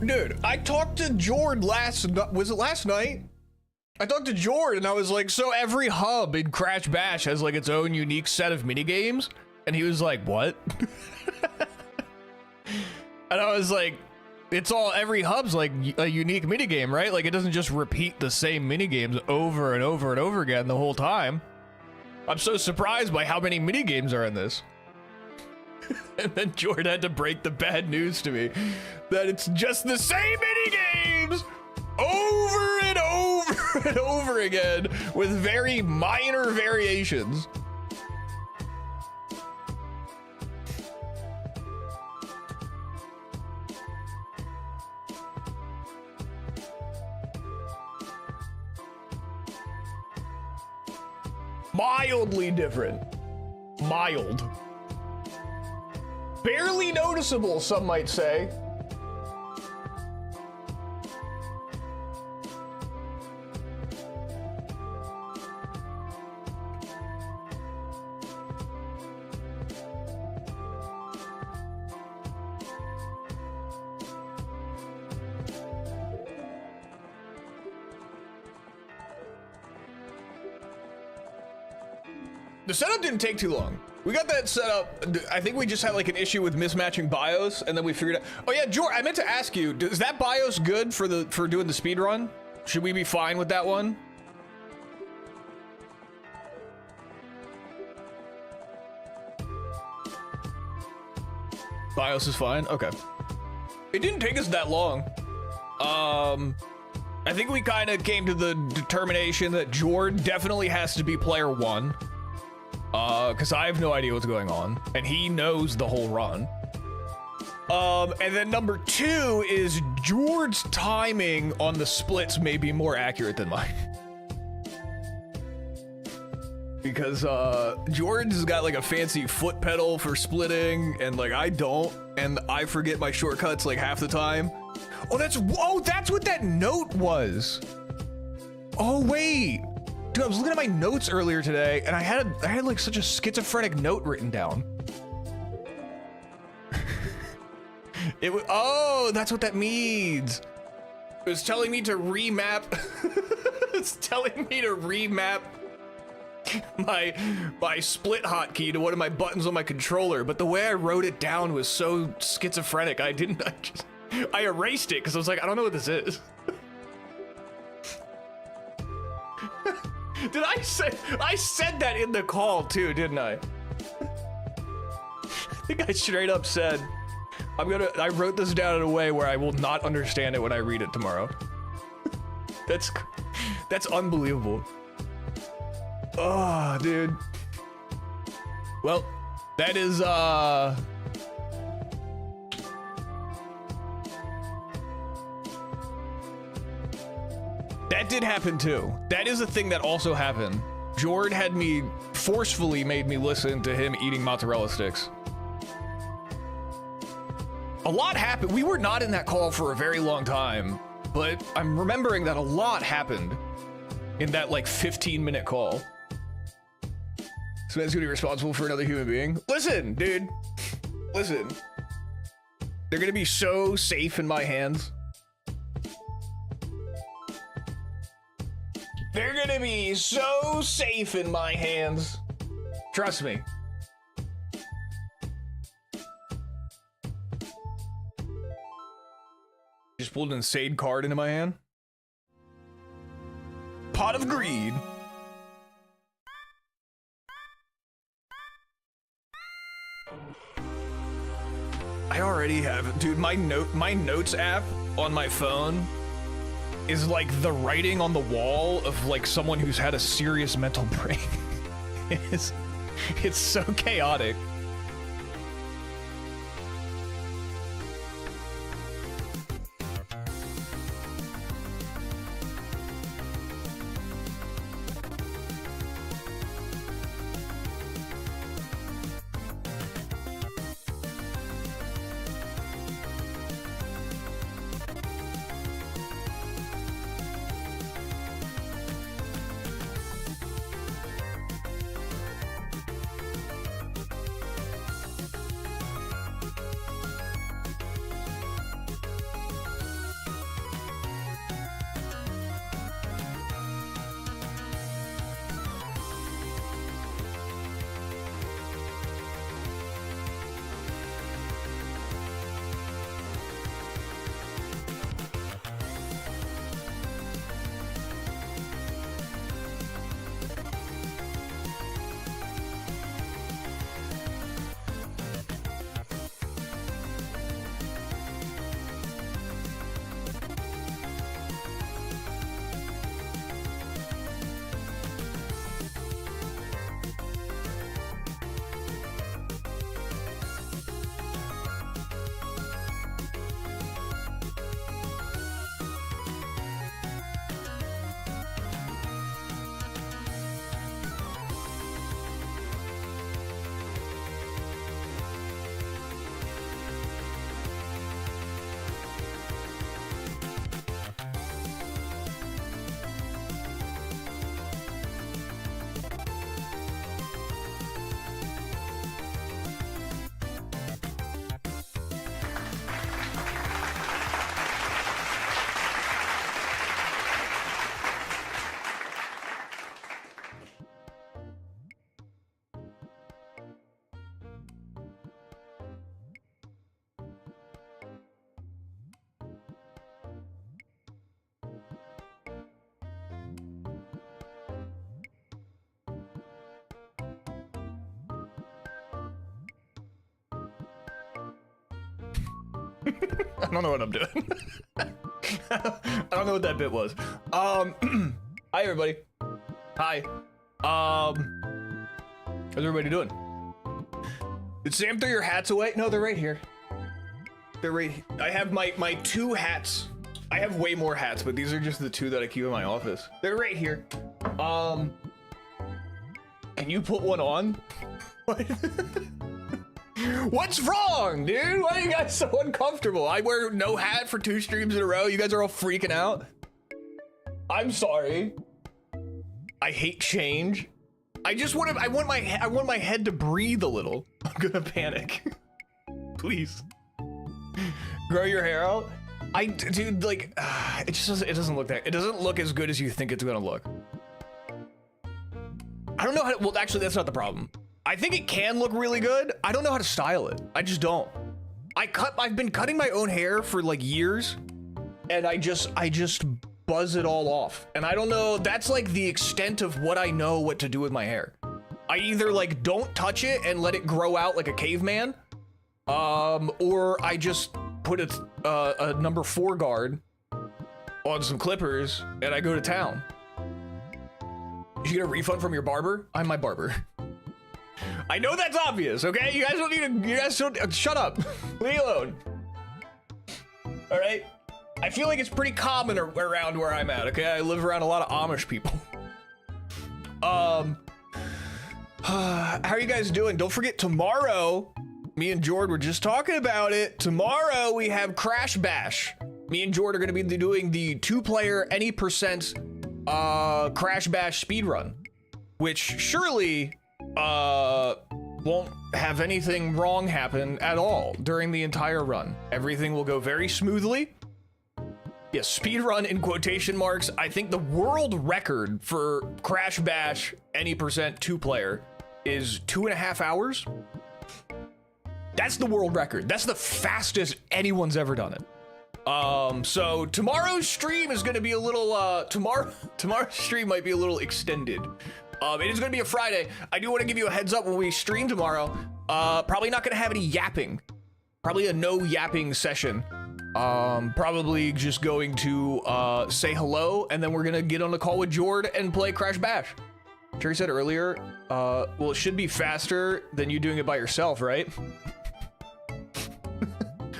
Dude, I talked to Jord was it last night? I talked to Jord and I was like, so every hub in Crash Bash has like its own unique set of minigames? And he was like, what? And I was like, every hub's like a unique minigame, right? Like it doesn't just repeat the same minigames over and over and over again the whole time. I'm so surprised by how many minigames are in this. And then Jord had to break the bad news to me that it's just the same minigames over and over and over again with very minor variations. Mildly different. Mild. Barely noticeable, some might say. The setup didn't take too long. We got that set up. I think we just had like an issue with mismatching BIOS, and then we figured out. Oh yeah, Jord, I meant to ask you, is that BIOS good for doing the speed run? Should we be fine with that one? BIOS is fine. Okay. It didn't take us that long. I think we kind of came to the determination that Jord definitely has to be player one. Because I have no idea what's going on, and he knows the whole run. And then number two is Jord's timing on the splits may be more accurate than mine. Because, Jord's got like a fancy foot pedal for splitting, and like I don't, and I forget my shortcuts like half the time. Oh, that's what that note was. Oh, wait. Dude, I was looking at my notes earlier today, and I had like such a schizophrenic note written down. It was, oh, that's what that means. It was telling me to remap. It's telling me to remap my split hotkey to one of my buttons on my controller, but the way I wrote it down was so schizophrenic. I erased it because I was like, I don't know what this is. I said that in the call too, didn't I? I think I straight up said, I wrote this down in a way where I will not understand it when I read it tomorrow. That's unbelievable. Oh, dude. Well, that is, that did happen too. That is a thing that also happened. Jord had forcefully made me listen to him eating mozzarella sticks. A lot happened. We were not in that call for a very long time, but I'm remembering that a lot happened in that like 15-minute call. So that's gonna be responsible for another human being. Listen, dude. Listen. They're gonna be so safe in my hands. They're gonna be so safe in my hands. Trust me. Just pulled an insane card into my hand. Pot of Greed. I already have, dude, my notes app on my phone is like the writing on the wall of like someone who's had a serious mental break. It's so chaotic. I don't know what I'm doing. I don't know what that bit was. Hi everybody. Hi. How's everybody doing? Did Sam throw your hats away? No, they're right here. They're right. I have my 2 hats. I have way more hats, but these are just the 2 that I keep in my office. They're right here. Can you put one on? What? What's wrong, dude? Why are you guys so uncomfortable? I wear no hat for 2 streams in a row. You guys are all freaking out. I'm sorry. I hate change. I want my head to breathe a little. I'm gonna panic. Please. Grow your hair out. Dude, like, it doesn't look as good as you think it's gonna look. I don't know how to, well, actually, that's not the problem. I think it can look really good. I don't know how to style it. I just don't. I've been cutting my own hair for like years, and I just buzz it all off. And I don't know, that's like the extent of what I know what to do with my hair. I either like don't touch it and let it grow out like a caveman, or I just put a number 4 guard on some clippers and I go to town. Did you get a refund from your barber? I'm my barber. I know that's obvious, okay? You guys don't need to, you guys don't, shut up. Leave me alone. All right? I feel like it's pretty common around where I'm at, okay? I live around a lot of Amish people. How are you guys doing? Don't forget tomorrow, me and Jord were just talking about it. Tomorrow we have Crash Bash. Me and Jord are gonna be doing the 2-player any percent Crash Bash speedrun, which surely won't have anything wrong happen at all during the entire run. Everything will go very smoothly. Yes, speedrun in quotation marks. I think the world record for Crash Bash any percent 2-player is 2.5 hours. That's the world record. That's the fastest anyone's ever done it. So tomorrow's stream is going to be a little, tomorrow's stream might be a little extended. It is going to be a Friday. I do want to give you a heads up when we stream tomorrow. Probably not going to have any yapping. Probably a no yapping session. Probably just going to, say hello, and then we're going to get on the call with Jord and play Crash Bash. Jerry said earlier, well, it should be faster than you doing it by yourself, right?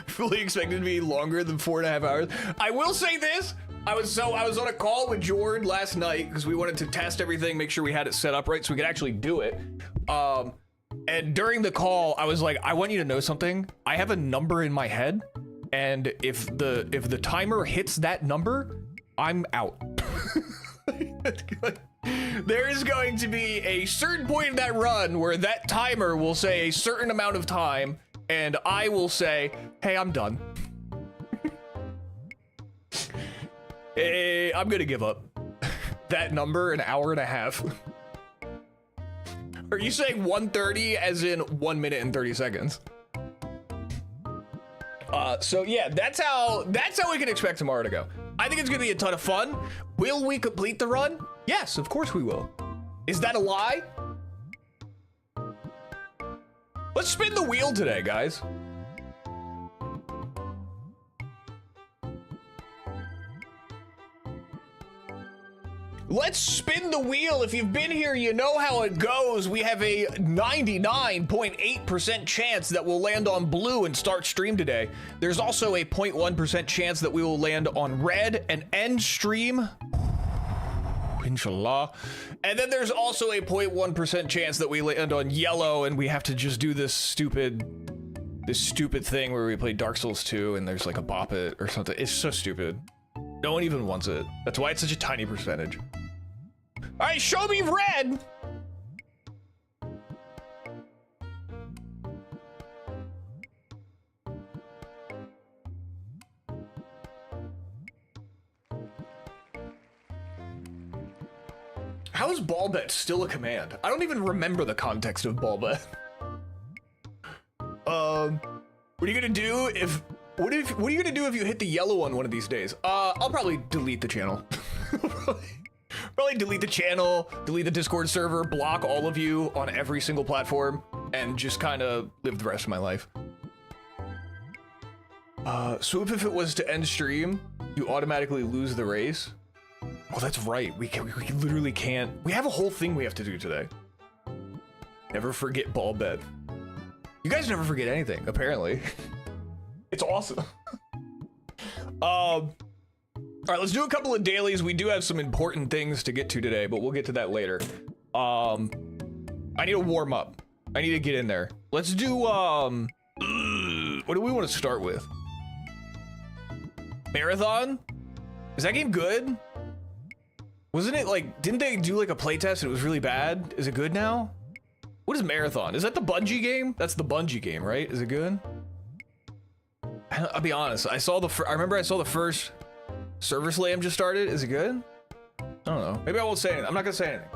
Fully expected to be longer than 4.5 hours. I will say this. I was on a call with Jord last night because we wanted to test everything, make sure we had it set up right so we could actually do it. And during the call, I was like, I want you to know something. I have a number in my head, and if the timer hits that number, I'm out. There is going to be a certain point in that run where that timer will say a certain amount of time, and I will say, hey, I'm done. Hey, I'm gonna give up. That number, an hour and a half. Are you saying 1:30 as in 1 minute and 30 seconds? So yeah, that's how we can expect tomorrow to go. I think it's gonna be a ton of fun. Will we complete the run? Yes, of course we will. Is that a lie? Let's spin the wheel today, guys. Let's spin the wheel. If you've been here, you know how it goes. We have a 99.8% chance that we'll land on blue and start stream today. There's also a 0.1% chance that we will land on red and end stream. Inshallah. And then there's also a 0.1% chance that we land on yellow and we have to just do this stupid thing where we play Dark Souls 2 and there's like a bop it or something. It's so stupid. No one even wants it. That's why it's such a tiny percentage. All right, show me red. How is ball bet still a command? I don't even remember the context of ball bet. What are you gonna do if what are you gonna do if you hit the yellow one of these days? I'll probably delete the channel. Probably delete the channel, delete the Discord server, block all of you on every single platform, and just kind of live the rest of my life. Swoop, if it was to end stream, you automatically lose the race. Oh, that's right. We literally can't. We have a whole thing we have to do today. Never forget ball bet. You guys never forget anything, apparently. It's awesome. All right, let's do a couple of dailies. We do have some important things to get to today, but we'll get to that later. I need to warm up. I need to get in there. Let's do, what do we want to start with? Marathon? Is that game good? Wasn't it like, didn't they do like a playtest and it was really bad? Is it good now? What is Marathon? Is that the Bungie game? That's the Bungie game, right? Is it good? I'll be honest. I remember I saw the first server slam just started. Is it good? I don't know. Maybe I won't say anything. I'm not gonna say anything.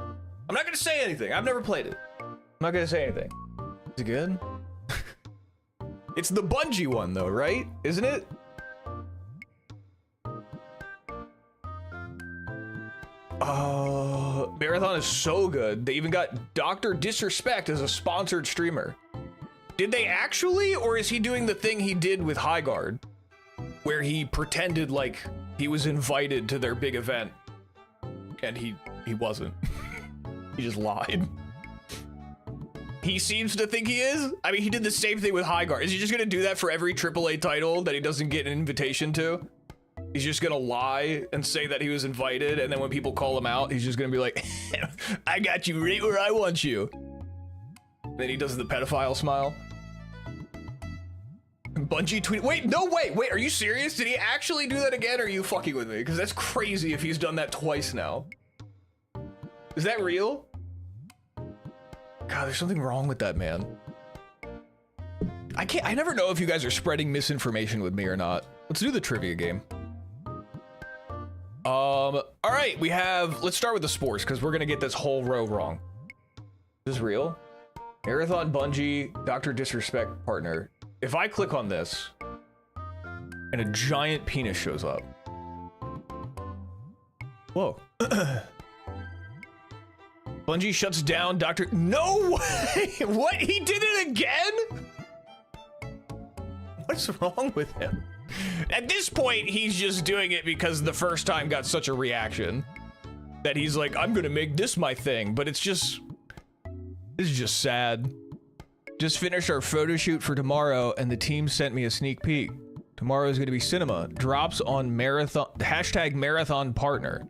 I'm not gonna say anything. I've never played it. I'm not gonna say anything. Is it good? It's the Bungie one though, right? Isn't it? Marathon is so good. They even got Dr. Disrespect as a sponsored streamer. Did they actually, or is he doing the thing he did with Highguard, where he pretended like he was invited to their big event, and he wasn't. He just lied. He seems to think he is. I mean, he did the same thing with Highguard. Is he just gonna do that for every AAA title that he doesn't get an invitation to? He's just gonna lie and say that he was invited, and then when people call him out, he's just gonna be like, I got you right where I want you. Then he does the pedophile smile. Bungie tweet. Wait, no, wait, are you serious? Did he actually do that again, or are you fucking with me? Because that's crazy if he's done that twice now. Is that real? God, there's something wrong with that man. I never know if you guys are spreading misinformation with me or not. Let's do the trivia game. All right, let's start with the sports, because we're gonna get this whole row wrong. Is this real? Marathon, Bungie, Dr. Disrespect partner. If I click on this and a giant penis shows up. Whoa. Bungie shuts down Dr. No way! What? He did it again? What's wrong with him? At this point, he's just doing it because the first time got such a reaction that he's like, I'm gonna make this my thing, but this is just sad. Just finished our photo shoot for tomorrow and the team sent me a sneak peek. Tomorrow is gonna be cinema. Drops on marathon, hashtag marathon partner.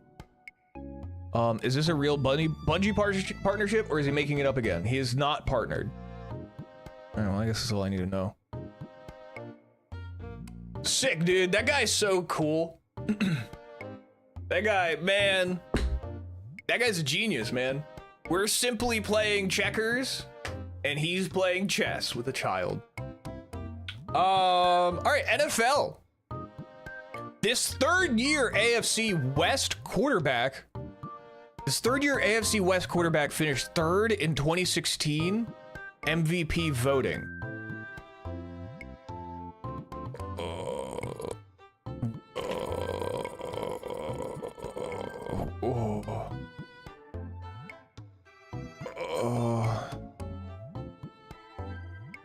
Is this a real Bungie partnership, or is he making it up again? He is not partnered. I don't know, I guess that's all I need to know. Sick, dude. That guy's so cool. That guy, man. That guy's a genius, man. We're simply playing checkers, and he's playing chess with a child. All right, NFL. This third-year AFC West quarterback finished third in 2016 MVP voting.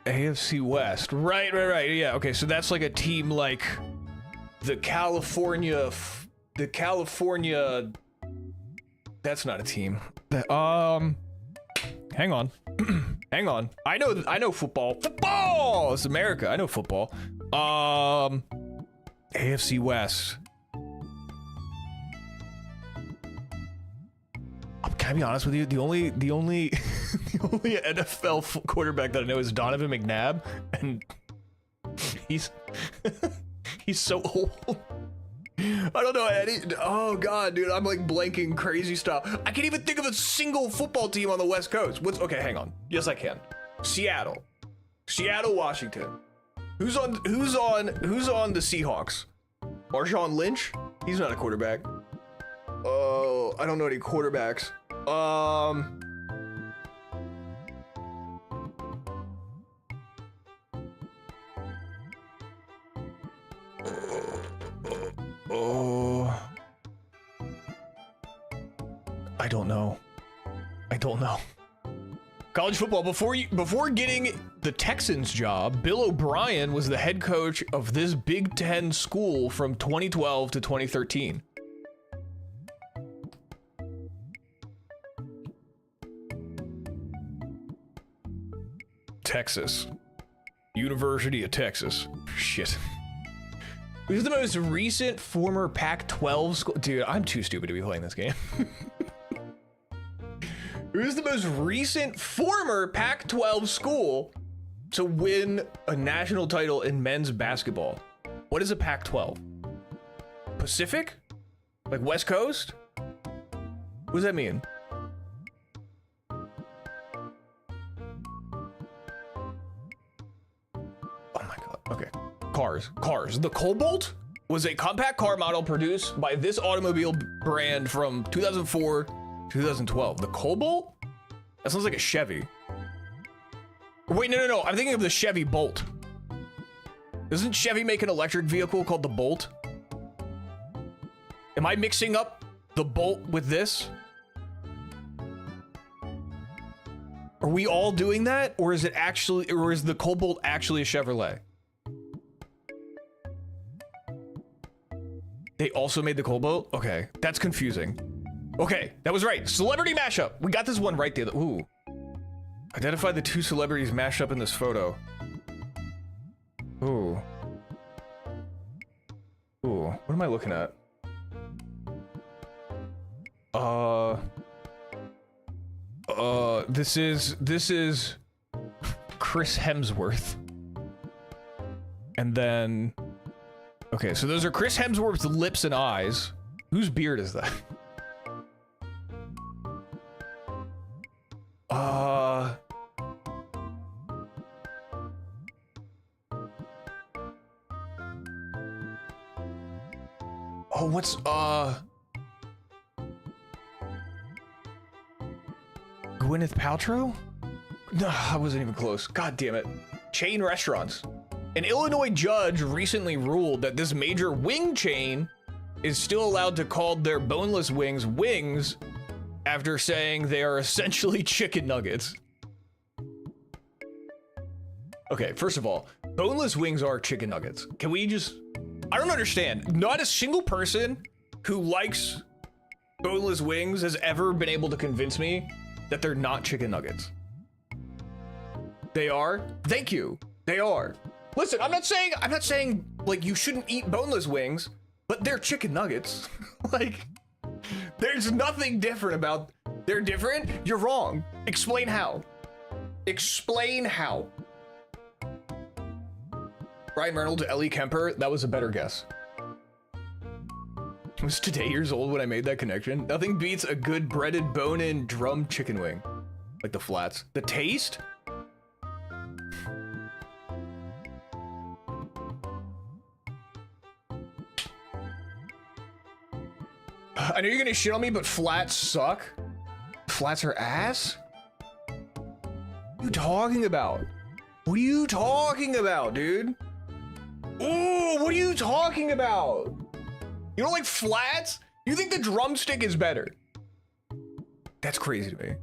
AFC West, right, yeah, okay, so that's like a team like the California, that's not a team. Hang on. Hang on. I know football. Football! It's America. I know football. AFC West. Can I be honest with you? The only NFL quarterback that I know is Donovan McNabb, and he's he's so old. I don't know any. Oh god, dude, I'm like blanking crazy stuff. I can't even think of a single football team on the West Coast. Okay, hang on. Yes, I can. Seattle, Washington. Who's on the Seahawks? Marshawn Lynch? He's not a quarterback. Oh, I don't know any quarterbacks. I don't know. College football, before getting the Texans job, Bill O'Brien was the head coach of this Big Ten school from 2012 to 2013. Texas. University of Texas. Shit. Who's the most recent former Pac-12 school? Dude, I'm too stupid to be playing this game. Who's the most recent former Pac-12 school to win a national title in men's basketball? What is a Pac-12? Pacific? Like West Coast? What does that mean? Okay. Cars. The Cobalt was a compact car model produced by this automobile brand from 2004 to 2012. The Cobalt? That sounds like a Chevy. Wait, no. I'm thinking of the Chevy Bolt. Doesn't Chevy make an electric vehicle called the Bolt? Am I mixing up the Bolt with this? Are we all doing that? Or is the Cobalt actually a Chevrolet? They also made the Cobalt? Okay, that's confusing. Okay, that was right. Celebrity mashup. We got this one right there. Ooh. Identify the two celebrities mashed up in this photo. Ooh. What am I looking at? This is Chris Hemsworth. And then, okay, so those are Chris Hemsworth's lips and eyes. Whose beard is that? Oh, what's, Gwyneth Paltrow? No, I wasn't even close. God damn it. Chain restaurants. An Illinois judge recently ruled that this major wing chain is still allowed to call their boneless wings wings after saying they are essentially chicken nuggets. Okay, first of all, boneless wings are chicken nuggets. Can we just... I don't understand. Not a single person who likes boneless wings has ever been able to convince me that they're not chicken nuggets. They are? Thank you. They are. Listen, I'm not saying like you shouldn't eat boneless wings, but they're chicken nuggets. Like, there's nothing different about... They're different? You're wrong. Explain how. Explain how. Ryan Reynolds, Ellie Kemper, that was a better guess. I was today years old when I made that connection. Nothing beats a good breaded bone-in drum chicken wing. Like the flats. The taste? I know you're gonna shit on me, but flats suck. Flats are ass? What are you talking about? What are you talking about, dude? Ooh, what are you talking about? You don't like flats? You think the drumstick is better? That's crazy to me.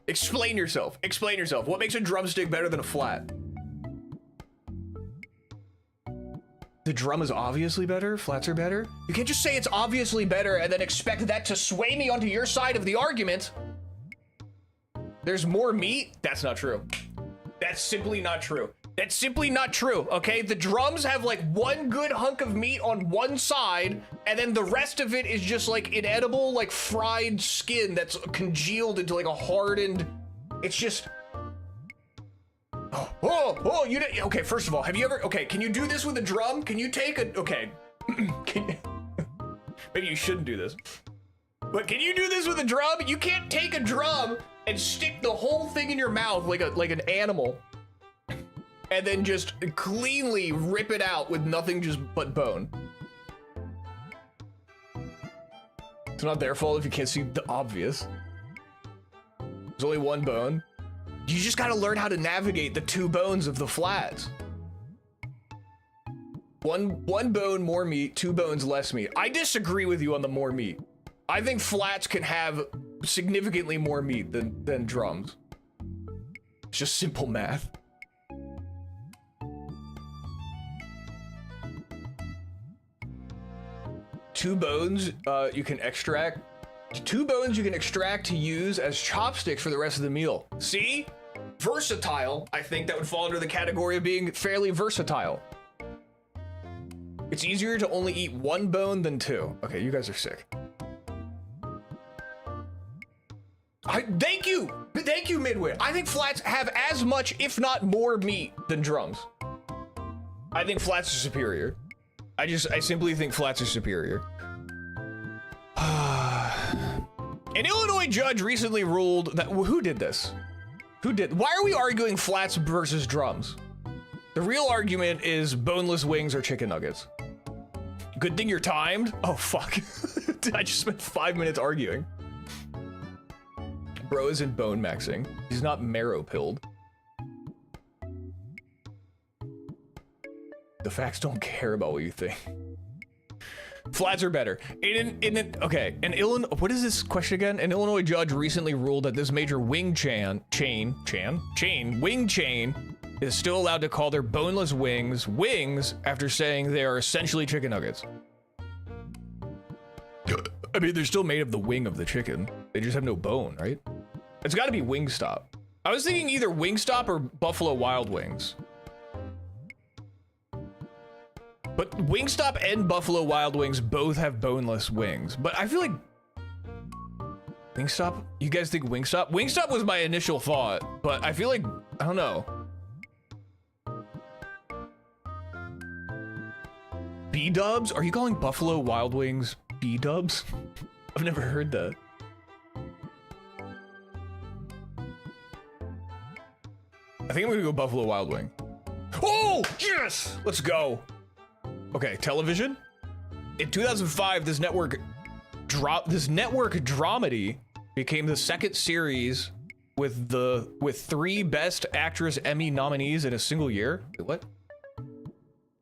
Explain yourself. Explain yourself. What makes a drumstick better than a flat? The drum is obviously better? Flats are better? You can't just say it's obviously better and then expect that to sway me onto your side of the argument. There's more meat? That's not true. That's simply not true. That's simply not true, okay? The drums have like one good hunk of meat on one side, and then the rest of it is just like inedible, like fried skin that's congealed into like a hardened... It's just... Oh, you did... Okay, first of all, have you ever... Okay, can you do this with a drum? Can you take a... Okay. Maybe you shouldn't do this. But can you do this with a drum? You can't take a drum and stick the whole thing in your mouth like an animal. And then just cleanly rip it out with nothing just but bone. It's not their fault if you can't see the obvious. There's only one bone. You just gotta learn how to navigate the two bones of the flats. One bone more meat, two bones less meat. I disagree with you on the more meat. I think flats can have significantly more meat than drums. It's just simple math. Two bones you can extract. Two bones you can extract to use as chopsticks for the rest of the meal. See? Versatile. I think that would fall under the category of being fairly versatile. It's easier to only eat one bone than two. Okay, you guys are sick. Thank you, Midway. I think flats have as much, if not more, meat than drums. I think flats are superior. I simply think flats are superior. An Illinois judge recently ruled that, who did this? Why are we arguing flats versus drums? The real argument is boneless wings or chicken nuggets. Good thing you're timed. Oh, fuck. I just spent 5 minutes arguing. Bro isn't bone maxing. He's not marrow pilled. The facts don't care about what you think. Flats are better. Okay, what is this question again? An Illinois judge recently ruled that this major wing chain is still allowed to call their boneless wings after saying they are essentially chicken nuggets. I mean, they're still made of the wing of the chicken. They just have no bone, right? It's got to be Wingstop. I was thinking either Wingstop or Buffalo Wild Wings. But Wingstop and Buffalo Wild Wings both have boneless wings. But I feel like Wingstop? You guys think Wingstop? Wingstop was my initial thought, but I feel like, I don't know. B-dubs? Are you calling Buffalo Wild Wings B-dubs? I've never heard that. I think I'm gonna go Buffalo Wild Wing. Oh, yes! Let's go. Okay, television. In 2005, this network dramedy became the second series with 3 Best Actress Emmy nominees in a single year. Wait, what?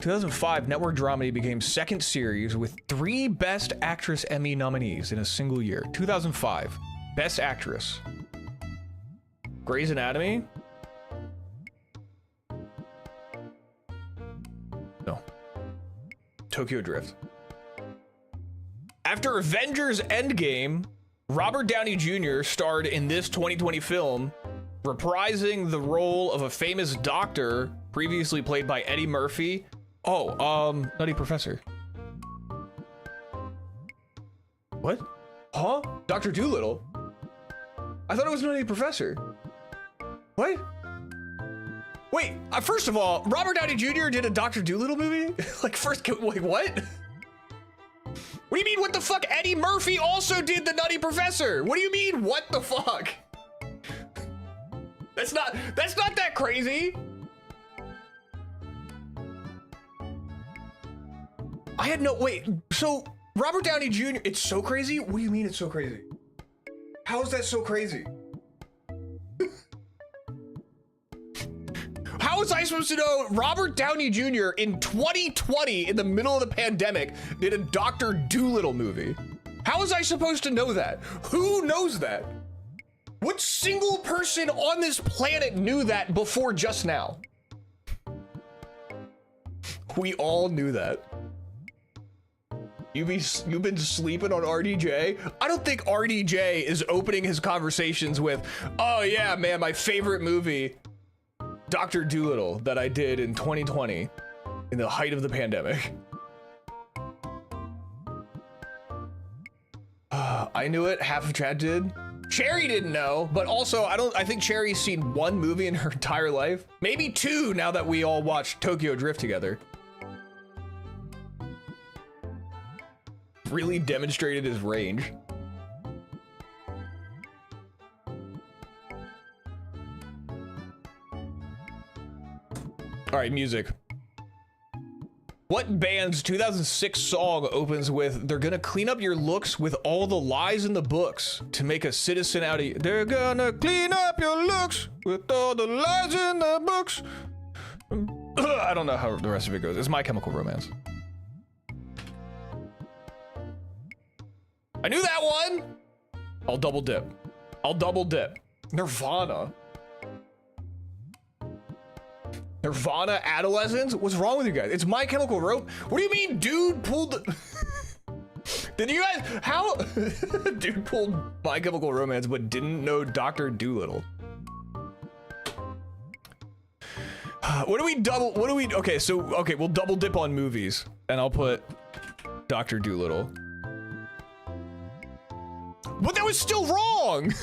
2005, network dramedy became second series with 3 Best Actress Emmy nominees in a single year. 2005, Best Actress. Grey's Anatomy. No. Tokyo Drift. After Avengers Endgame, Robert Downey Jr. starred in this 2020 film, reprising the role of a famous doctor previously played by Eddie Murphy. Oh, Nutty Professor. What? Huh? Dr. Dolittle? I thought it was Nutty Professor. What? Wait, first of all, Robert Downey Jr. did a Dr. Dolittle movie? Like, wait, what? What do you mean, what the fuck? Eddie Murphy also did the Nutty Professor. What do you mean, what the fuck? That's not that crazy. I had no, wait, so Robert Downey Jr., it's so crazy? What do you mean it's so crazy? How is that so crazy? How was I supposed to know Robert Downey Jr. in 2020, in the middle of the pandemic, did a Dr. Dolittle movie? How was I supposed to know that? Who knows that? What single person on this planet knew that before just now? We all knew that. You've been sleeping on RDJ? I don't think RDJ is opening his conversations with, oh yeah, man, my favorite movie, Dr. Dolittle, that I did in 2020 in the height of the pandemic. I knew it, half of chat did. Cherry didn't know, but also I think Cherry's seen 1 movie in her entire life. Maybe 2 now that we all watched Tokyo Drift together. Really demonstrated his range. All right, music. What band's 2006 song opens with, they're gonna clean up your looks with all the lies in the books to make a citizen out of you. They're gonna clean up your looks with all the lies in the books. I don't know how the rest of it goes. It's My Chemical Romance. I knew that one. I'll double dip. Nirvana. Nirvana Adolescence? What's wrong with you guys? It's My Chemical Romance. What do you mean, dude pulled? Did you guys? How? Dude pulled My Chemical Romance, but didn't know Dr. Dolittle. What do we double? What do we? Okay, so okay, we'll double dip on movies, and I'll put Dr. Dolittle. But that was still wrong.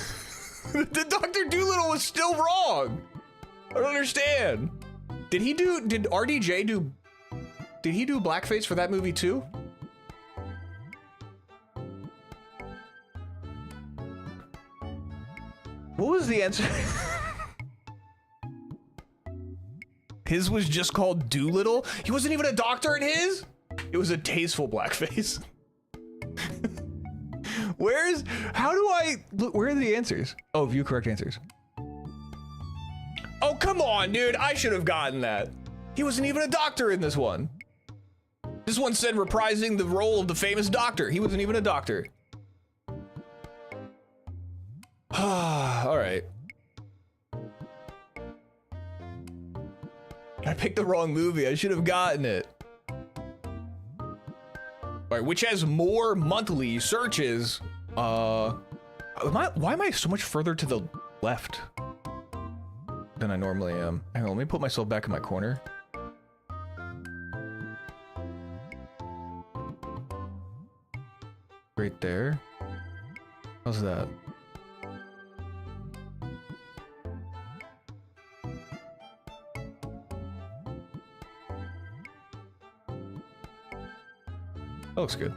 The Dr. Dolittle was still wrong. I don't understand. Did RDJ do? Did he do blackface for that movie too? What was the answer? His was just called Doolittle? He wasn't even a doctor in his? It was a tasteful blackface. Where are the answers? Oh, view correct answers. Oh, come on, dude. I should have gotten that. He wasn't even a doctor in this one. This one said reprising the role of the famous doctor. He wasn't even a doctor. All right. I picked the wrong movie. I should have gotten it. All right, which has more monthly searches. Why am I so much further to the left than I normally am? Hang on, let me put myself back in my corner. Right there. How's that? That looks good.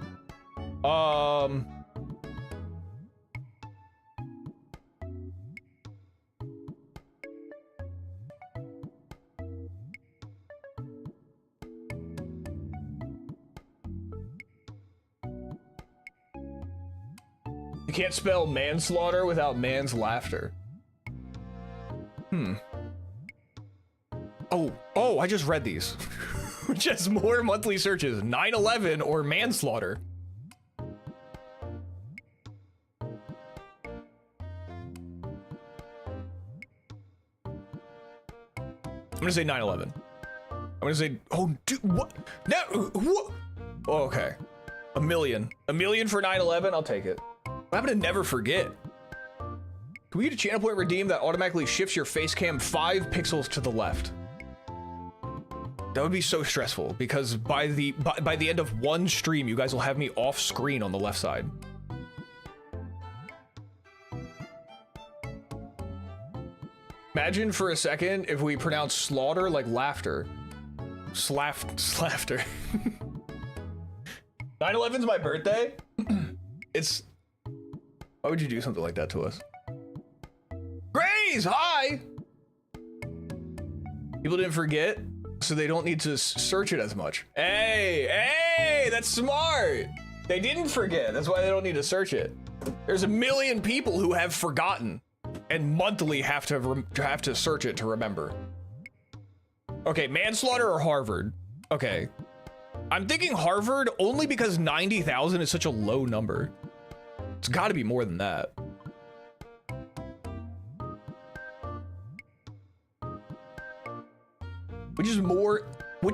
You can't spell manslaughter without man's laughter. Oh, I just read these. Which has more monthly searches, 9/11 or manslaughter. I'm gonna say 9/11. I'm gonna say, oh, dude, what? No, what? Oh, okay. A million for 9/11. I'll take it. What happened to never forget? Can we get a channel point redeem that automatically shifts your face cam 5 pixels to the left? That would be so stressful because by the end of one stream, you guys will have me off screen on the left side. Imagine for a second if we pronounce slaughter like laughter. Slafter. 9/11's my birthday? It's... Why would you do something like that to us? Graze, hi! People didn't forget, so they don't need to search it as much. Hey, that's smart. They didn't forget. That's why they don't need to search it. There's a million people who have forgotten and monthly have to search it to remember. Okay, manslaughter or Harvard? Okay. I'm thinking Harvard only because 90,000 is such a low number. It's got to be more than that. Which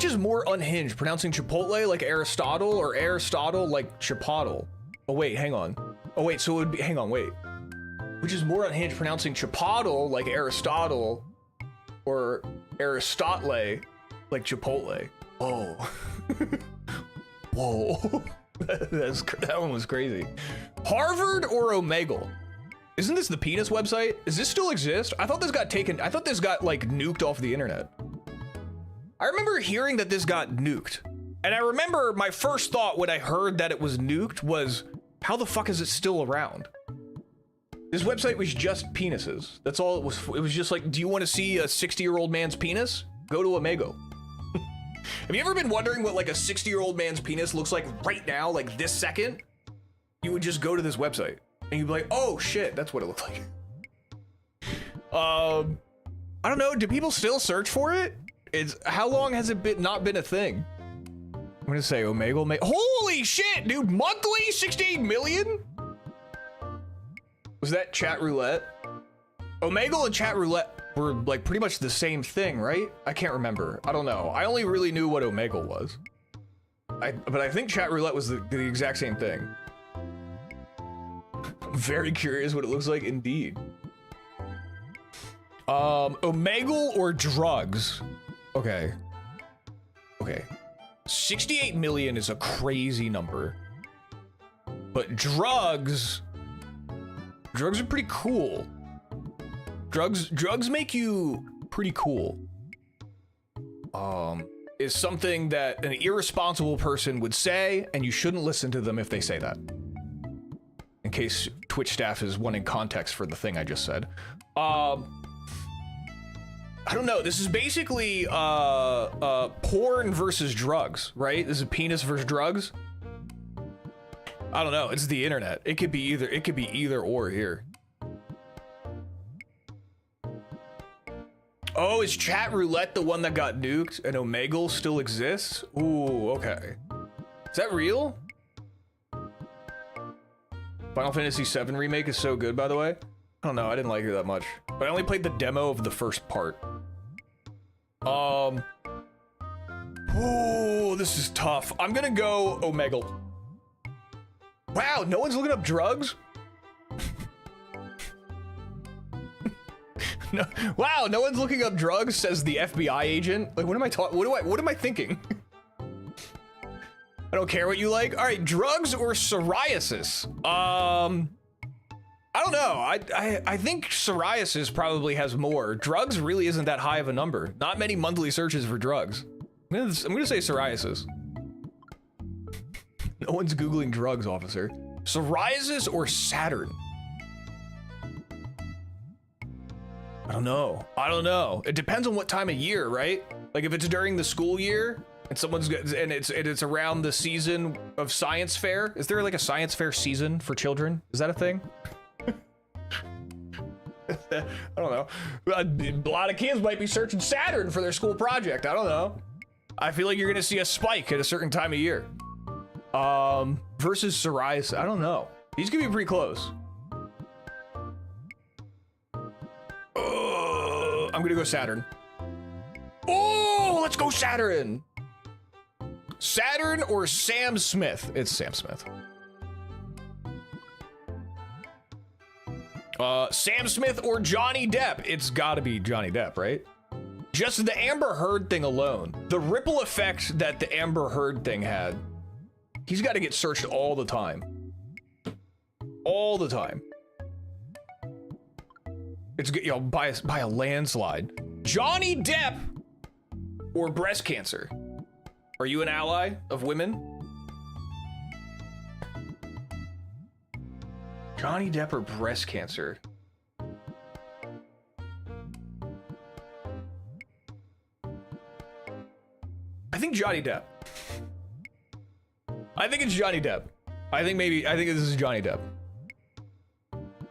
is more unhinged, pronouncing Chipotle like Aristotle or Aristotle like Chipotle? Oh wait, hang on. Oh wait, so it would be, hang on, wait. Which is more unhinged, pronouncing Chipotle like Aristotle or Aristotle like Chipotle? Oh. Whoa. That one was crazy. Harvard or Omegle? Isn't this the penis website? Does this still exist? I thought this got like nuked off the internet. I remember hearing that this got nuked. And I remember my first thought when I heard that it was nuked was, how the fuck is it still around? This website was just penises. That's all it was. It was just like, do you want to see a 60-year-old man's penis? Go to Omegle. Have you ever been wondering what like a 60-year-old man's penis looks like right now, like this second? You would just go to this website and you'd be like, oh shit, that's what it looked like. I don't know. Do people still search for it? How long has it not been a thing? I'm gonna say Omegle. Holy shit, dude! Monthly 68 million? Was that chat roulette? Omegle and chat roulette. were like pretty much the same thing, right? I can't remember. I don't know. I only really knew what Omegle was. But I think chat roulette was the exact same thing. I'm very curious what it looks like indeed. Omegle or drugs? Okay. Okay. 68 million is a crazy number. But drugs are pretty cool. Drugs make you pretty cool. Is something that an irresponsible person would say, and you shouldn't listen to them if they say that. In case Twitch staff is wanting context for the thing I just said. I don't know. This is basically porn versus drugs, right? This is penis versus drugs. I don't know. It's the internet. It could be either. It could be either or here. Oh, is chat roulette the one that got nuked and Omegle still exists? Ooh, okay. Is that real? Final Fantasy VII Remake is so good, by the way. I don't know. I didn't like it that much. But I only played the demo of the first part. Ooh, this is tough. I'm gonna go Omegle. Wow, no one's looking up drugs? No, wow, no one's looking up drugs, says the FBI agent. Like, what am I talking? What am I thinking? I don't care what you like. All right, drugs or psoriasis? I don't know. I think psoriasis probably has more. Drugs really isn't that high of a number. Not many monthly searches for drugs. I'm gonna say psoriasis. No one's Googling drugs, officer. Psoriasis or Saturn? I don't know. I don't know. It depends on what time of year, right? Like if it's during the school year and it's around the season of science fair. Is there like a science fair season for children? Is that a thing? I don't know. A lot of kids might be searching Saturn for their school project. I don't know. I feel like you're gonna see a spike at a certain time of year. Versus psoriasis. I don't know. These could be pretty close. I'm gonna go Saturn. Oh, let's go Saturn. Saturn or Sam Smith? It's Sam Smith. Sam Smith or Johnny Depp? It's gotta be Johnny Depp, right? Just the Amber Heard thing alone, the ripple effect that the Amber Heard thing had, he's got to get searched all the time. All the time. It's, you know, by a landslide. Johnny Depp or breast cancer? Are you an ally of women? Johnny Depp or breast cancer? I think Johnny Depp. I think it's Johnny Depp. I think this is Johnny Depp.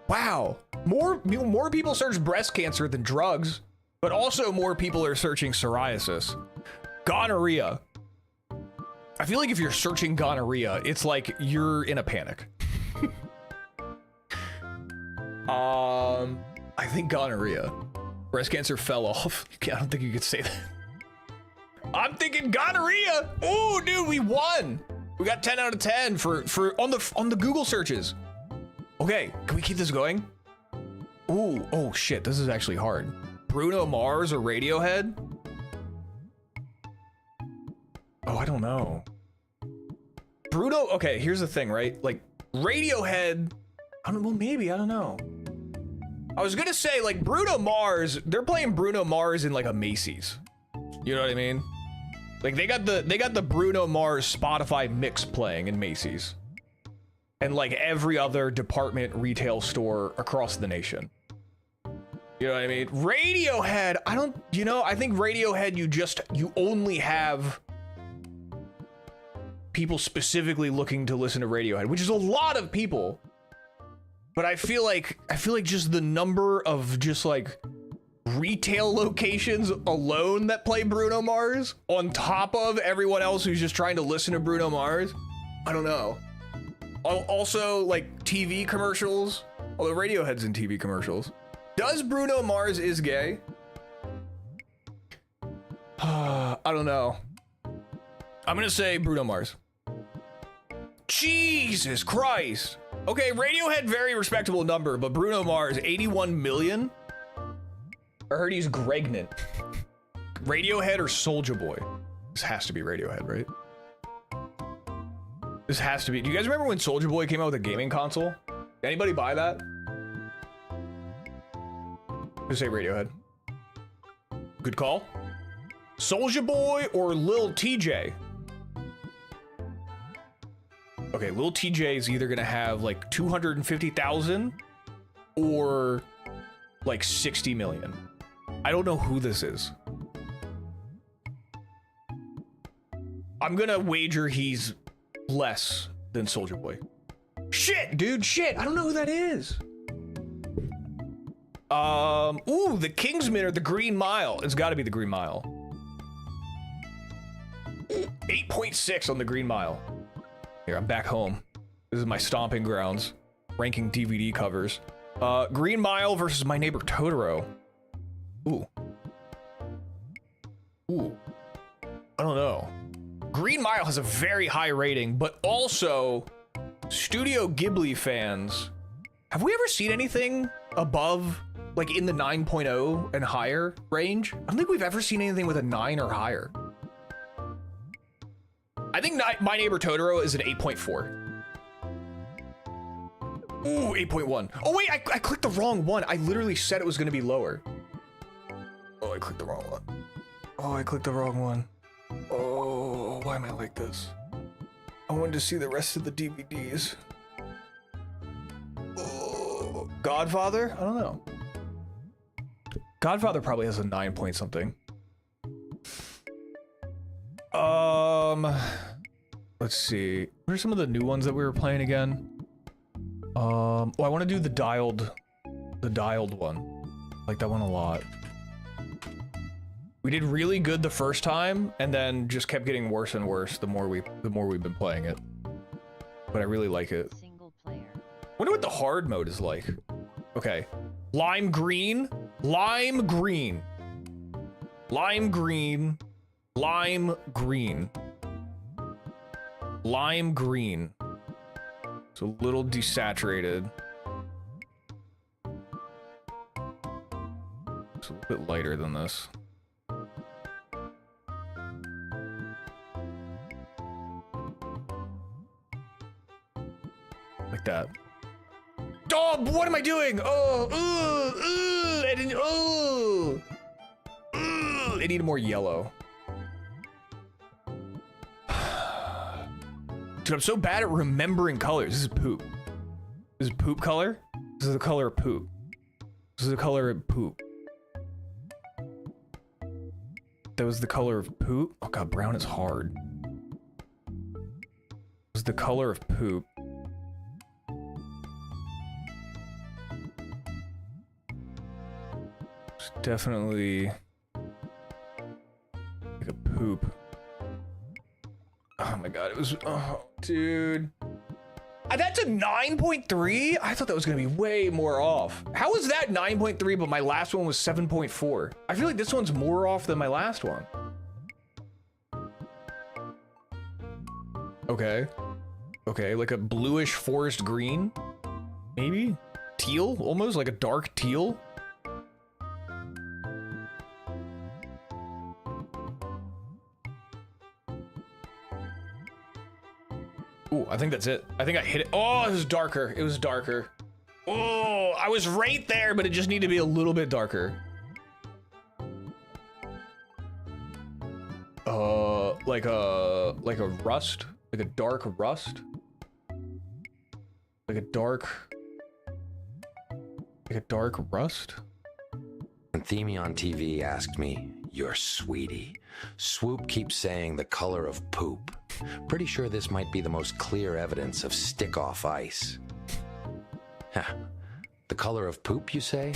Wow. More people search breast cancer than drugs, but also more people are searching psoriasis. Gonorrhea. I feel like if you're searching gonorrhea, it's like you're in a panic. I think gonorrhea. Breast cancer fell off. I don't think you could say that. I'm thinking gonorrhea. Oh, dude, we won. We got 10 out of 10 for on the Google searches. Okay, can we keep this going? Ooh, oh shit, this is actually hard. Bruno Mars or Radiohead? Oh, I don't know. Bruno, okay, here's the thing, right? Like Radiohead, I don't know, well, maybe, I don't know. I was gonna say like Bruno Mars, they're playing Bruno Mars in like a Macy's. You know what I mean? Like they got the Bruno Mars Spotify mix playing in Macy's. And like every other department retail store across the nation. You know what I mean? Radiohead, I think Radiohead, you only have people specifically looking to listen to Radiohead, which is a lot of people. But I feel like just the number of just like retail locations alone that play Bruno Mars on top of everyone else who's just trying to listen to Bruno Mars, I don't know. Also like TV commercials, although Radiohead's in TV commercials. Does Bruno Mars is gay? I don't know. I'm gonna say Bruno Mars. Jesus Christ. Okay, Radiohead, very respectable number, but Bruno Mars, 81 million? I heard he's pregnant. Radiohead or Soulja Boy? This has to be Radiohead, right? This has to be. Do you guys remember when Soulja Boy came out with a gaming console? Anybody buy that? Just say Radiohead. Good call. Soulja Boy or Lil TJ? Okay, Lil TJ is either gonna have like 250,000 or like 60 million. I don't know who this is. I'm gonna wager he's less than Soulja Boy. Shit, dude, shit. I don't know who that is. Ooh, the Kingsman or the Green Mile. It's gotta be the Green Mile. 8.6 on the Green Mile. Here, I'm back home. This is my stomping grounds. Ranking DVD covers. Green Mile versus My Neighbor Totoro. Ooh. Ooh. I don't know. Green Mile has a very high rating, but also Studio Ghibli fans. Have we ever seen anything above, like in the 9.0 and higher range? I don't think we've ever seen anything with a 9 or higher. I think My Neighbor Totoro is an 8.4. Ooh, 8.1. Oh wait, I clicked the wrong one. I literally said it was gonna be lower. Oh, I clicked the wrong one. Oh, I clicked the wrong one. Oh, why am I like this? I wanted to see the rest of the DVDs. Oh, Godfather? I don't know. Godfather probably has a 9 point something. Let's see. What are some of the new ones that we were playing again? Oh, I want to do the dialed one. I like that one a lot. We did really good the first time, and then just kept getting worse and worse the more we've been playing it. But I really like it. Single player. Wonder what the hard mode is like. Okay, lime green, lime green, lime green, lime green, lime green. It's a little desaturated. It's a little bit lighter than this. Like that. Oh, what am I doing? Oh, I didn't, I need more yellow. Dude, I'm so bad at remembering colors. This is poop. This is poop color. This is the color of poop. This is the color of poop. That was the color of poop. Oh god, brown is hard. This is the color of poop. It's definitely like a poop. Oh my god, it was, oh, dude. That's a 9.3? I thought that was gonna be way more off. How is that 9.3, but my last one was 7.4? I feel like this one's more off than my last one. Okay. Okay, like a bluish forest green? Maybe? Teal? Almost like a dark teal? Ooh, I think that's it. I think I hit it. Oh, it was darker. It was darker. Oh, I was right there, but it just needed to be a little bit darker. Like a rust, like a dark rust, like a dark rust. Themion TV asked me, "You're sweetie. Swoop keeps saying the color of poop. Pretty sure this might be the most clear evidence of stick-off ice." The color of poop, you say?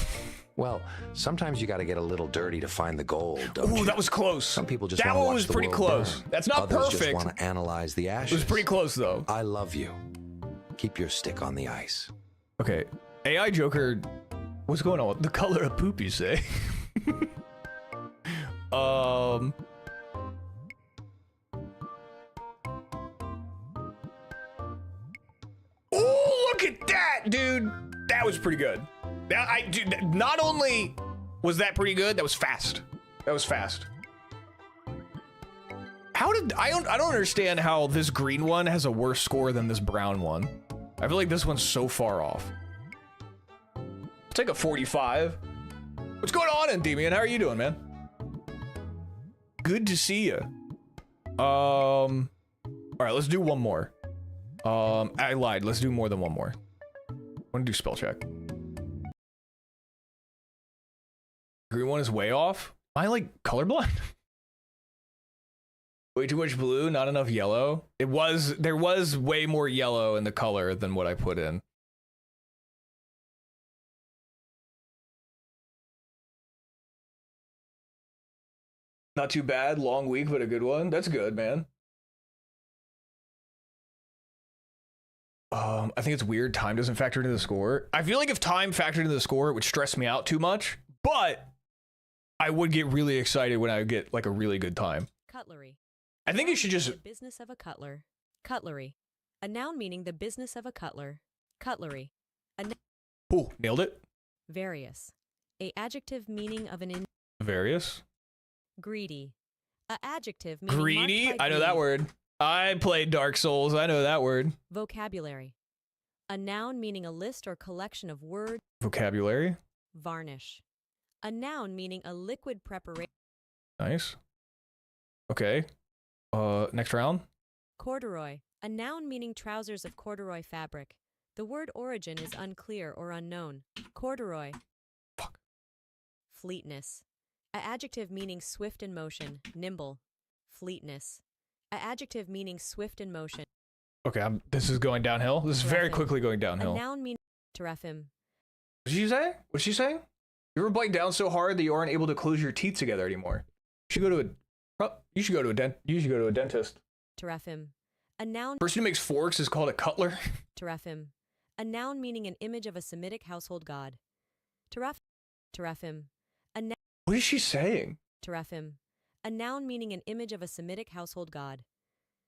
Well, sometimes you gotta get a little dirty to find the gold, don't you? Ooh, that was close. Some people just that want to one watch was the pretty world close. burn. That's not Others perfect. just want to analyze the ashes. It was pretty close, though. I love you. Keep your stick on the ice. Okay, AI Joker, what's going on? The color of poop, you say? at that, dude. That was pretty good. Dude, not only was that pretty good, that was fast. That was fast. How did I don't understand how this green one has a worse score than this brown one. I feel like this one's so far off. I'll take a 45. What's going on, Endymion? How are you doing, man? Good to see you. All right, let's do one more. I lied. Let's do more than one more. I want to do spell check. Green one is way off. Am I like colorblind? Way too much blue, not enough yellow. There was way more yellow in the color than what I put in. Not too bad. Long week, but a good one. That's good, man. I think it's weird time doesn't factor into the score. I feel like if time factored into the score, it would stress me out too much, but I would get really excited when I get like a really good time. Cutlery. I think you should just... The business of a cutler. Cutlery. A noun meaning the business of a cutler. Cutlery. Ooh, nailed it. Various. A adjective meaning of an Various. Greedy. A adjective meaning Greedy? marked by I know that greed. word. I played Dark Souls. I know that word. Vocabulary. A noun meaning a list or collection of words. Vocabulary. Varnish. A noun meaning a liquid preparation. Nice. Okay. Next round. Corduroy. A noun meaning trousers of corduroy fabric. The word origin is unclear or unknown. Corduroy. Fuck. Fleetness. A adjective meaning swift in motion, nimble. Fleetness. A adjective meaning swift in motion. Okay, this is going downhill. This is very Teraphim. quickly going A downhill. noun meaning teraphim. What did she say? What's she saying? You ever bite down so hard that you aren't able to close your teeth together anymore? You should go to a dentist. Teraphim. A noun. Person who makes forks is called a cutler. Teraphim. A noun meaning an image of a Semitic household god. Teraphim. What is she saying? Teraphim. A noun meaning an image of a Semitic household god.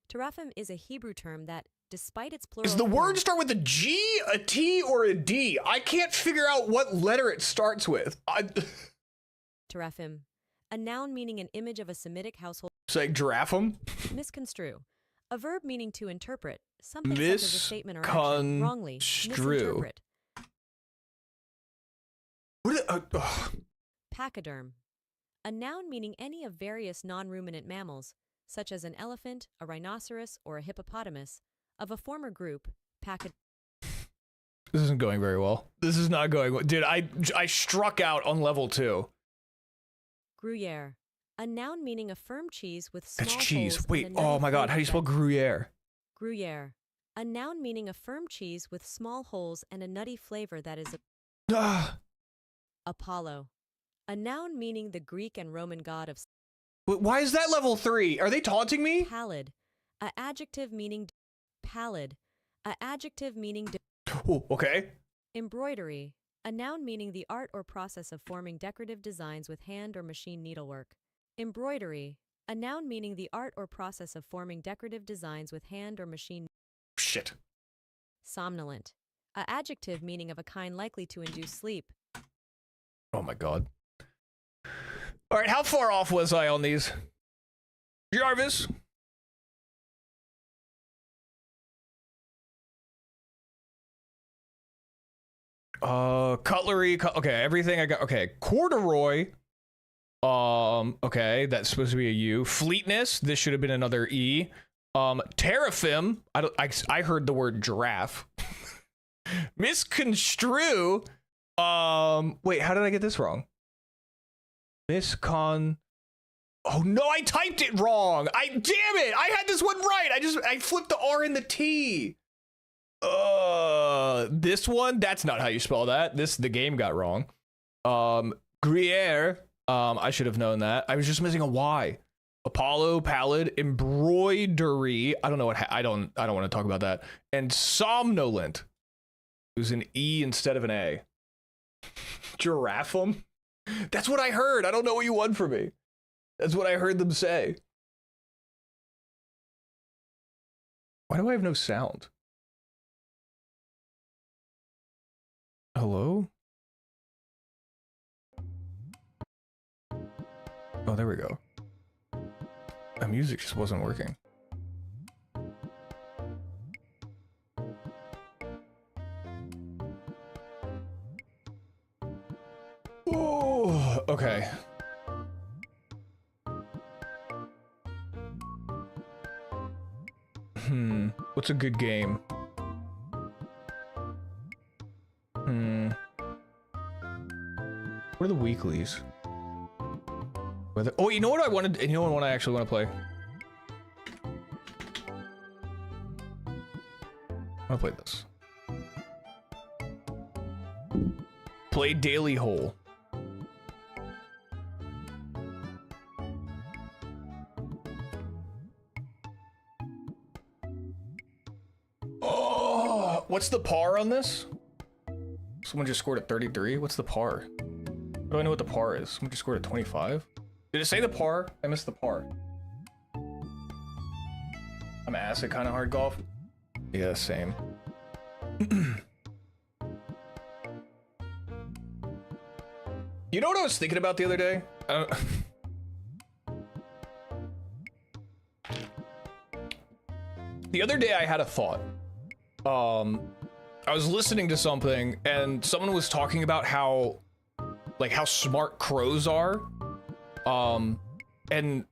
Teraphim is a Hebrew term that, despite its plural Does the form, word start with a G, a T, or a D? I can't figure out what letter it starts with. Teraphim. A noun meaning an image of a Semitic household. Say giraffum. Misconstrue. A verb meaning to interpret, something such as a statement or action, wrongly. Misconstrue. Misinterpret. Pachyderm. A noun meaning any of various non-ruminant mammals, such as an elephant, a rhinoceros, or a hippopotamus, of a former group, pachyderm. This isn't going very well. This is not going well. Dude, I struck out on level 2. Gruyere. A noun meaning a firm cheese with small That's holes cheese. and Wait, a oh nutty my god, how do you spell flavor. Gruyere? Gruyere. A noun meaning a firm cheese with small holes and a nutty flavor that is Ah, Apollo. A noun meaning the Greek and Roman god of why is that level 3? Are they taunting me? pallid. A adjective meaning pallid. A adjective meaning Oh, okay. embroidery. A noun meaning the art or process of forming decorative designs with hand or machine needlework. Embroidery. A noun meaning the art or process of forming decorative designs with hand or machine. Shit. Somnolent. A adjective meaning of a kind likely to induce sleep. Oh my god. All right, how far off was I on these? Jarvis? Cutlery, okay, everything I got. Okay, corduroy. Okay, that's supposed to be a U. Fleetness, this should have been another E. Teraphim, I heard the word giraffe. Misconstrue. Wait, how did I get this wrong? Oh no, I typed it wrong. Damn it, I had this one right. I flipped the R and the T. This one, that's not how you spell that. The game got wrong. Gruyere, I should have known that. I was just missing a Y. Apollo, pallid, embroidery. I don't know what, I don't want to talk about that. And somnolent. It was an E instead of an A. Giraffum. That's what I heard. I don't know what you want from me. That's what I heard them say. Why do I have no sound? Hello? Oh, there we go. The music just wasn't working. Oh, okay. What's a good game? What are the weeklies? Oh, you know what I wanted? You know what I actually want to play? I want to play this. Play Daily Hole. Oh, what's the par on this? Someone just scored at 33. What's the par? How do I know what the par is? Someone just scored at 25. Did it say the par? I missed the par. I'm ass at kind of hard golf. Yeah, same. You know what I was thinking about the other day? The other day I had a thought. I was listening to something and someone was talking about how smart crows are. And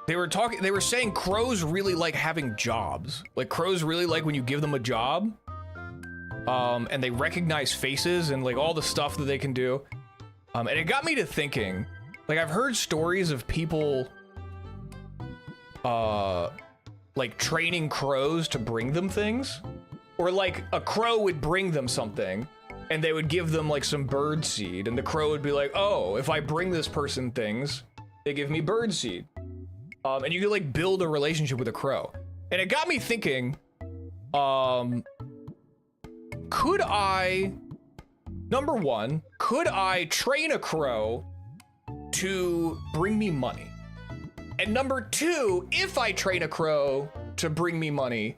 they were saying crows really like having jobs. Like crows really like when you give them a job. And they recognize faces and like all the stuff that they can do. And it got me to thinking, like I've heard stories of people like training crows to bring them things, or like a crow would bring them something and they would give them like some bird seed and the crow would be like, oh, if I bring this person things, they give me bird seed. And you could like build a relationship with a crow. And it got me thinking, could I, number one, could I train a crow to bring me money? And number two, if I train a crow to bring me money,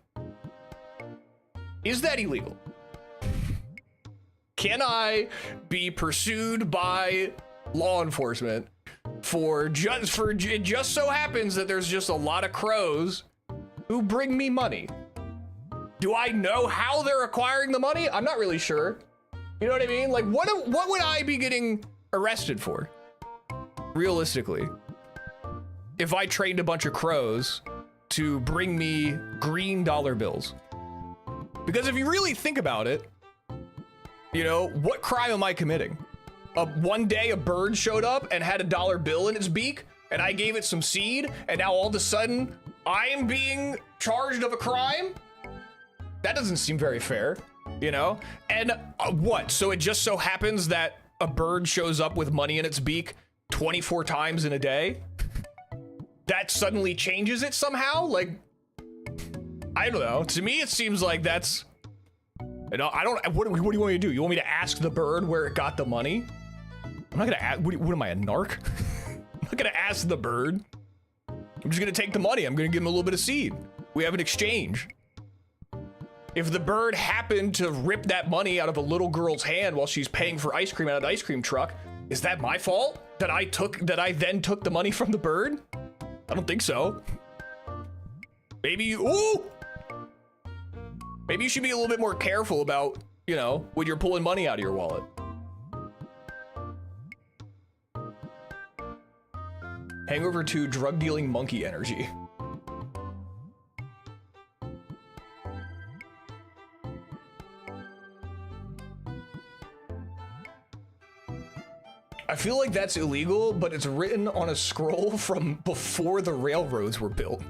is that illegal? Can I be pursued by law enforcement for it just so happens that there's just a lot of crows who bring me money? Do I know how they're acquiring the money? I'm not really sure. You know what I mean? Like, what would I be getting arrested for? Realistically, if I trained a bunch of crows to bring me green dollar bills. Because if you really think about it, you know, what crime am I committing? One day a bird showed up and had a dollar bill in its beak and I gave it some seed and now all of a sudden I am being charged of a crime? That doesn't seem very fair, you know? And what? So it just so happens that a bird shows up with money in its beak 24 times in a day? That suddenly changes it somehow? Like, I don't know. To me, it seems like that's, you know, I don't, what do you want me to do? You want me to ask the bird where it got the money? I'm not gonna ask, what am I, a narc? I'm not gonna ask the bird. I'm just gonna take the money. I'm gonna give him a little bit of seed. We have an exchange. If the bird happened to rip that money out of a little girl's hand while she's paying for ice cream out of the ice cream truck, is that my fault? That I then took the money from the bird? I don't think so. Maybe you should be a little bit more careful about, you know, when you're pulling money out of your wallet. Hangover 2 drug dealing monkey energy. I feel like that's illegal, but it's written on a scroll from before the railroads were built.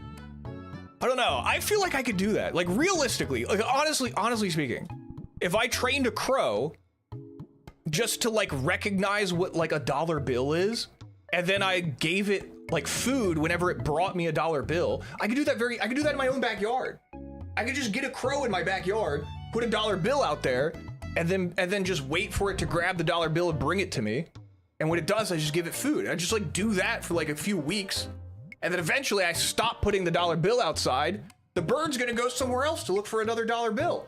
I don't know. I feel like I could do that. Like realistically, like honestly speaking, if I trained a crow just to like recognize what like a dollar bill is, and then I gave it like food whenever it brought me a dollar bill, I could do that in my own backyard. I could just get a crow in my backyard, put a dollar bill out there, and then just wait for it to grab the dollar bill and bring it to me. And when it does, I just give it food. I just like do that for like a few weeks. And then eventually I stop putting the dollar bill outside. The bird's gonna go somewhere else to look for another dollar bill.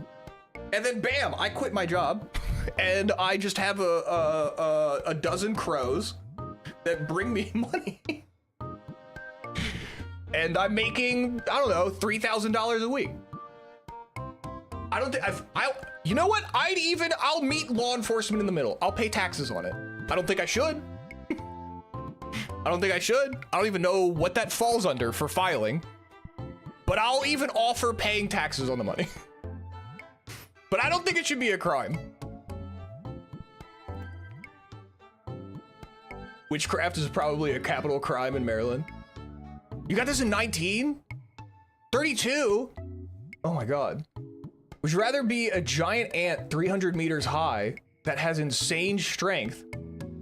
And then bam, I quit my job. and I just have a dozen crows that bring me money. And I'm making, I don't know, $3,000 a week. I don't think you know what? I'll meet law enforcement in the middle. I'll pay taxes on it. I don't think I should. I don't think I should. I don't even know what that falls under for filing, but I'll even offer paying taxes on the money. But I don't think it should be a crime. Witchcraft is probably a capital crime in Maryland. You got this in 19? 32? Oh my God. Would you rather be a giant ant 300 meters high that has insane strength,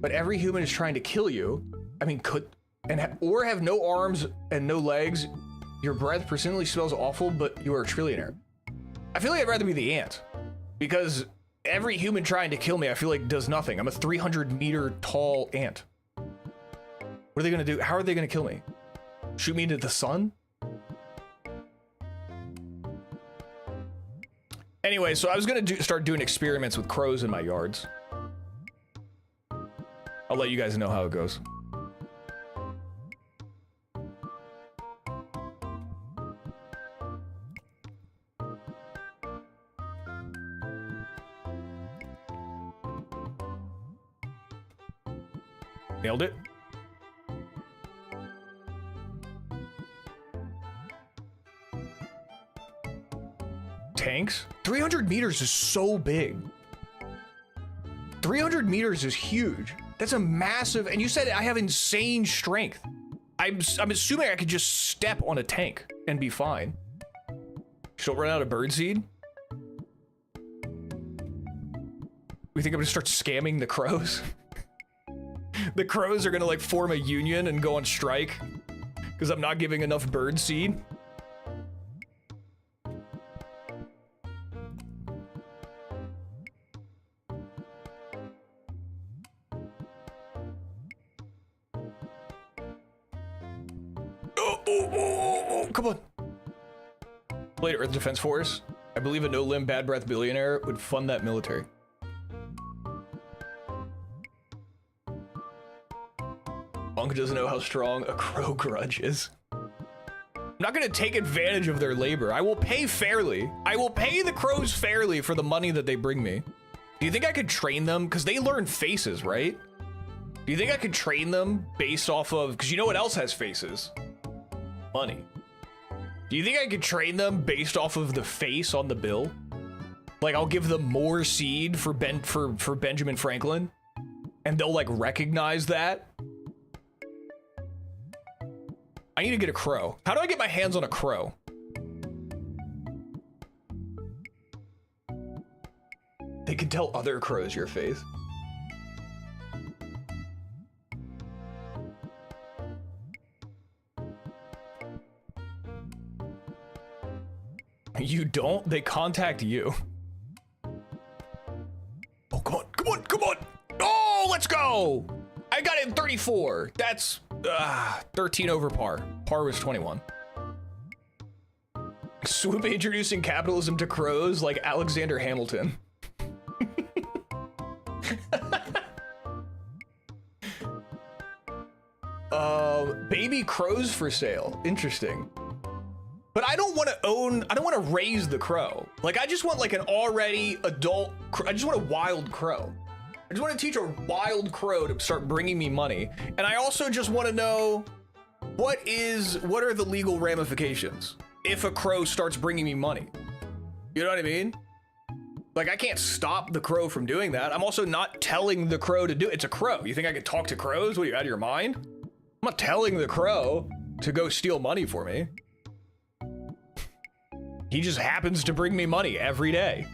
but every human is trying to kill you? I mean, or have no arms and no legs. Your breath persistently smells awful, but you are a trillionaire. I feel like I'd rather be the ant, because every human trying to kill me, I feel like does nothing. I'm a 300-meter tall ant. What are they gonna do? How are they gonna kill me? Shoot me into the sun? Anyway, so I was gonna start doing experiments with crows in my yards. I'll let you guys know how it goes. Nailed it. Tanks? 300 meters is so big. 300 meters is huge. That's a massive, and you said I have insane strength. I'm assuming I could just step on a tank and be fine. Just don't run out of birdseed. We think I'm gonna start scamming the crows? The crows are gonna like form a union and go on strike because I'm not giving enough birdseed. Come on. Later, Earth Defense Force. I believe a no-limb, bad breath billionaire would fund that military. Monk doesn't know how strong a crow grudge is. I'm not gonna take advantage of their labor. I will pay fairly. I will pay the crows fairly for the money that they bring me. Do you think I could train them? Because they learn faces, right? Do you think I could train them based off of, because you know what else has faces? Money. Do you think I could train them based off of the face on the bill? Like I'll give them more seed for Benjamin Franklin, and they'll like recognize that. I need to get a crow. How do I get my hands on a crow? They can tell other crows your face. You don't? They contact you. Oh, come on, come on, come on. Oh, let's go. I got it in 34. That's 13 over par. Par was 21. Swoop introducing capitalism to crows like Alexander Hamilton. Baby crows for sale. Interesting. But I don't want to own, I don't want to raise the crow. Like, I just want like an already adult, I just want a wild crow. I just want to teach a wild crow to start bringing me money. And I also just want to know what are the legal ramifications if a crow starts bringing me money? You know what I mean? Like, I can't stop the crow from doing that. I'm also not telling the crow to do it. It's a crow. You think I could talk to crows? What, are you out of your mind? I'm not telling the crow to go steal money for me. He just happens to bring me money every day.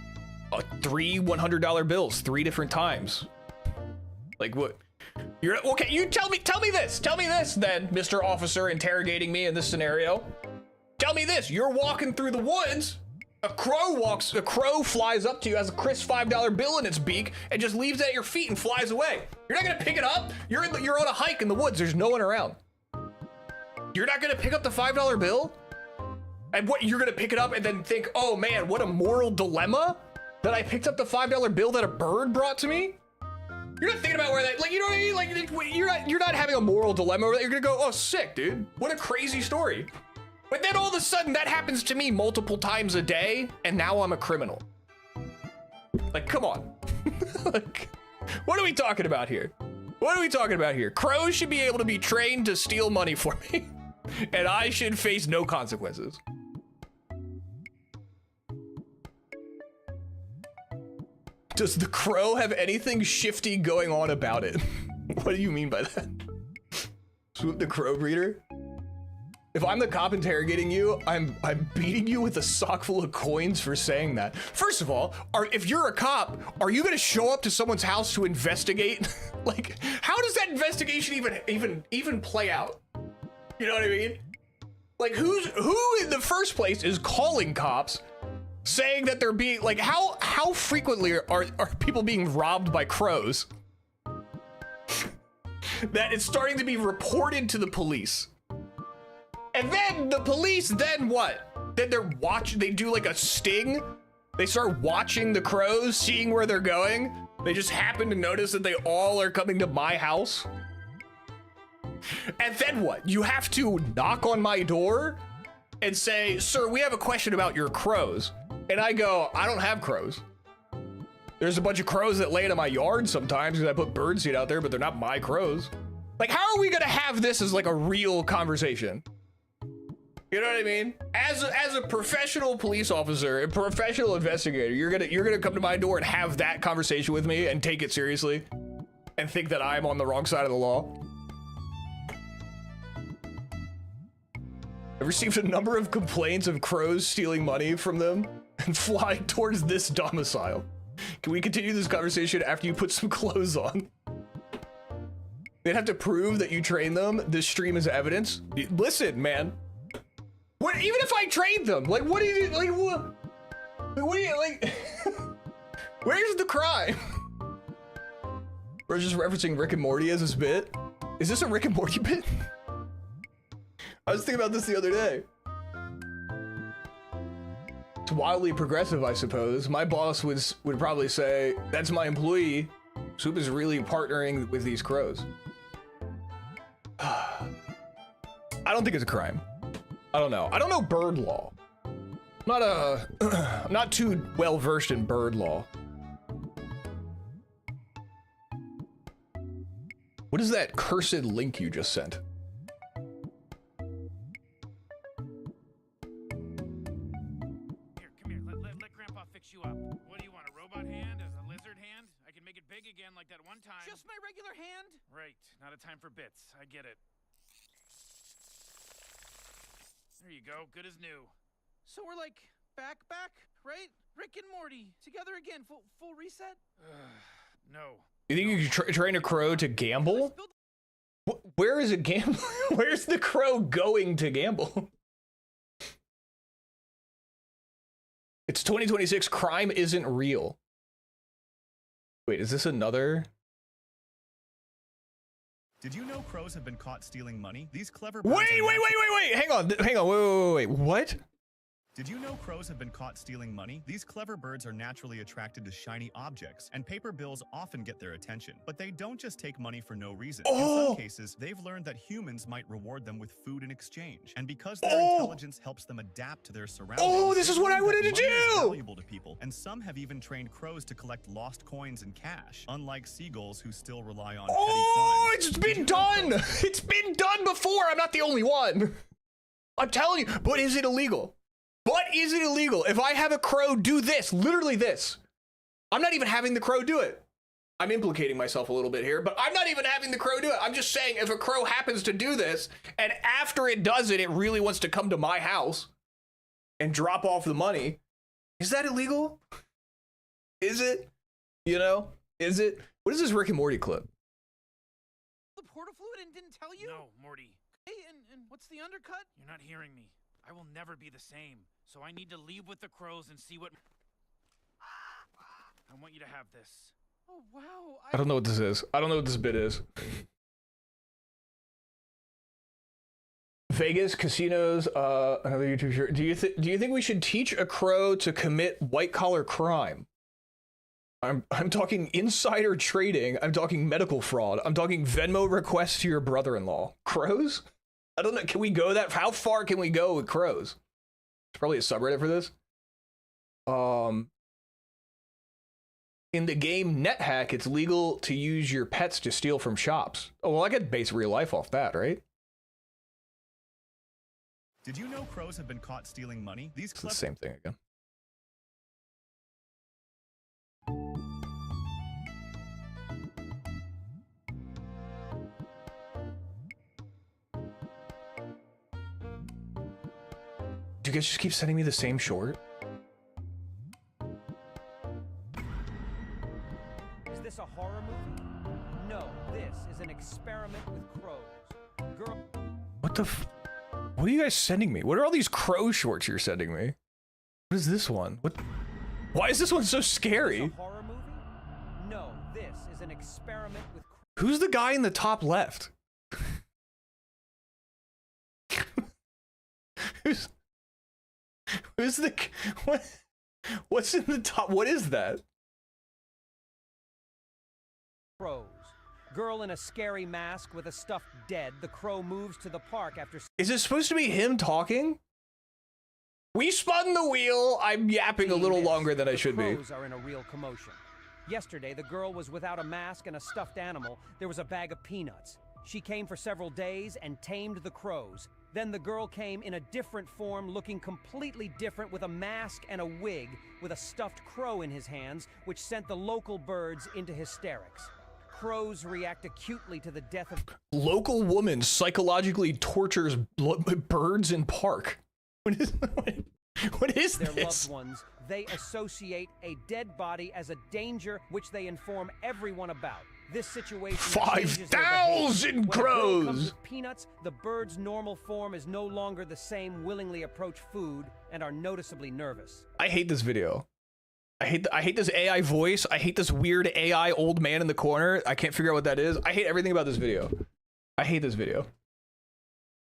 3 $100 bills, 3 different times. Like what? You're okay. You tell me this. Tell me this then, Mr. Officer interrogating me in this scenario. Tell me this. You're walking through the woods. A crow flies up to you, has a crisp $5 bill in its beak, and just leaves it at your feet and flies away. You're not gonna pick it up. You're on a hike in the woods. There's no one around. You're not gonna pick up the $5 bill? And what, you're gonna pick it up and then think, oh man, what a moral dilemma? that I picked up the $5 bill that a bird brought to me? You're not thinking about where that, like, you know what I mean? Like, you're not having a moral dilemma where you're gonna go, oh, sick, dude. What a crazy story. But then all of a sudden that happens to me multiple times a day, and now I'm a criminal. Like, come on. Like, what are we talking about here? What are we talking about here? Crows should be able to be trained to steal money for me, and I should face no consequences. Does the crow have anything shifty going on about it? What do you mean by that? Swoop the crow breeder? If I'm the cop interrogating you, I'm beating you with a sock full of coins for saying that. First of all, if you're a cop, are you gonna show up to someone's house to investigate? Like, how does that investigation even play out? You know what I mean? Like, who in the first place is calling cops saying that they're being, like, how frequently are people being robbed by crows? That it's starting to be reported to the police. And then the police, then what? Then they do like a sting. They start watching the crows, seeing where they're going. They just happen to notice that they all are coming to my house. And then what? You have to knock on my door and say, sir, we have a question about your crows. And I go, I don't have crows. There's a bunch of crows that lay in my yard sometimes because I put birdseed out there, but they're not my crows. Like, how are we gonna have this as like a real conversation? You know what I mean? As a professional police officer, a professional investigator, you're gonna come to my door and have that conversation with me and take it seriously and think that I'm on the wrong side of the law. I've received a number of complaints of crows stealing money from them and flying towards this domicile. Can we continue this conversation after you put some clothes on? They'd have to prove that you train them. This stream is evidence. Listen, man. What? Even if I trained them, like, what do you like? What do you like? Where's the crime? We're just referencing Rick and Morty as this bit. Is this a Rick and Morty bit? I was thinking about this the other day. It's wildly progressive, I suppose. My boss would probably say, that's my employee. Swoop is really partnering with these crows. I don't think it's a crime. I don't know. I don't know bird law. I'm not too well versed in bird law. What is that cursed link you just sent? Come here. Let Grandpa fix you up. What do you want, a robot hand? A lizard hand? I can make it big again like that one time. Just my regular hand? Right. Not a time for bits. I get it. There you go. Good as new. So we're like back, right? Rick and Morty together again. Full reset? No. You think you could train a crow to gamble? Where is it gambling? Where's the crow going to gamble? It's 2026. Crime isn't real. Wait, is this another? Did you know crows have been caught stealing money? These clever Wait. Hang on. Wait. What? Did you know crows have been caught stealing money? These clever birds are naturally attracted to shiny objects, and paper bills often get their attention. But they don't just take money for no reason. In some cases, they've learned that humans might reward them with food in exchange. And because their intelligence helps them adapt to their surroundings, this is what I wanted to money is do! valuable to people. And some have even trained crows to collect lost coins and cash, unlike seagulls who still rely on petty crimes. It's been done! It's been done before! I'm not the only one! I'm telling you, but is it illegal? But is it illegal if I have a crow do this, literally this? I'm not even having the crow do it. I'm implicating myself a little bit here, but I'm not even having the crow do it. I'm just saying if a crow happens to do this, and after it does it, it really wants to come to my house and drop off the money, is that illegal? Is it? You know? Is it? What is this Rick and Morty clip? The portafluid and didn't tell you? No, Morty. Hey, and what's the undercut? You're not hearing me. I will never be the same. So I need to leave with the crows and see what... I want you to have this. Oh, wow. I don't know what this is. I don't know what this bit is. Vegas casinos, another YouTube shirt. Do you think we should teach a crow to commit white collar crime? I'm talking insider trading. I'm talking medical fraud. I'm talking Venmo requests to your brother-in-law. Crows? I don't know. Can we go that? How far can we go with crows? There's probably a subreddit for this. In the game NetHack, it's legal to use your pets to steal from shops. Oh, well, I could base real life off that, right? Did you know crows have been caught stealing money? These It's the same thing again. Do you guys just keep sending me the same short? Is this a horror movie? No, this is an experiment with crows. Girl. What the what are you guys sending me? What are all these crow shorts you're sending me? What is this one? What? Why is this one so scary? Is this a horror movie? No, this is an experiment with crows. Who's the guy in the top left? Who's the what's in the top? What is that? Crows. Girl in a scary mask with a stuffed dead. The crow moves to the park after. Is it supposed to be him talking? We spun the wheel. I'm yapping a little longer than I should be. The crows are in a real commotion. Yesterday, the girl was without a mask and a stuffed animal. There was a bag of peanuts. She came for several days and tamed the crows. Then the girl came in a different form, looking completely different, with a mask and a wig, with a stuffed crow in his hands, which sent the local birds into hysterics. Crows react acutely to the death of... Local woman psychologically tortures birds in park. What is their this? loved ones. They associate a dead body as a danger, which they inform everyone about. This situation 5,000 crows! Comes with peanuts, the bird's normal form is no longer the same, willingly approach food, and are noticeably nervous. I hate this video. I hate this AI voice. I hate this weird AI old man in the corner. I can't figure out what that is. I hate everything about this video. I hate this video.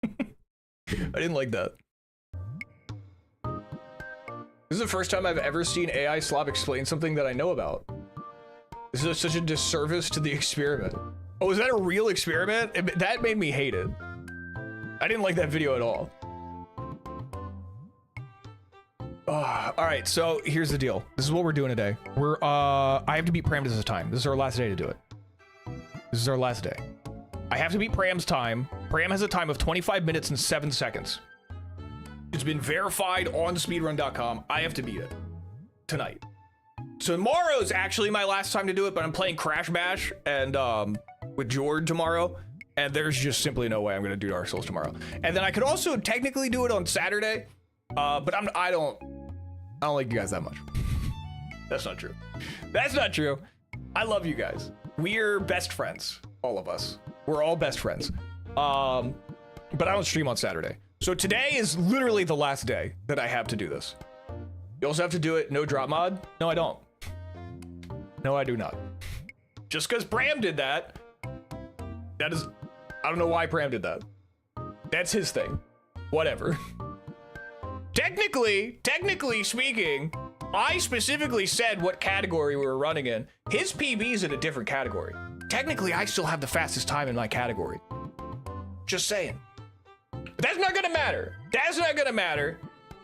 I didn't like that. This is the first time I've ever seen AI Slob explain something that I know about. This is such a disservice to the experiment. Oh, is that a real experiment? That made me hate it. I didn't like that video at all. All right, so here's the deal. This is what we're doing today. I have to beat Pram's time. This is our last day to do it. This is our last day. I have to beat Pram's time. Pram has a time of 25 minutes and 7 seconds. It's been verified on speedrun.com. I have to beat it tonight. Tomorrow's actually my last time to do it, but I'm playing Crash Bash and with George tomorrow, and there's just simply no way I'm gonna do Dark Souls tomorrow. And then I could also technically do it on Saturday, but I don't like you guys that much. That's not true. That's not true. I love you guys. We're best friends, all of us. We're all best friends. But I don't stream on Saturday. So today is literally the last day that I have to do this. You also have to do it no drop mod? No, I don't. No, I do not. Just because Pram did that, I don't know why Pram did that. That's his thing. Whatever. Technically speaking, I specifically said what category we were running in. His PB's in a different category. Technically, I still have the fastest time in my category. Just saying. But that's not gonna matter. That's not gonna matter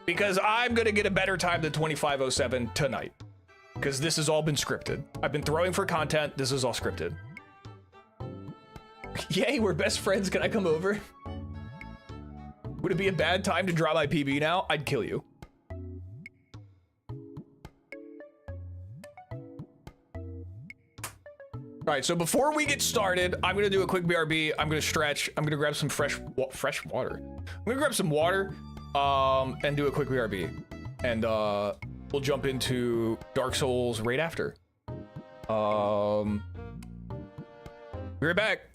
because I'm gonna get a better time than 25:07 tonight. Because this has all been scripted. I've been throwing for content. This is all scripted. Yay, we're best friends. Can I come over? Would it be a bad time to draw my PB now? I'd kill you. All right, so before we get started, I'm gonna do a quick BRB. I'm gonna stretch. I'm gonna grab some fresh water. I'm gonna grab some water, and do a quick BRB, and we'll jump into Dark Souls right after. Be right back.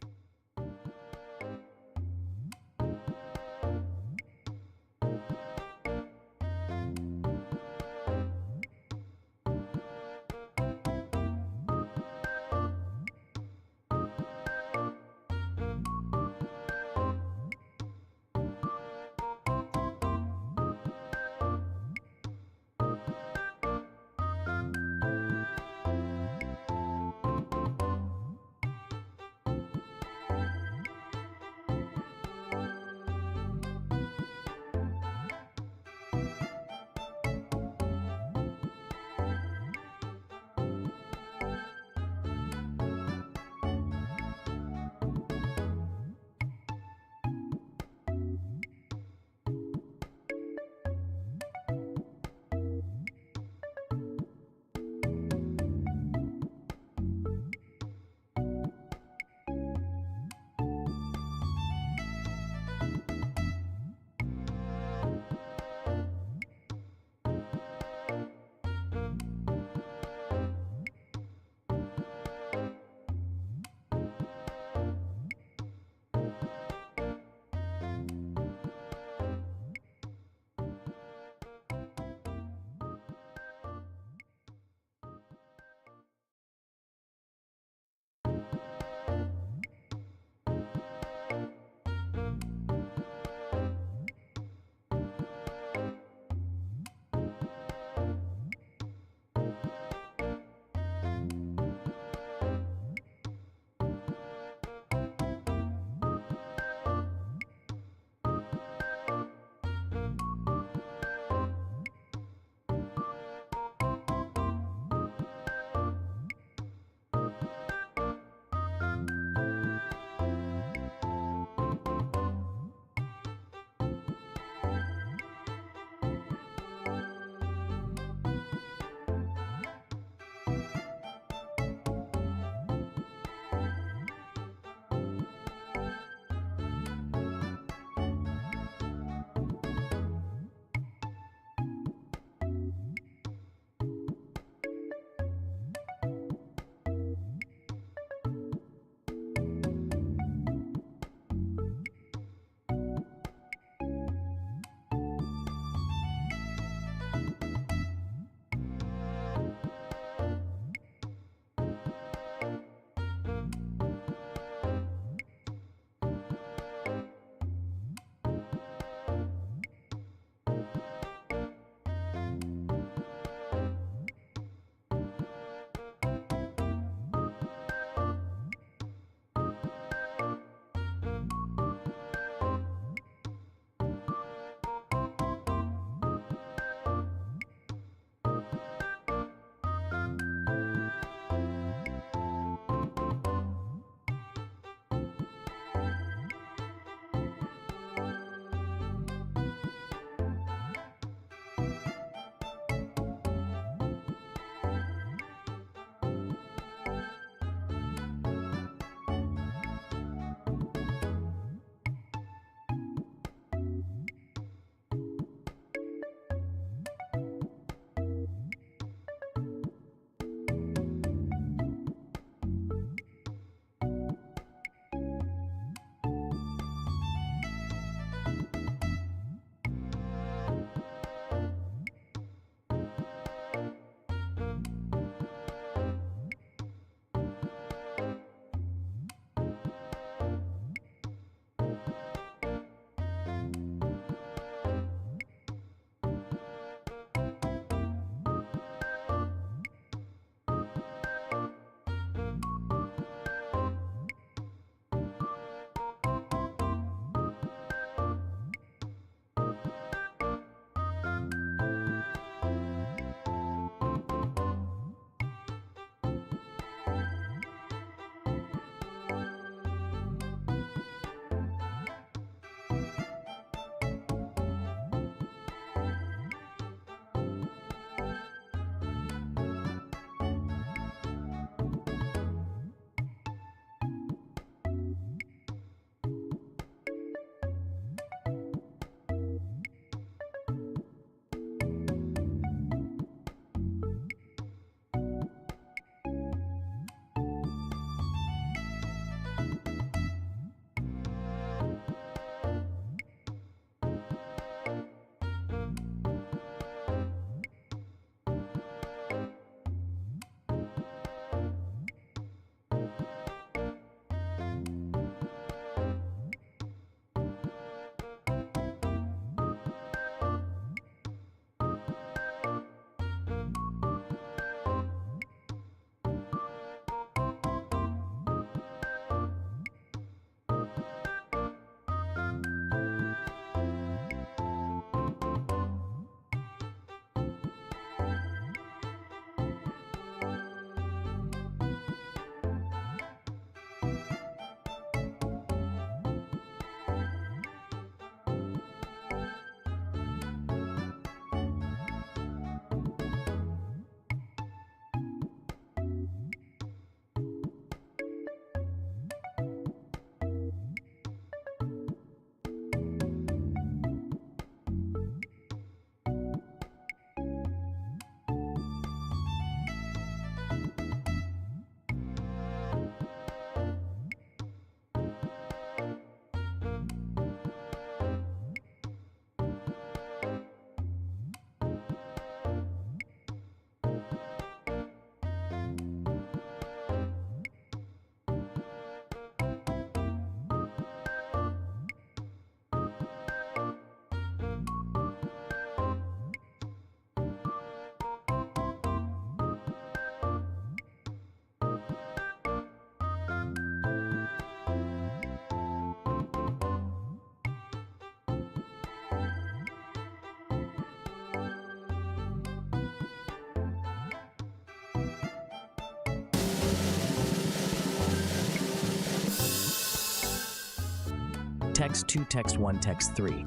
text 2, text 1, text 3.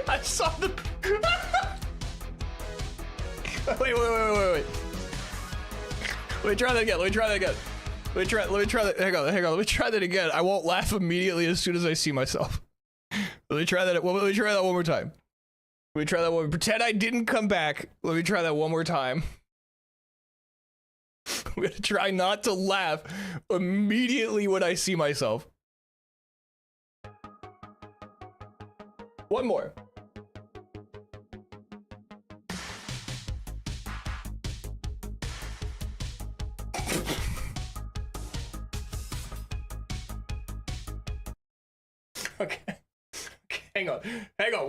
I saw the. Wait. Let me try that again. Let me try that again. Let me try that. Hang on. Let me try that again. I won't laugh immediately as soon as I see myself. Let me try that. Let me try that one more time. Let me try that one. Pretend I didn't come back. Let me try that one more time. I'm gonna try not to laugh immediately when I see myself. One more. Okay. Hang on.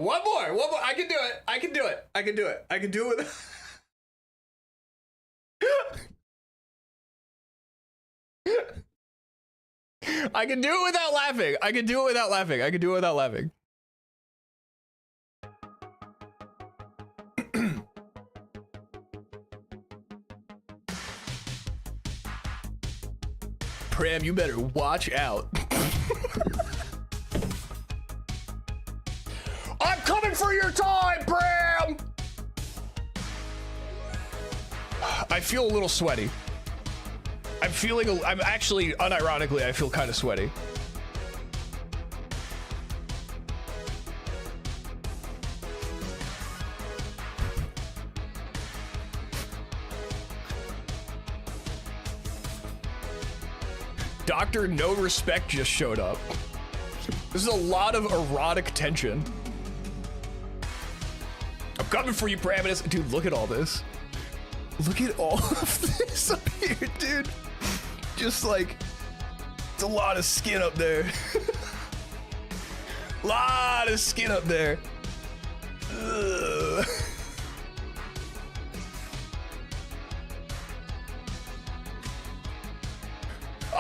One more. I can do it. I can do it with. I can do it without laughing. Pram, you better watch out. I'm coming for your time, Pram! I feel a little sweaty. I'm actually, unironically, I feel kind of sweaty. Dr. No Respect just showed up. This is a lot of erotic tension. I'm coming for you, Parametus. Dude, look at all this. Look at all of this up here, dude. Just like, it's a lot of skin up there. Lot of skin up there. Ugh.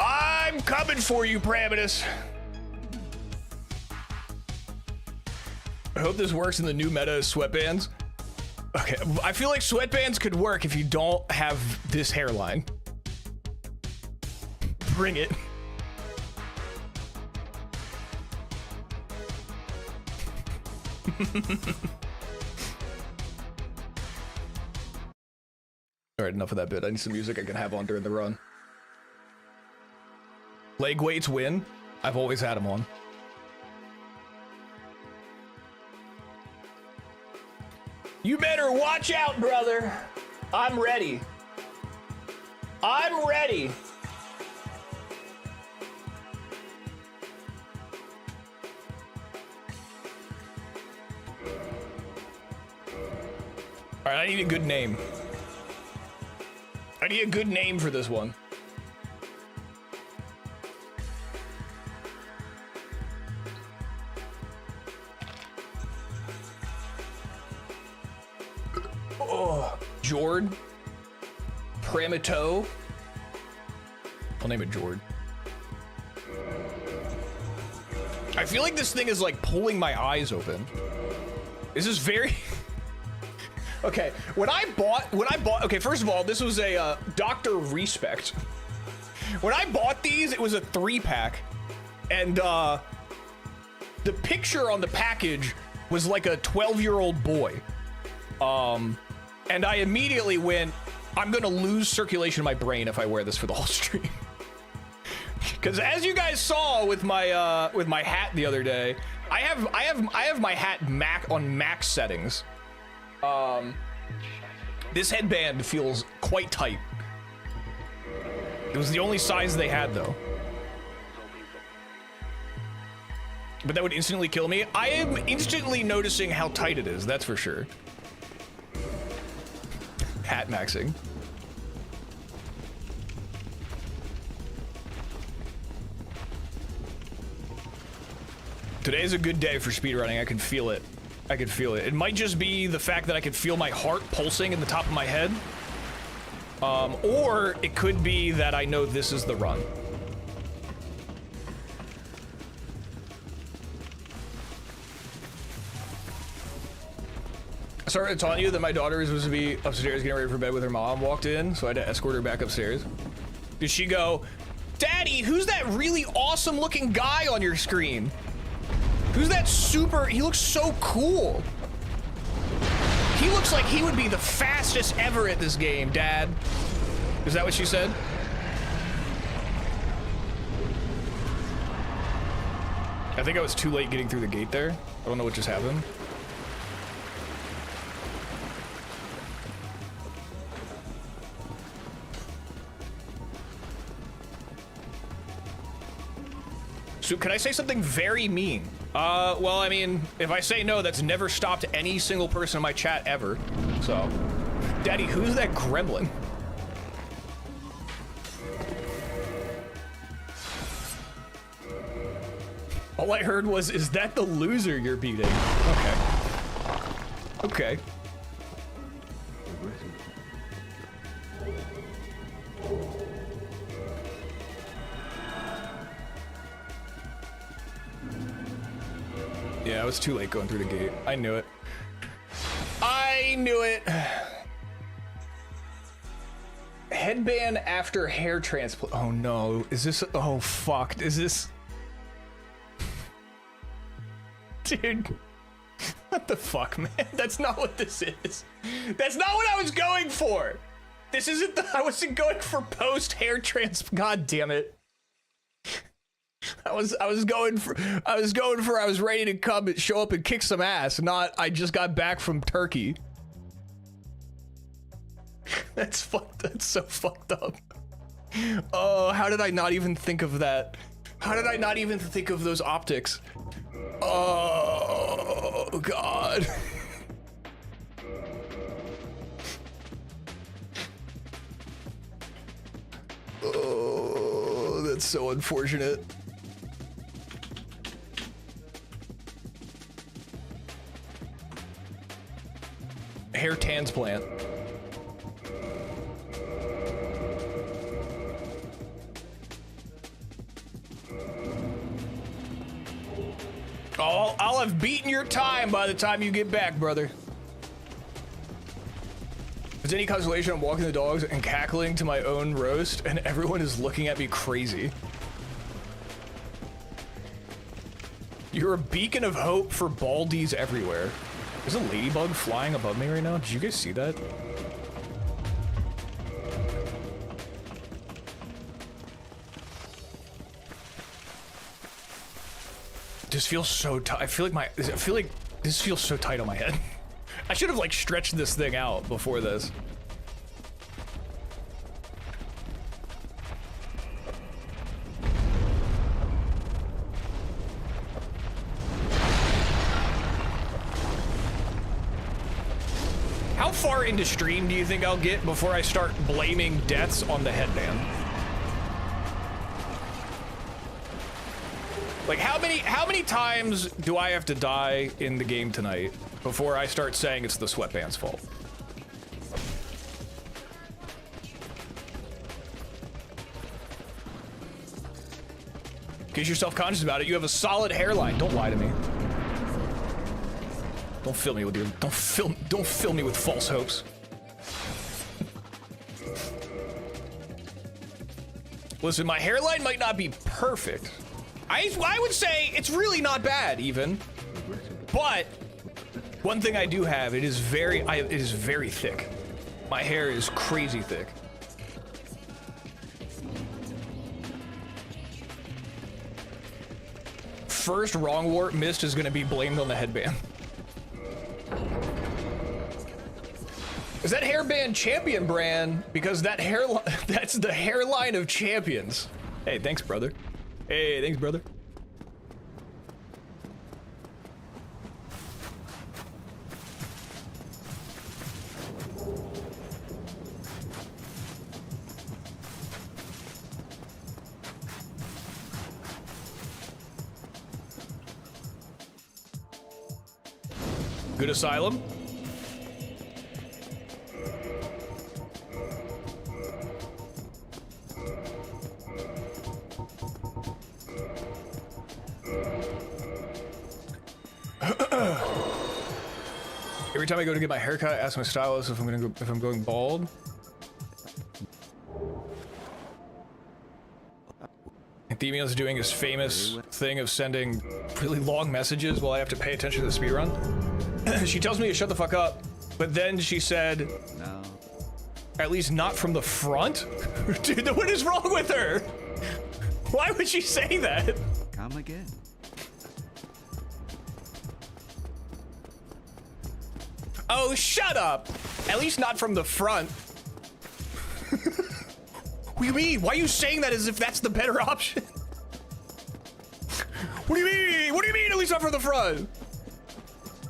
I'm coming for you, Parametus. I hope this works in the new meta of sweatbands. Okay, I feel like sweatbands could work if you don't have this hairline. Bring it. All right, enough of that bit. I need some music I can have on during the run. Leg weights win. I've always had them on. You better watch out, brother. I'm ready. I'm ready. All right, I need a good name. I need a good name for this one. Oh, Jord. Pramito. I'll name it Jord. I feel like this thing is like pulling my eyes open. This is very... Okay, when I bought, okay, first of all, this was a Dr. Respect. When I bought these, it was a 3-pack, and the picture on the package was like a 12-year-old boy. And I immediately went, I'm gonna lose circulation in my brain if I wear this for the whole stream. Because as you guys saw with my hat the other day, I have my hat on max settings. This headband feels quite tight. It was the only size they had, though. But that would instantly kill me. I am instantly noticing how tight it is, that's for sure. Hat maxing. Today's a good day for speedrunning. I can feel it. I can feel it. It might just be the fact that I can feel my heart pulsing in the top of my head. Or it could be that I know this is the run. I started telling you that my daughter was supposed to be upstairs getting ready for bed with her mom. Walked in, so I had to escort her back upstairs. Did she go, Daddy, who's that really awesome looking guy on your screen? Who's that super, he looks so cool. He looks like he would be the fastest ever at this game, Dad. Is that what she said? I think I was too late getting through the gate there. I don't know what just happened. So can I say something very mean? Well, I mean, if I say no, that's never stopped any single person in my chat ever. So, Daddy, who's that gremlin? All I heard was, is that the loser you're beating? Okay. Okay. Yeah, I was too late going through the gate. I knew it. I knew it. Headband after hair transplant. Oh no, is this, oh fuck, is this? Dude, what the fuck, man? That's not what this is. That's not what I was going for. This isn't the, I wasn't going for post hair transplant. God damn it. I was ready to come and show up and kick some ass, not I just got back from Turkey. That's fucked. That's so fucked up. Oh, how did I not even think of that? How did I not even think of those optics? Oh God. Oh, that's so unfortunate. Hair transplant. Oh, I'll have beaten your time by the time you get back, brother. If it's any consolation, I'm walking the dogs and cackling to my own roast, and everyone is looking at me crazy. You're a beacon of hope for baldies everywhere. There's a ladybug flying above me right now. Did you guys see that? This feels so tight. I feel like this feels so tight on my head. I should have like stretched this thing out before this. How far into stream do you think I'll get before I start blaming deaths on the headband? Like how many times do I have to die in the game tonight before I start saying it's the sweatband's fault? In case you're self-conscious about it, you have a solid hairline. Don't lie to me. Don't fill me with your don't fill me with false hopes. Listen, my hairline might not be perfect. I would say it's really not bad even. But one thing I do have, it is very thick. My hair is crazy thick. First wrong warp missed is going to be blamed on the headband. Is that hairband champion brand? Because that hairline, that's the hairline of champions. Hey, thanks, brother. Hey, thanks, brother. Good asylum. Every time I go to get my haircut, I ask my stylist if I'm going bald. Themion's doing his famous thing of sending really long messages while I have to pay attention to the speedrun. She tells me to shut the fuck up, but then she said, "No, at least not from the front." Dude, what is wrong with her? Why would she say that? Come again. Oh, shut up! At least not from the front. What do you mean? Why are you saying that as if that's the better option? What do you mean? What do you mean at least not from the front?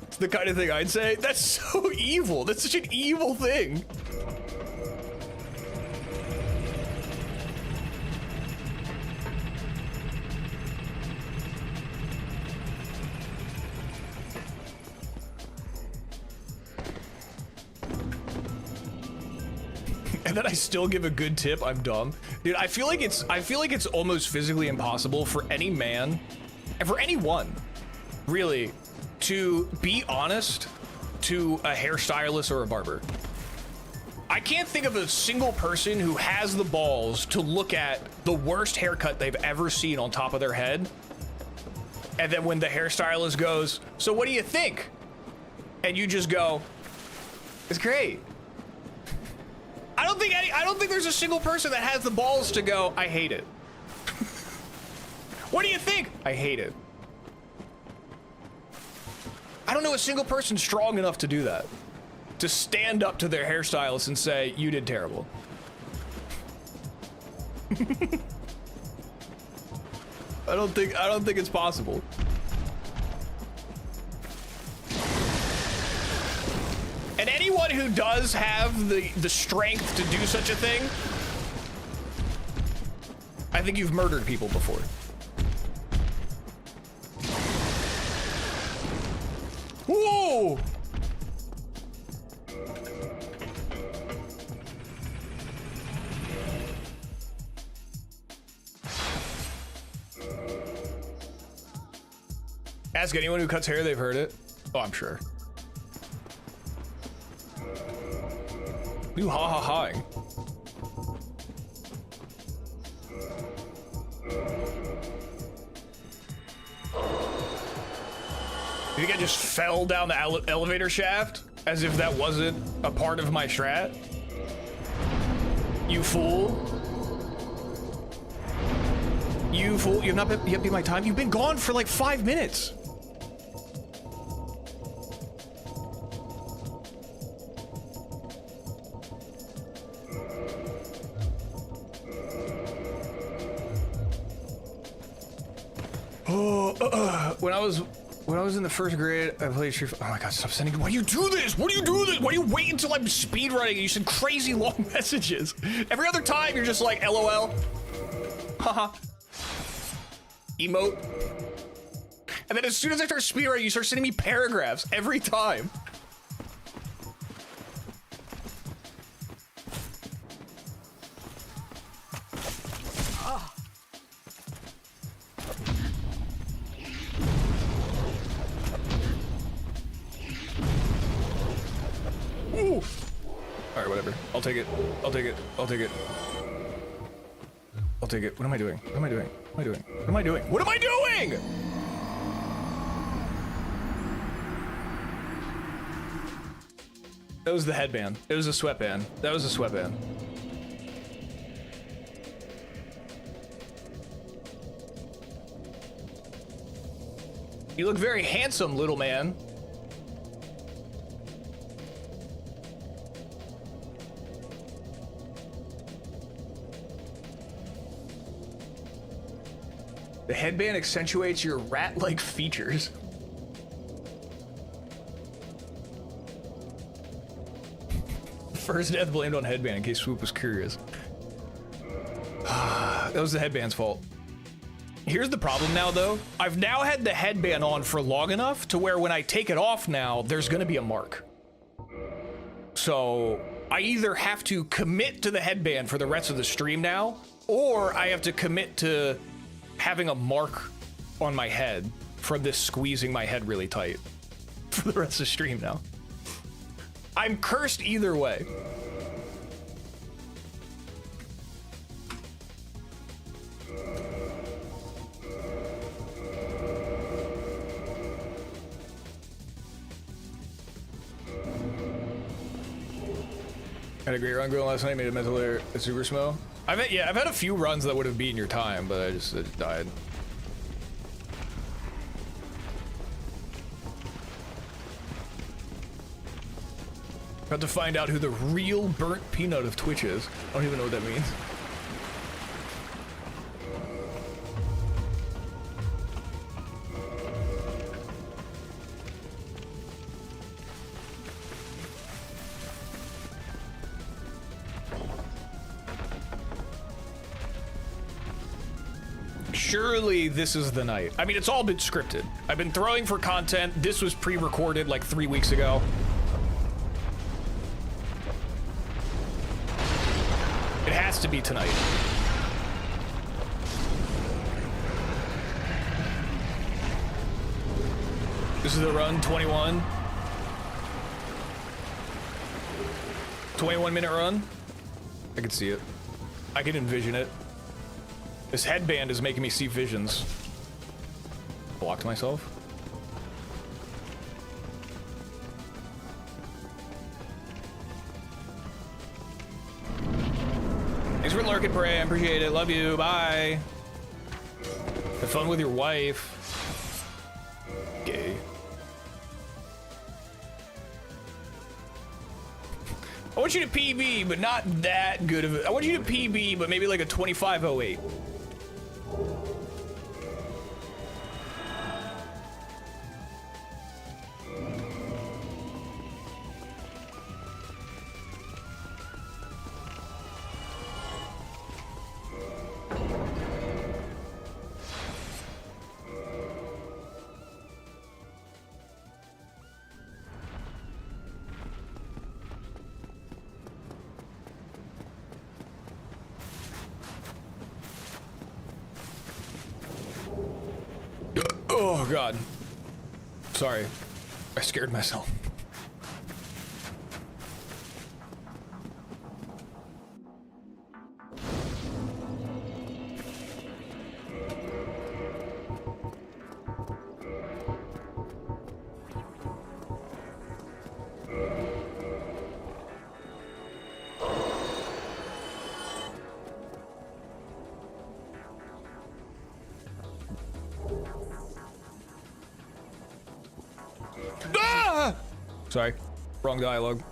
It's the kind of thing I'd say. That's so evil. That's such an evil thing. And then I still give a good tip. I'm dumb. Dude, I feel like it's almost physically impossible for any man, and for anyone, really, to be honest to a hairstylist or a barber. I can't think of a single person who has the balls to look at the worst haircut they've ever seen on top of their head, and then when the hairstylist goes, "So what do you think?" and you just go, "It's great." I don't think there's a single person that has the balls to go, "I hate it." What do you think? I hate it. I don't know a single person strong enough to do that. To stand up to their hairstylist and say, "You did terrible." I don't think it's possible. And anyone who does have the strength to do such a thing, I think you've murdered people before. Whoa! Ask anyone who cuts hair, they've heard it. Oh, I'm sure. You ha-ha-haing. You think I just fell down the elevator shaft as if that wasn't a part of my strat? You fool. You fool. You've not been yet be my time. You've been gone for like 5 minutes. When I was in the first grade, I played Street Fighter. Oh my god, stop sending. Why do you do this? Why do you do this? Why do you wait until I'm speedrunning and you send crazy long messages? Every other time you're just like, LOL. Haha. Emote. And then as soon as I start speedrunning, you start sending me paragraphs every time. Alright, whatever. I'll take it. I'll take it. I'll take it. I'll take it. What am I doing? What am I doing? What am I doing? What am I doing? What am I doing? That was the headband. It was a sweatband. That was a sweatband. You look very handsome, little man. The headband accentuates your rat-like features. First death blamed on headband in case Swoop was curious. That was the headband's fault. Here's the problem now, though. I've now had the headband on for long enough to where when I take it off now, there's gonna be a mark. So I either have to commit to the headband for the rest of the stream now, or I have to commit to having a mark on my head from this squeezing my head really tight for the rest of the stream now. I'm cursed either way. Had a great run going last night, made a mental error at Super Smo. I've had a few runs that would have beaten your time, but I just died. About to find out who the real burnt peanut of Twitch is. I don't even know what that means. Surely this is the night. I mean, it's all been scripted. I've been throwing for content. This was pre-recorded like 3 weeks ago. It has to be tonight. This is the run, 21. 21-minute run. I can see it. I can envision it. This headband is making me see visions. Blocked myself. Thanks for lurking, Prey. I appreciate it. Love you. Bye. Have fun with your wife. Gay. I want you to PB, but not that good of it. I want you to PB, but maybe like a 2508. Oh God. Sorry. I scared myself. Sorry, wrong dialogue.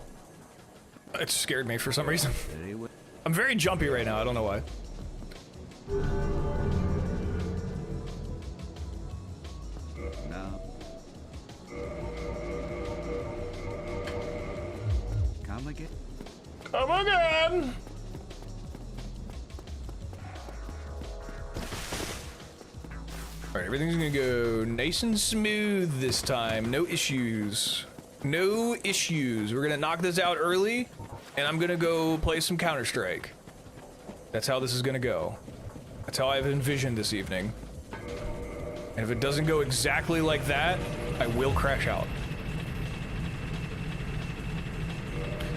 It scared me for some reason. I'm very jumpy right now, I don't know why. No. Come again. Come again! Alright, everything's gonna go nice and smooth this time. No issues. No issues. We're gonna knock this out early, and I'm gonna go play some Counter-Strike. That's how this is gonna go. That's how I've envisioned this evening. And if it doesn't go exactly like that, I will crash out.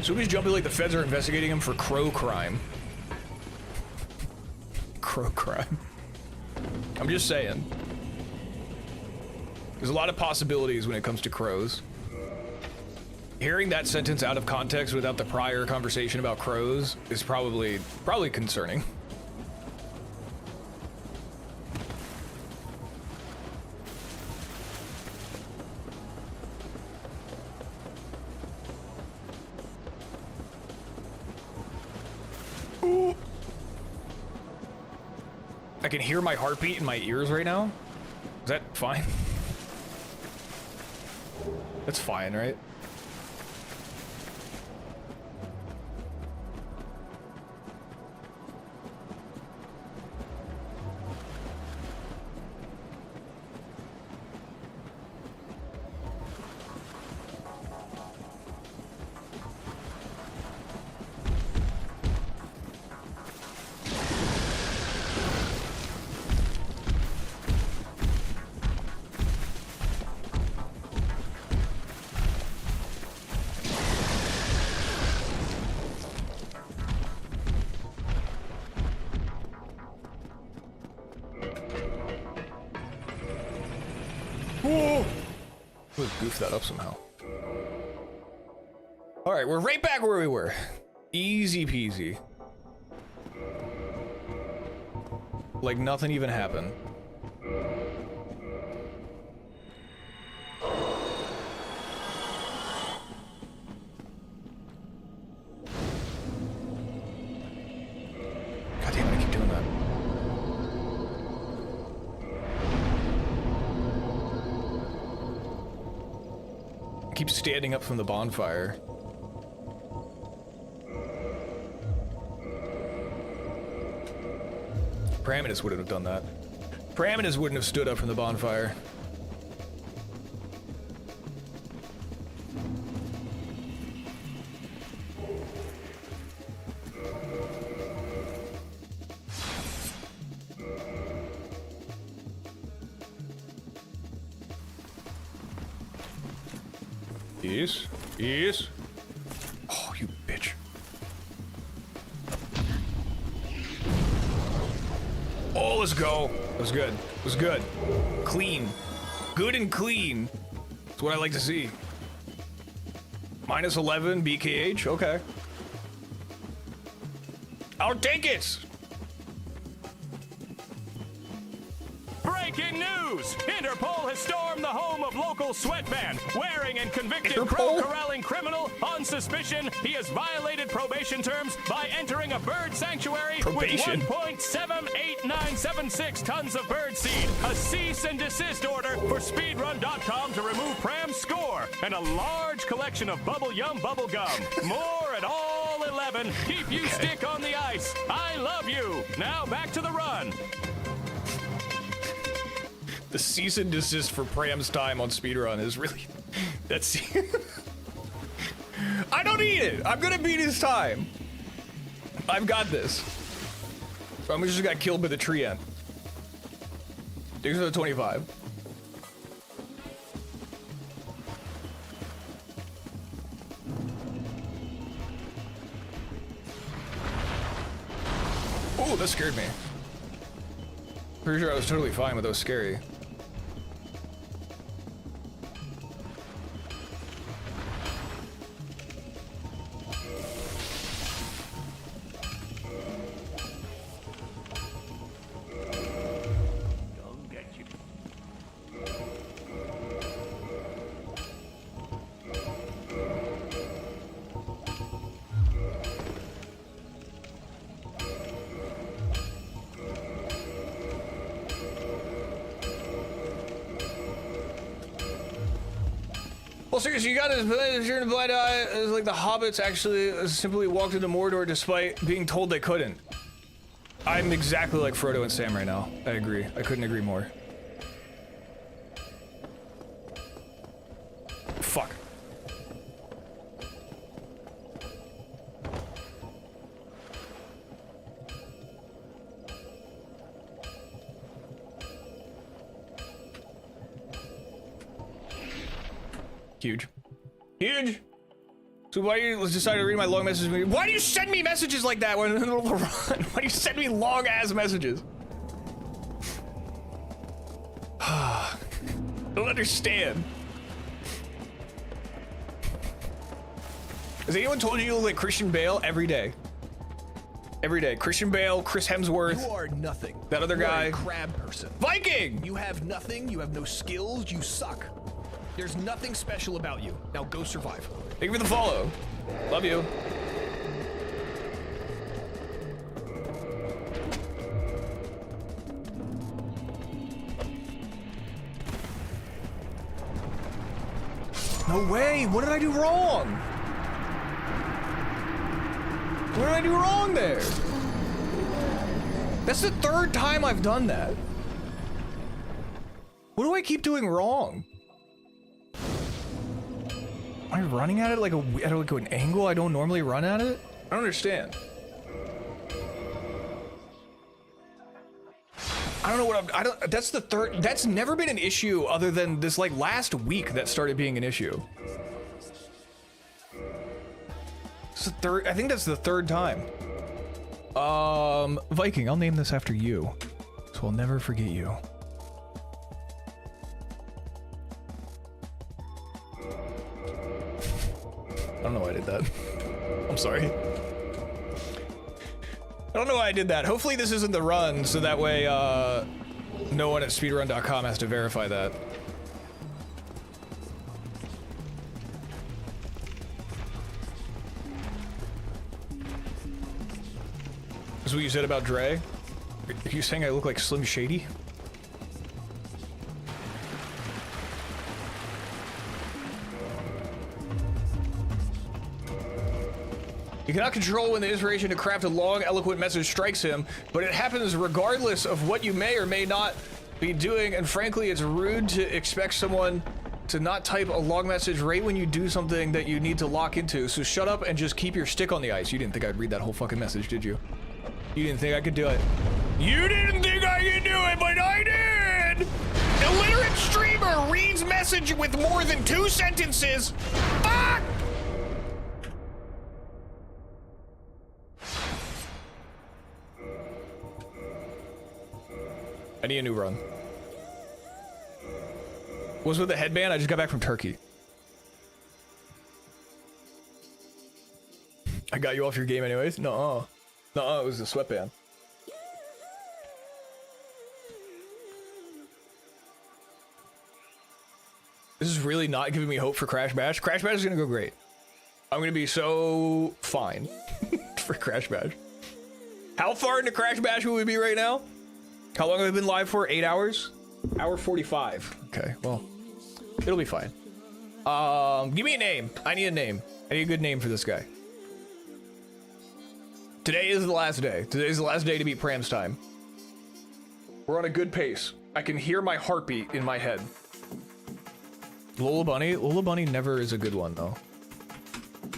Swoop is jumping like the feds are investigating him for crow crime. Crow crime. I'm just saying. There's a lot of possibilities when it comes to crows. Hearing that sentence out of context without the prior conversation about crows is probably concerning. Ooh. I can hear my heartbeat in my ears right now. Is that fine? That's fine, right? Oh! Let's goof that up somehow. All right, we're right back where we were. Easy peasy. Like nothing even happened. God damn it, I keep doing that. I keep standing up from the bonfire. Parametus wouldn't have done that. Parametus wouldn't have stood up from the bonfire. Yes. Yes. Oh, you bitch. Oh, let's go. That was good. It was good. Clean. Good and clean. That's what I like to see. Minus 11 BKH. Okay. I'll take it. Breaking news! Interpol has stormed the home of local sweatman, wearing and convicted Interpol? crow corralling criminal on suspicion he has violated probation terms by entering a bird sanctuary Probation? with 1.78976 tons of bird seed, a cease and desist order for speedrun.com to remove Pram's score, and a large collection of Bubble Yum bubble gum. More at all 11. Keep you stick on the ice. I love you. Now back to the run. The cease and desist for Pram's time on speedrun is really... That's... I don't need it! I'm gonna beat his time! I've got this. So I'm just got killed by the tree ant. Thanks for the 25. Oh, that scared me. Pretty sure I was totally fine, but that was scary. Well, seriously, you got this in the blind eye. It's like the hobbits actually simply walked into Mordor despite being told they couldn't. I'm exactly like Frodo and Sam right now. I agree. I couldn't agree more. Fuck. Huge. Huge! So why do you decide to read my long messages? Why do you send me messages like that when I'm in the middle of the run? Why do you send me long ass messages? Don't understand. Has anyone told you you look like Christian Bale every day? Every day. Christian Bale, Chris Hemsworth. You are nothing. That other guy. You are a crab person. Viking! You have nothing. You have no skills. You suck. There's nothing special about you. Now go survive. Thank you for the follow. Love you. No way! What did I do wrong? What did I do wrong there? That's the third time I've done that. What do I keep doing wrong? Am I running at it like at like an angle I don't normally run at it? I don't understand. I don't know what that's the third, that's never been an issue other than this like last week that started being an issue. It's the third, I think that's the third time. Viking, I'll name this after you. So I'll never forget you. don't know why I did that. I'm sorry. I don't know why I did that. Hopefully this isn't the run, so that way no one at speedrun.com has to verify that. Is what you said about Dre? Are you saying I look like Slim Shady? You cannot control when the inspiration to craft a long, eloquent message strikes him, but it happens regardless of what you may or may not be doing, and frankly, it's rude to expect someone to not type a long message right when you do something that you need to lock into, so shut up and just keep your stick on the ice. You didn't think I'd read that whole fucking message, did you? You didn't think I could do it. You didn't think I could do it, but I did! Illiterate streamer reads message with more than 2 sentences. Fuck! I need a new run. Was with the headband? I just got back from Turkey. I got you off your game anyways? Nuh-uh. Nuh-uh, it was the sweatband. This is really not giving me hope for Crash Bash. Crash Bash is gonna go great. I'm gonna be so fine for Crash Bash. How far into Crash Bash will we be right now? How long have we been live for? 8 hours? Hour 45. Okay, well, it'll be fine. Give me a name. I need a name. I need a good name for this guy. Today is the last day. Today's the last day to beat Pram's time. We're on a good pace. I can hear my heartbeat in my head. Lola Bunny? Lola Bunny never is a good one, though.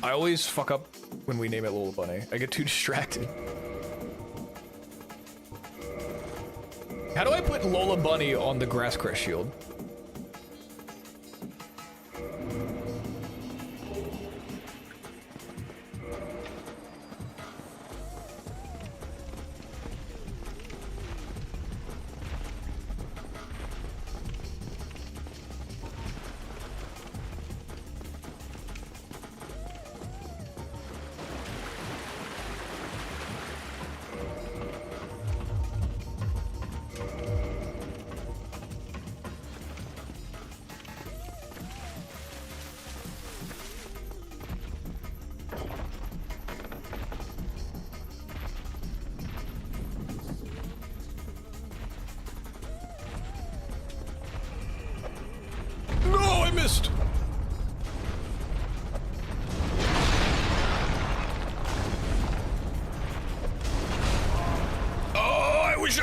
I always fuck up when we name it Lola Bunny. I get too distracted. How do I put Lola Bunny on the Grass Crest shield?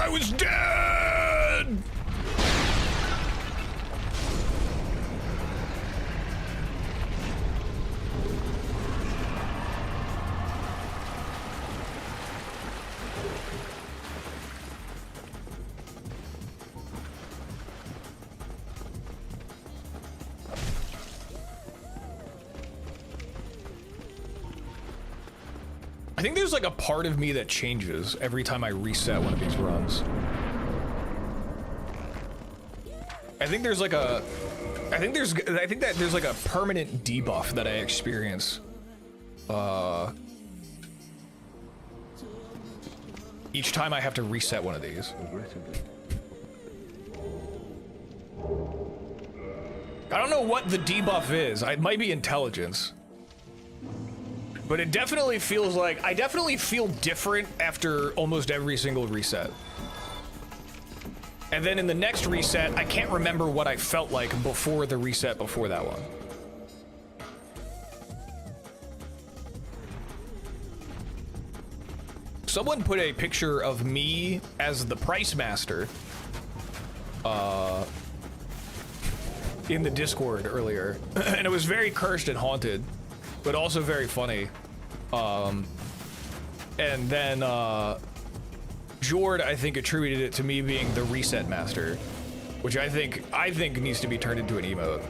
I was dead! I think there's like a part of me that changes every time I reset one of these runs. I think there's like a, I think that there's like a permanent debuff that I experience. Each time I have to reset one of these. I don't know what the debuff is. It might be intelligence. But it definitely feels like, I definitely feel different after almost every single reset. And then in the next reset, I can't remember what I felt like before the reset before that one. Someone put a picture of me as the Price Master in the Discord earlier, and it was very cursed and haunted, but also very funny. And then Jord, I think, attributed it to me being the Reset Master, which I think needs to be turned into an emote.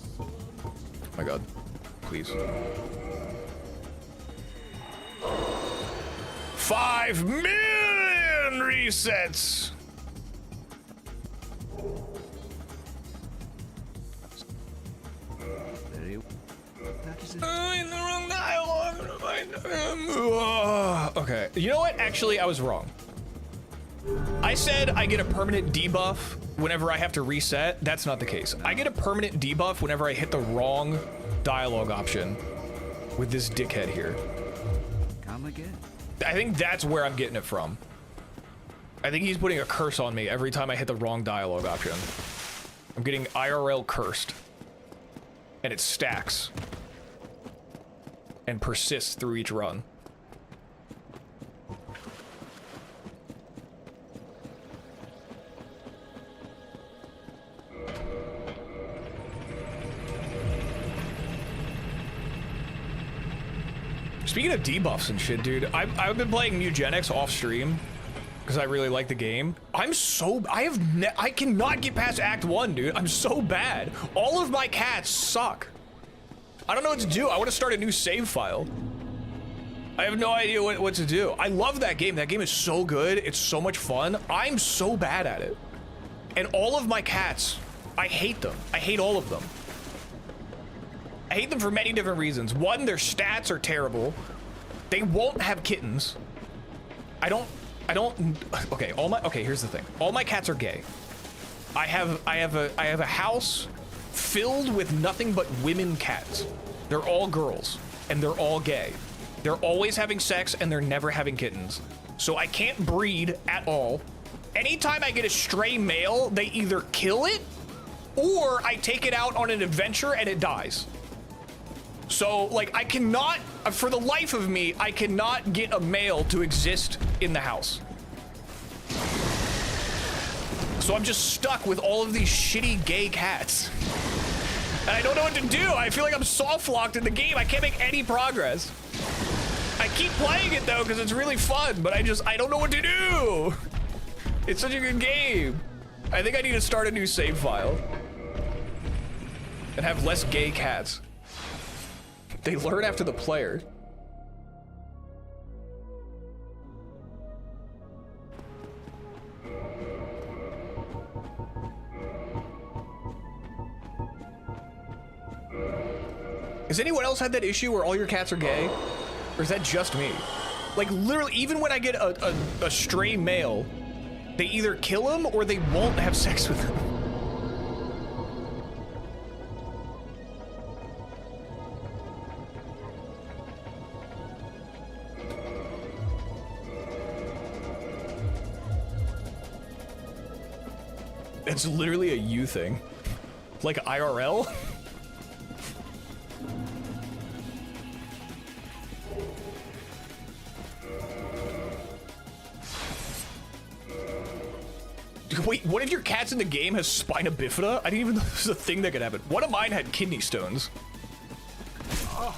Oh my god, please. 5 million resets. is it? In the wrong dialogue. Okay. You know what? Actually, I was wrong. I said I get a permanent debuff whenever I have to reset. That's not the case. I get a permanent debuff whenever I hit the wrong dialogue option with this dickhead here. Come again? I think that's where I'm getting it from. I think he's putting a curse on me every time I hit the wrong dialogue option. I'm getting IRL cursed. And it stacks. And persists through each run. Speaking of debuffs and shit, dude, I've been playing Mugenics off stream because I really like the game. I cannot get past Act 1, dude. I'm so bad. All of my cats suck. I don't know what to do. I want to start a new save file. I have no idea what to do. I love that game. That game is so good. It's so much fun. I'm so bad at it. And all of my cats, I hate them. I hate all of them. I hate them for many different reasons. One, their stats are terrible. They won't have kittens. Okay, here's the thing. All my cats are gay. I have a house filled with nothing but women cats. They're all girls and they're all gay. They're always having sex and they're never having kittens. So I can't breed at all. Anytime I get a stray male, they either kill it or I take it out on an adventure and it dies. So, like, I cannot, for the life of me, I cannot get a male to exist in the house. So I'm just stuck with all of these shitty gay cats. And I don't know what to do. I feel like I'm soft locked in the game. I can't make any progress. I keep playing it though, because it's really fun, but I don't know what to do. It's such a good game. I think I need to start a new save file. And have less gay cats. They learn after the player. Has anyone else had that issue where all your cats are gay? Or is that just me? Like, literally, even when I get a stray male, they either kill him or they won't have sex with him. It's literally a you thing. Like IRL? Wait, one of your cats in the game has spina bifida? I didn't even know this was a thing that could happen. One of mine had kidney stones. Oh.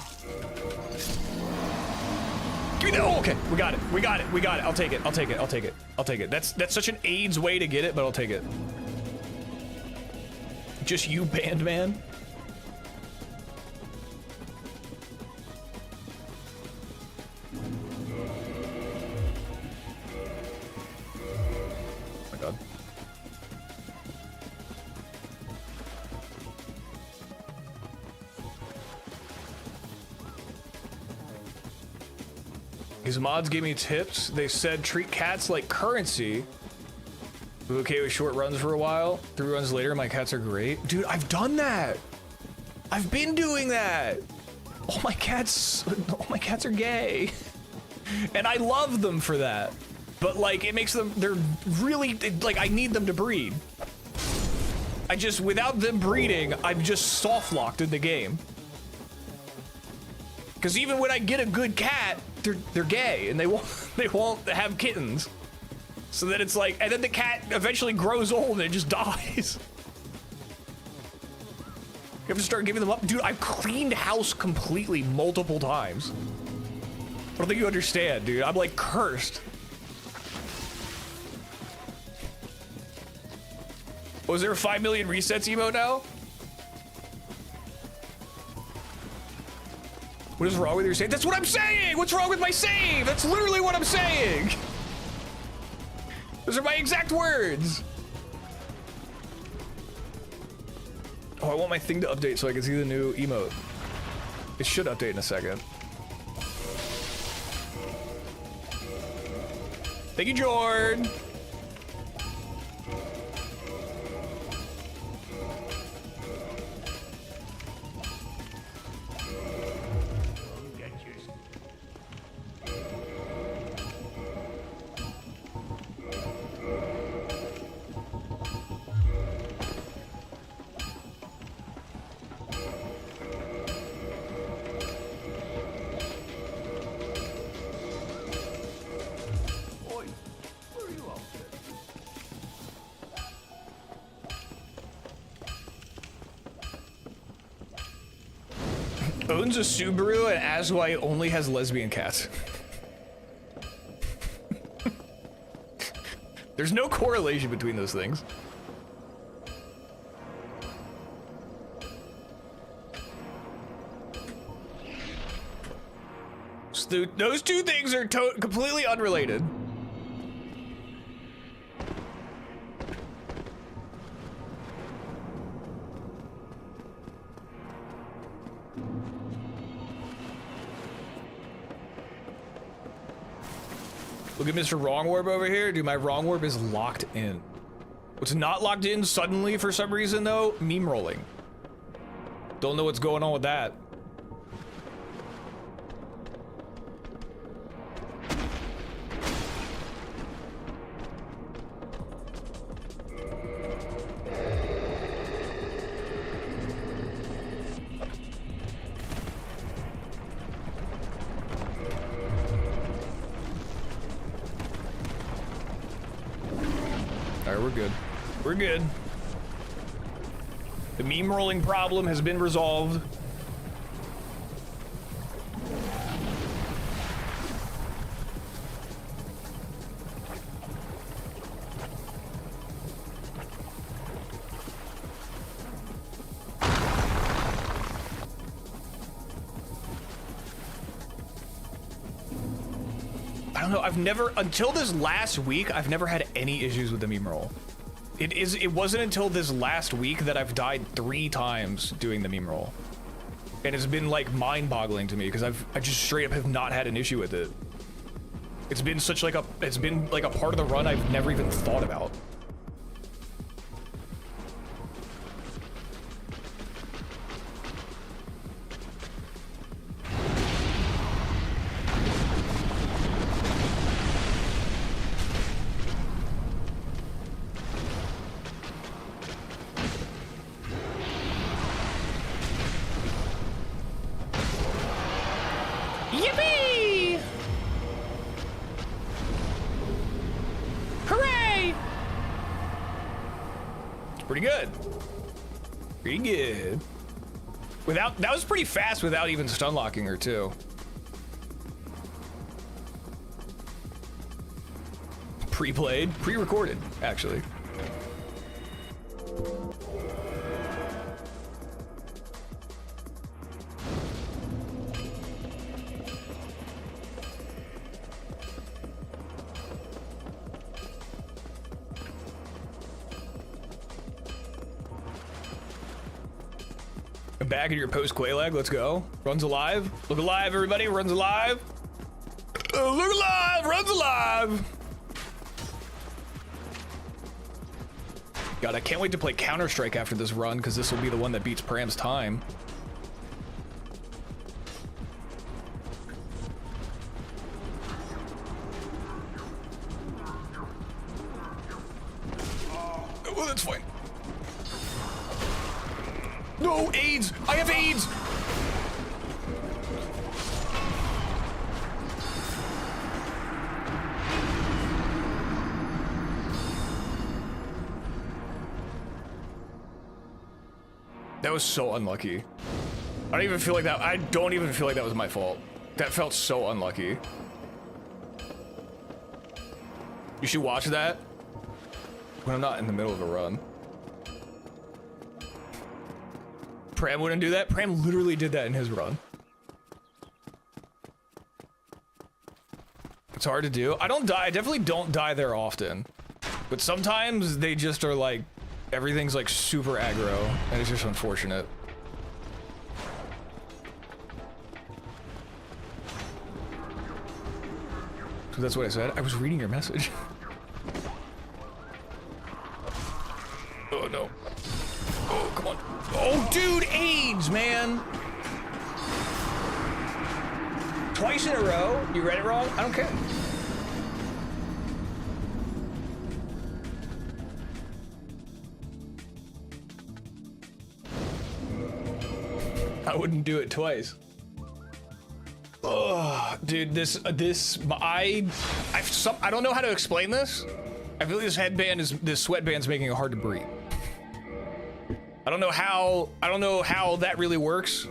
Give me that. Oh, okay. We got it. We got it. We got it. I'll take it. I'll take it. I'll take it. I'll take it. That's such an AIDS way to get it, but I'll take it. Just you, band man. Oh my god. These mods gave me tips. They said treat cats like currency. Okay with short runs for a while. 3 runs later, my cats are great. Dude, I've done that. I've been doing that. All my cats are gay. And I love them for that. But like, it makes them, they're really, like, I need them to breed. Without them breeding, I'm just soft locked in the game. Because even when I get a good cat, they're gay and they won't have kittens. So then it's like, and then the cat eventually grows old and it just dies. You have to start giving them up. Dude, I've cleaned house completely multiple times. I don't think you understand, dude. I'm like cursed. Was there a 5 million resets emote now? What is wrong with your save? That's what I'm saying! What's wrong with my save? That's literally what I'm saying! Those are my exact words! Oh, I want my thing to update so I can see the new emote. It should update in a second. Thank you, Jord. Owns a Subaru and asks why he only has lesbian cats. There's no correlation between those things. So those two things are completely unrelated. Look at Mr. Wrong Warp over here. Dude, my Wrong Warp is locked in. What's not locked in suddenly for some reason though? Meme rolling. Don't know what's going on with that. We're good. The meme rolling problem has been resolved. I don't know, I've never, until this last week, I've never had any issues with the meme roll. It wasn't until this last week that I've died 3 times doing the meme roll. And it's been like mind-boggling to me because I just straight up have not had an issue with it. It's been such like it's been like a part of the run I've never even thought about. Yippee! Hooray! It's pretty good. Pretty good. That was pretty fast without even stun locking her too. Pre-played, pre-recorded, actually. Back at your post Quaylag, let's go. Runs alive. Look alive, everybody. Runs alive. Look alive. Runs alive. God, I can't wait to play Counter-Strike after this run because this will be the one that beats Pram's time. Oh, that's fine. No, AIDS! I have AIDS! That was so unlucky. I don't even feel like that. I don't even feel like that was my fault. That felt so unlucky. You should watch that when I'm not in the middle of a run. Pram wouldn't do that. Pram literally did that in his run. It's hard to do. I don't die. I definitely don't die there often. But sometimes they just are like, everything's like super aggro, and it's just unfortunate. So that's what I said. I was reading your message. Oh no. Oh, come on. Oh, dude, AIDS, man. Twice in a row? You read it wrong? I don't care. I wouldn't do it twice. Oh, dude, I don't know how to explain this. I feel like this sweatband's making it hard to breathe. I don't know how that really works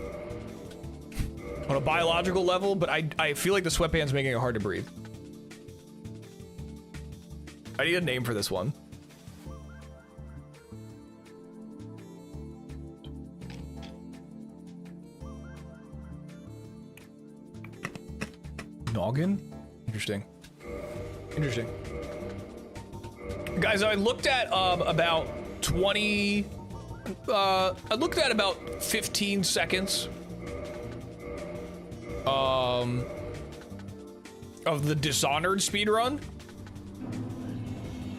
on a biological level, but I feel like the sweatband's making it hard to breathe. I need a name for this one. Noggin? Interesting. Interesting. Guys, I looked at about 20... I looked at about 15 seconds of the Dishonored speedrun.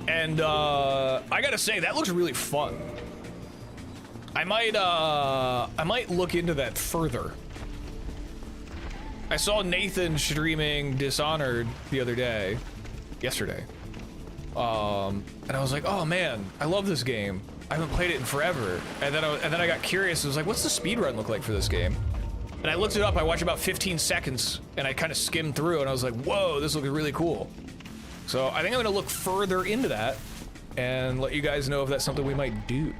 And I gotta say, that looks really fun. I might look into that further. I saw Nathan streaming Dishonored the other day, yesterday. And I was like, oh man, I love this game. I haven't played it in forever. And then I got curious. I was like, what's the speedrun look like for this game? And I looked it up. I watched about 15 seconds and I kind of skimmed through and I was like, whoa, this looks really cool. So I think I'm gonna look further into that and let you guys know if that's something we might do.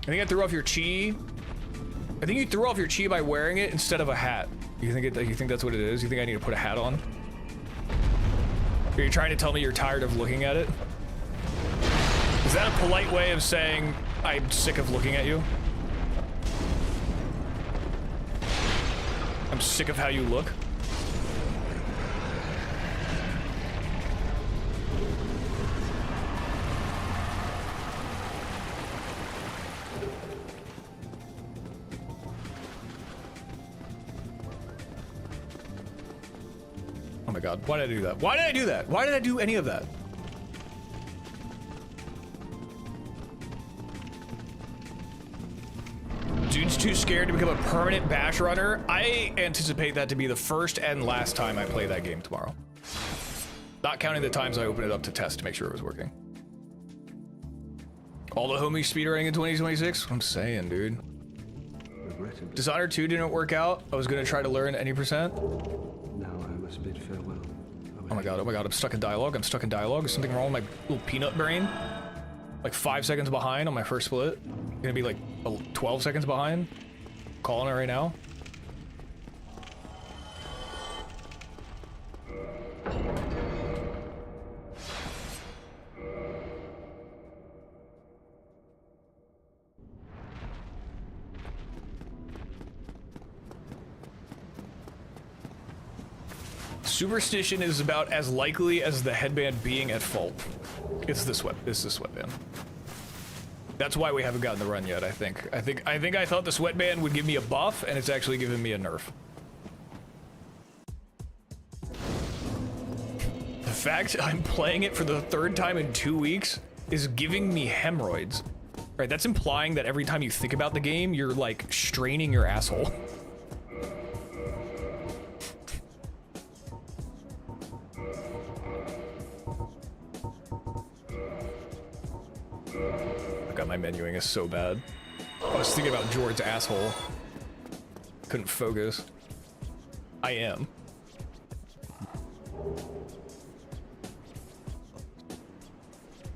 I think I threw off your chi. I think you threw off your chi by wearing it instead of a hat. You think that's what it is? You think I need to put a hat on? Are you trying to tell me you're tired of looking at it? Is that a polite way of saying I'm sick of looking at you? I'm sick of how you look? Oh my god, why did I do that? Why did I do that? Why did I do any of that? Dude's too scared to become a permanent bash runner. I anticipate that to be the first and last time I play that game tomorrow. Not counting the times I open it up to test to make sure it was working. All the homies speedrunning in 2026? I'm saying, dude. Dishonored 2 didn't work out. I was gonna try to learn any percent. Now I must bid farewell. Oh my god, I'm stuck in dialogue. I'm stuck in dialogue. Is something wrong with my little peanut brain? Like 5 seconds behind on my first split. Gonna be like 12 seconds behind. Calling it right now. Superstition is about as likely as the headband being at fault. It's the sweatband. That's why we haven't gotten the run yet, I think. I thought the sweatband would give me a buff, and it's actually giving me a nerf. The fact I'm playing it for the 3rd time in 2 weeks is giving me hemorrhoids. Right, that's implying that every time you think about the game, you're like straining your asshole. God, my menuing is so bad. I was thinking about George's asshole. Couldn't focus. I am.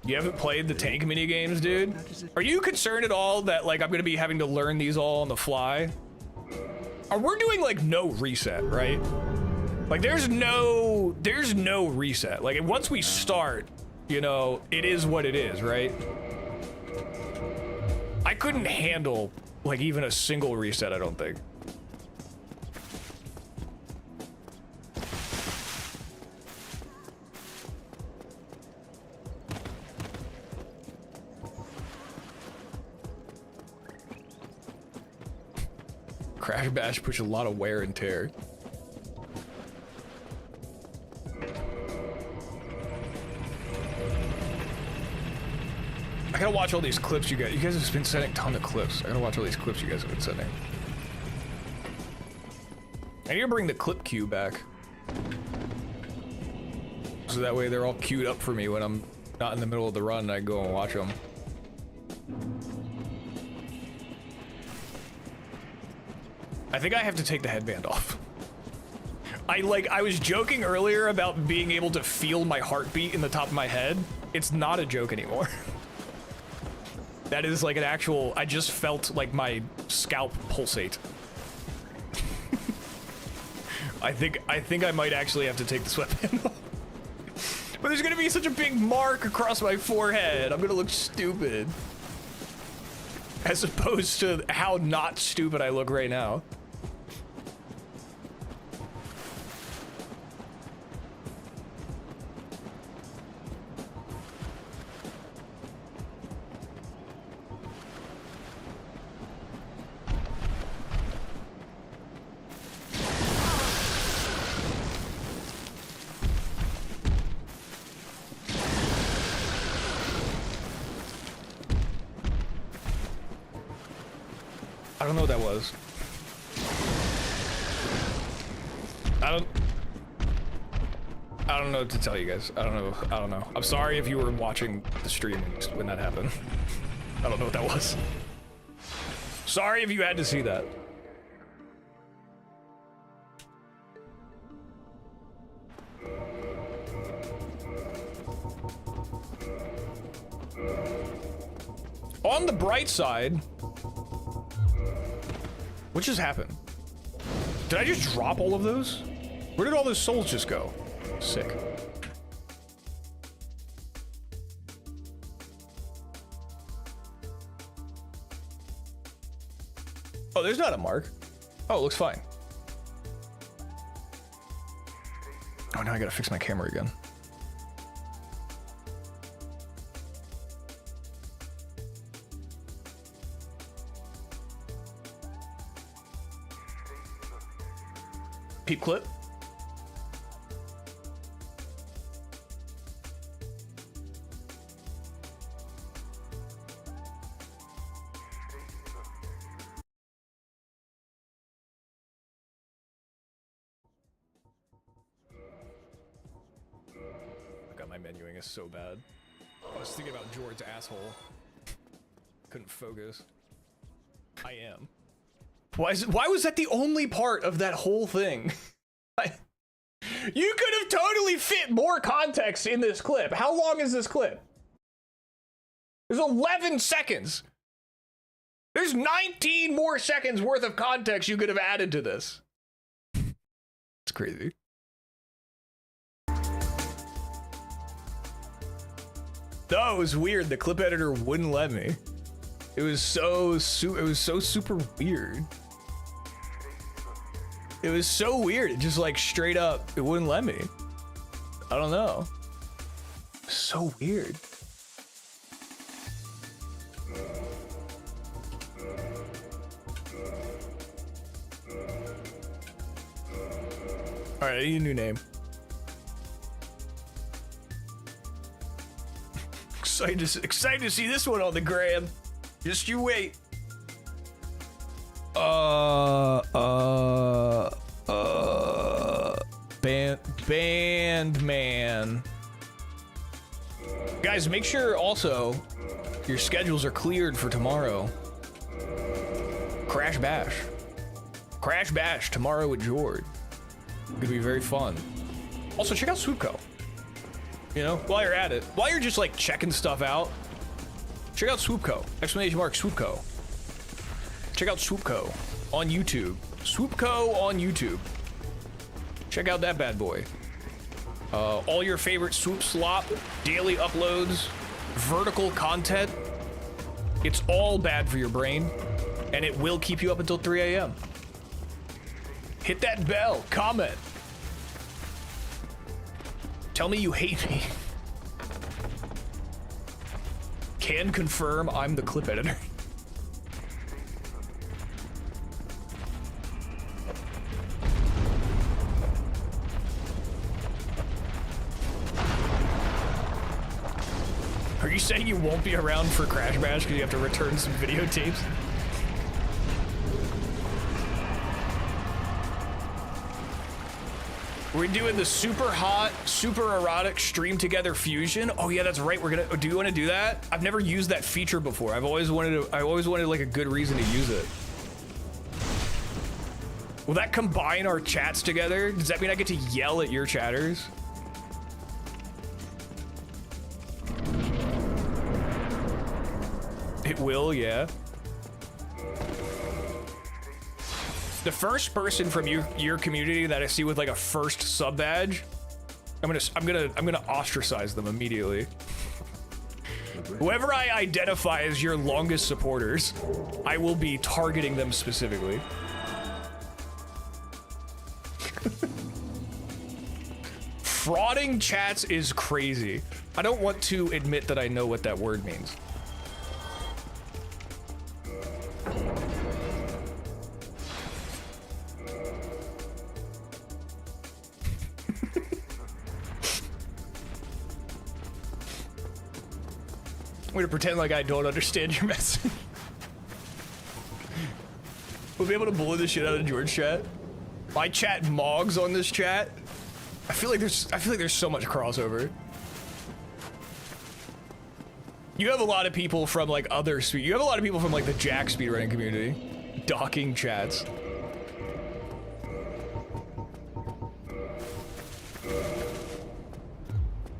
You haven't played the tank minigames, dude? Are you concerned at all that like I'm gonna be having to learn these all on the fly? We're doing like no reset, right? Like there's no reset. Like once we start, you know, it is what it is, right? I couldn't handle like even a single reset, I don't think. Crash Bash puts a lot of wear and tear. gotta watch all these clips you guys. You guys have been sending a ton of clips. I gotta watch all these clips you guys have been sending. I need to bring the clip queue back. So that way they're all queued up for me when I'm not in the middle of the run and I go and watch them. I think I have to take the headband off. I was joking earlier about being able to feel my heartbeat in the top of my head. It's not a joke anymore. That is like an actual, I just felt like my scalp pulsate. I think I might actually have to take the sweatband off. But there's gonna be such a big mark across my forehead. I'm gonna look stupid. As opposed to how not stupid I look right now. I don't know what that was. I don't know what to tell you guys. I don't know. I'm sorry if you were watching the stream when that happened. I don't know what that was. Sorry if you had to see that. On the bright side, what just happened? Did I just drop all of those? Where did all those souls just go? Sick. Oh, there's not a mark. Oh, it looks fine. Oh, now I gotta fix my camera again. Peep clip. God, my menuing is so bad. I was thinking about George's asshole. Couldn't focus. I am. Why was that the only part of that whole thing? You could have totally fit more context in this clip. How long is this clip? There's 11 seconds. There's 19 more seconds worth of context you could have added to this. It's crazy. No, it was weird. The clip editor wouldn't let me. It was so super weird. It was so weird. It just like straight up, it wouldn't let me. I don't know. So weird. All right, I need a new name. Excited to see this one on the gram. Just you wait. Band man. Guys, make sure also your schedules are cleared for tomorrow. Crash Bash. Crash Bash tomorrow with Jord. Gonna be very fun. Also, check out Swoopco. You know, while you're at it, while you're just like checking stuff out, check out Swoopco. Exclamation mark Swoopco. Check out Swoopco on YouTube. Swoopco on YouTube. Check out that bad boy. All your favorite Swoop Slop, daily uploads, vertical content. It's all bad for your brain, and it will keep you up until 3 a.m. Hit that bell, comment. Tell me you hate me. Can confirm I'm the clip editor. Are you saying you won't be around for Crash Bash because you have to return some videotapes? We're doing the super hot, super erotic stream together fusion. Oh yeah, that's right. Do you want to do that? I've never used that feature before. I always wanted like a good reason to use it. Will that combine our chats together? Does that mean I get to yell at your chatters? It will, yeah. The first person from your community that I see with like a first sub badge, I'm gonna ostracize them immediately. Whoever I identify as your longest supporters, I will be targeting them specifically. Frauding chats is crazy. I don't want to admit that I know what that word means. I'm gonna pretend like I don't understand your message. We'll be able to bully the shit out of George chat. My chat mogs on this chat. I feel like there's so much crossover. You have a lot of people from like other speed. You have a lot of people from like the Jack speedrunning community, docking chats.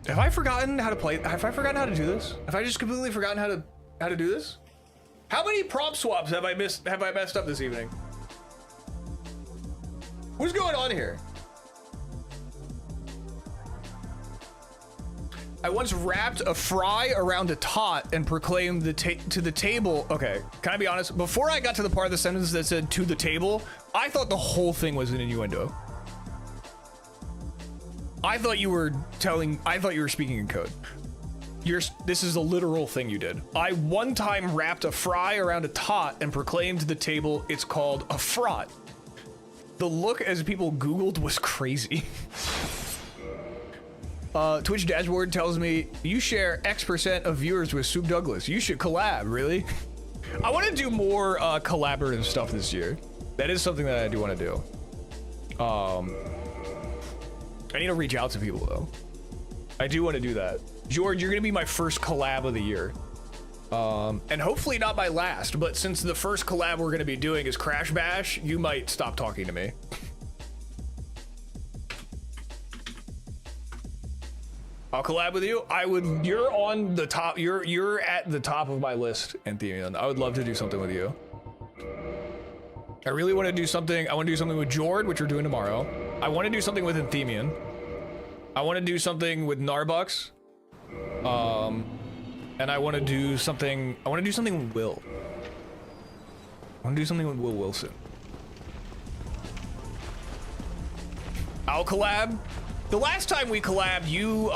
Have I forgotten how to play? Have I forgotten how to do this? Have I just completely forgotten how to do this? How many prompt swaps have I missed? Have I messed up this evening? What's going on here? I once wrapped a fry around a tot and proclaimed to the table. Okay, can I be honest? Before I got to the part of the sentence that said to the table, I thought the whole thing was an innuendo. I thought you were speaking in code. This is a literal thing you did. I one time wrapped a fry around a tot and proclaimed to the table it's called a frot. The look as people Googled was crazy. Twitch dashboard tells me you share X% of viewers with Swoop Douglas. You should collab, really? I want to do more collaborative stuff this year. That is something that I do want to do. I need to reach out to people though. I do want to do that. George, you're gonna be my first collab of the year. And hopefully not my last, but since the first collab we're gonna be doing is Crash Bash, you might stop talking to me. I'll collab with you. You're on the top, you're at the top of my list, Anthemion. I would love to do something with you. I really want to do something. I want to do something with Jord, which we're doing tomorrow. I want to do something with Anthemion. I want to do something with Narbux. And I want to do something. I want to do something with Will. I want to do something with Will Wilson. I'll collab. The last time we collabed, you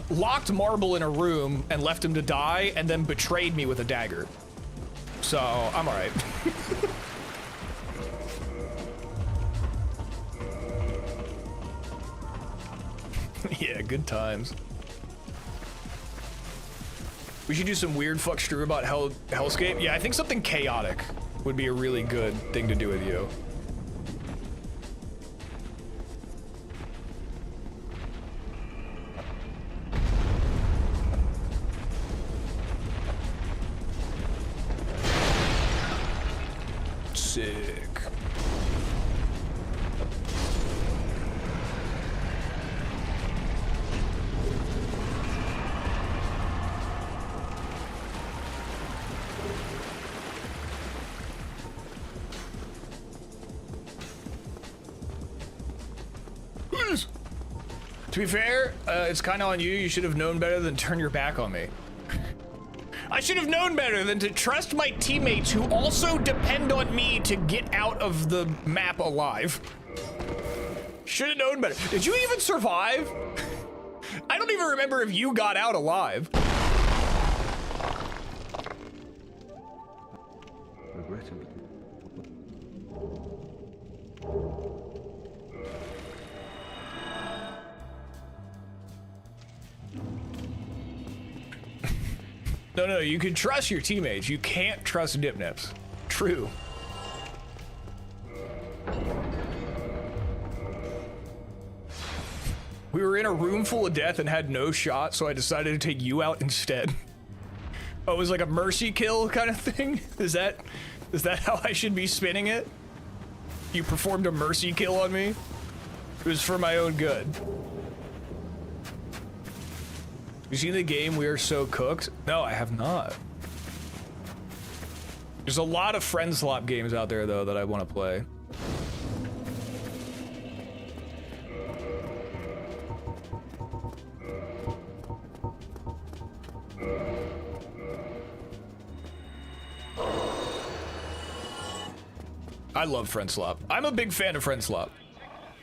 locked Marble in a room and left him to die, and then betrayed me with a dagger. So I'm all right. Yeah, good times. We should do some weird fuck stream about Hellscape. Yeah, I think something chaotic would be a really good thing to do with you. Sick. To be fair, it's kind of on you. You should have known better than turn your back on me. I should have known better than to trust my teammates who also depend on me to get out of the map alive. Should have known better. Did you even survive? I don't even remember if you got out alive. Regrettably. No, you can trust your teammates. You can't trust dipnips. True. We were in a room full of death and had no shot, so I decided to take you out instead. Oh, it was like a mercy kill kind of thing? Is that how I should be spinning it? You performed a mercy kill on me? It was for my own good. You see the game We Are So Cooked? No, I have not. There's a lot of friend slop games out there though that I want to play. I love friend slop. I'm a big fan of friend slop.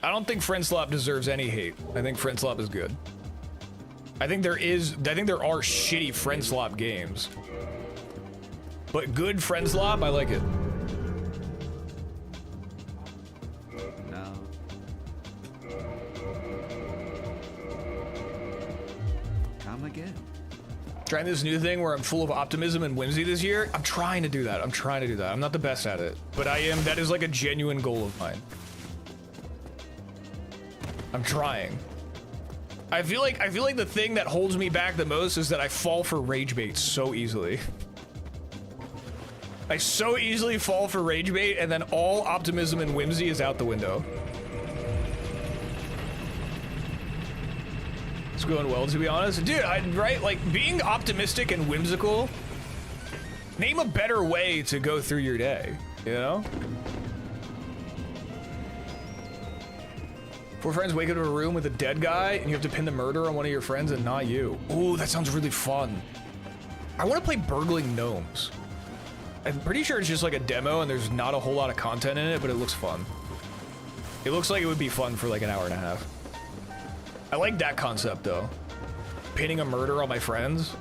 I don't think friend slop deserves any hate. I think friend slop is good. I think there are shitty friend slop games. But good friend slop, I like it. No. Come again. Trying this new thing where I'm full of optimism and whimsy this year. I'm trying to do that. I'm not the best at it, but I am. That is like a genuine goal of mine. I'm trying. I feel like the thing that holds me back the most is that I fall for rage bait so easily. I so easily fall for rage bait, and then all optimism and whimsy is out the window. It's going well, to be honest. Dude, right? Like, being optimistic and whimsical, name a better way to go through your day, you know? 4 friends wake up in a room with a dead guy, and you have to pin the murder on one of your friends and not you. Ooh, that sounds really fun. I want to play Burgling Gnomes. I'm pretty sure it's just like a demo, and there's not a whole lot of content in it, but it looks fun. It looks like it would be fun for like an hour and a half. I like that concept, though. Pinning a murder on my friends.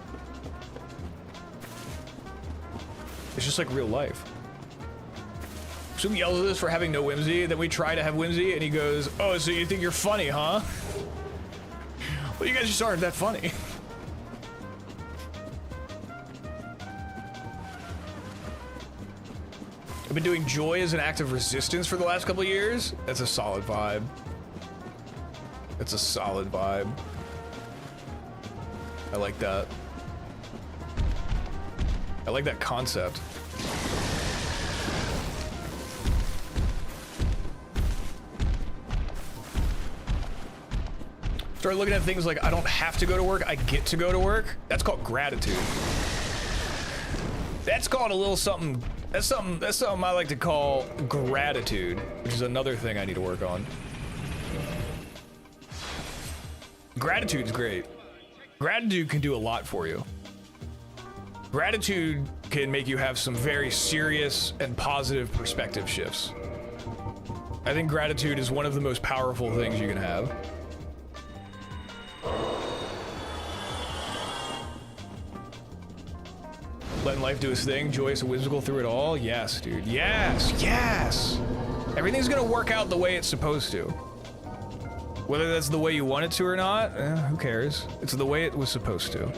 It's just like real life. Swoop yells at us for having no whimsy, then we try to have whimsy, and he goes, "Oh, so you think you're funny, huh?" Well, you guys just aren't that funny. I've been doing joy as an act of resistance for the last couple of years. That's a solid vibe. It's a solid vibe. I like that. I like that concept. Start looking at things like I don't have to go to work, I get to go to work. That's called gratitude. That's called a little something. That's something I like to call gratitude, which is another thing I need to work on. Gratitude's great. Gratitude can do a lot for you. Gratitude can make you have some very serious and positive perspective shifts. I think gratitude is one of the most powerful things you can have. Letting life do its thing, joyous and whimsical through it all. Yes, dude. Yes, yes. Everything's gonna work out the way it's supposed to. Whether that's the way you want it to or not, who cares? It's the way it was supposed to.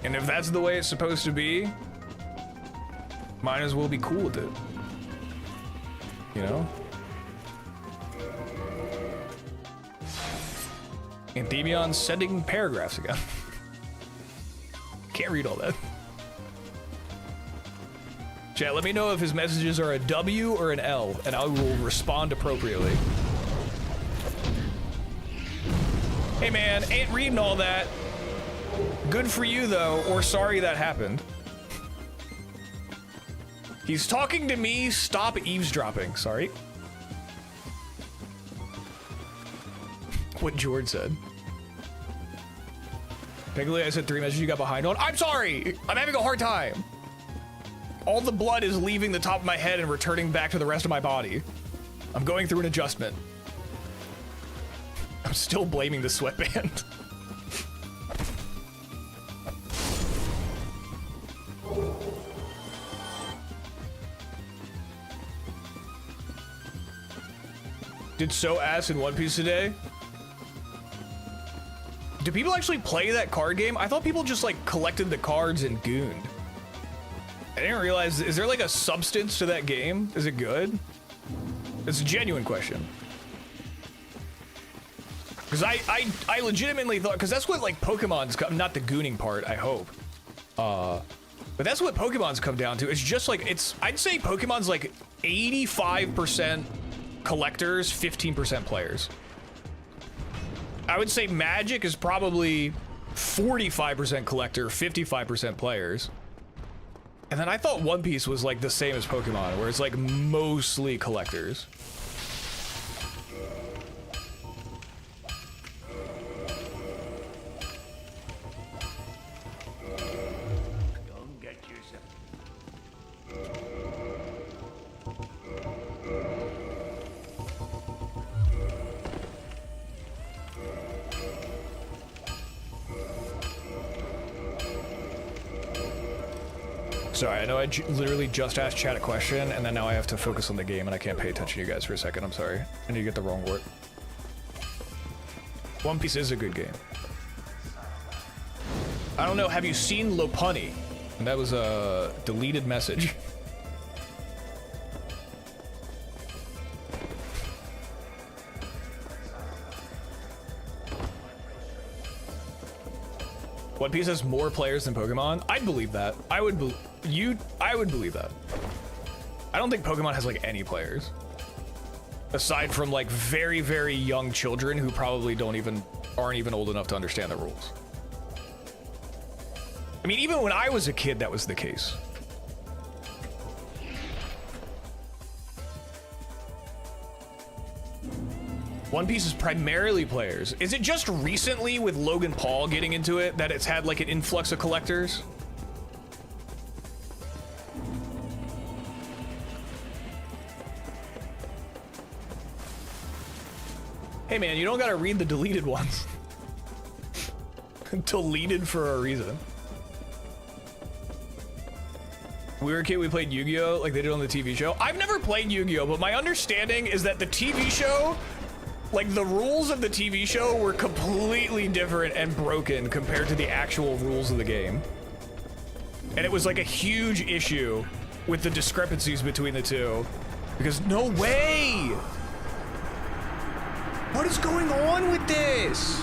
And if that's the way it's supposed to be, might as well be cool with it. You know? Enthemion's sending paragraphs again. Can't read all that. Chat, let me know if his messages are a W or an L, and I will respond appropriately. Hey man, ain't reading all that. Good for you though, or sorry that happened. He's talking to me, stop eavesdropping, sorry. What George said. Peggy, I said 3 messages you got behind on. I'm sorry, I'm having a hard time. All the blood is leaving the top of my head and returning back to the rest of my body. I'm going through an adjustment. I'm still blaming the sweatband. Did so ass in One Piece today. Do people actually play that card game? I thought people just like collected the cards and gooned. I didn't realize, is there like a substance to that game? Is it good? It's a genuine question. Because I legitimately thought, because that's what like Pokemon's come, not the gooning part, I hope. But that's what Pokemon's come down to. It's just like, I'd say Pokemon's like 85% collectors, 15% players. I would say Magic is probably 45% collector, 55% players. And then I thought One Piece was like the same as Pokemon, where it's like mostly collectors. Sorry, I know I literally just asked chat a question, and then now I have to focus on the game, and I can't pay attention to you guys for a second. I'm sorry. I need to get the wrong word. One Piece is a good game. I don't know, have you seen Lopunny? And that was a deleted message. One Piece has more players than Pokemon? I'd believe that. I would believe that. I don't think Pokemon has like any players. Aside from like very, very young children who probably aren't even old enough to understand the rules. I mean, even when I was a kid, that was the case. One Piece is primarily players. Is it just recently with Logan Paul getting into it that it's had like an influx of collectors? Hey man, you don't gotta read the deleted ones. Deleted for a reason. When we were a kid, we played Yu-Gi-Oh! Like they did on the TV show. I've never played Yu-Gi-Oh! But my understanding is that the TV show, like the rules of the TV show were completely different and broken compared to the actual rules of the game. And it was like a huge issue with the discrepancies between the two. Because no way! What is going on with this?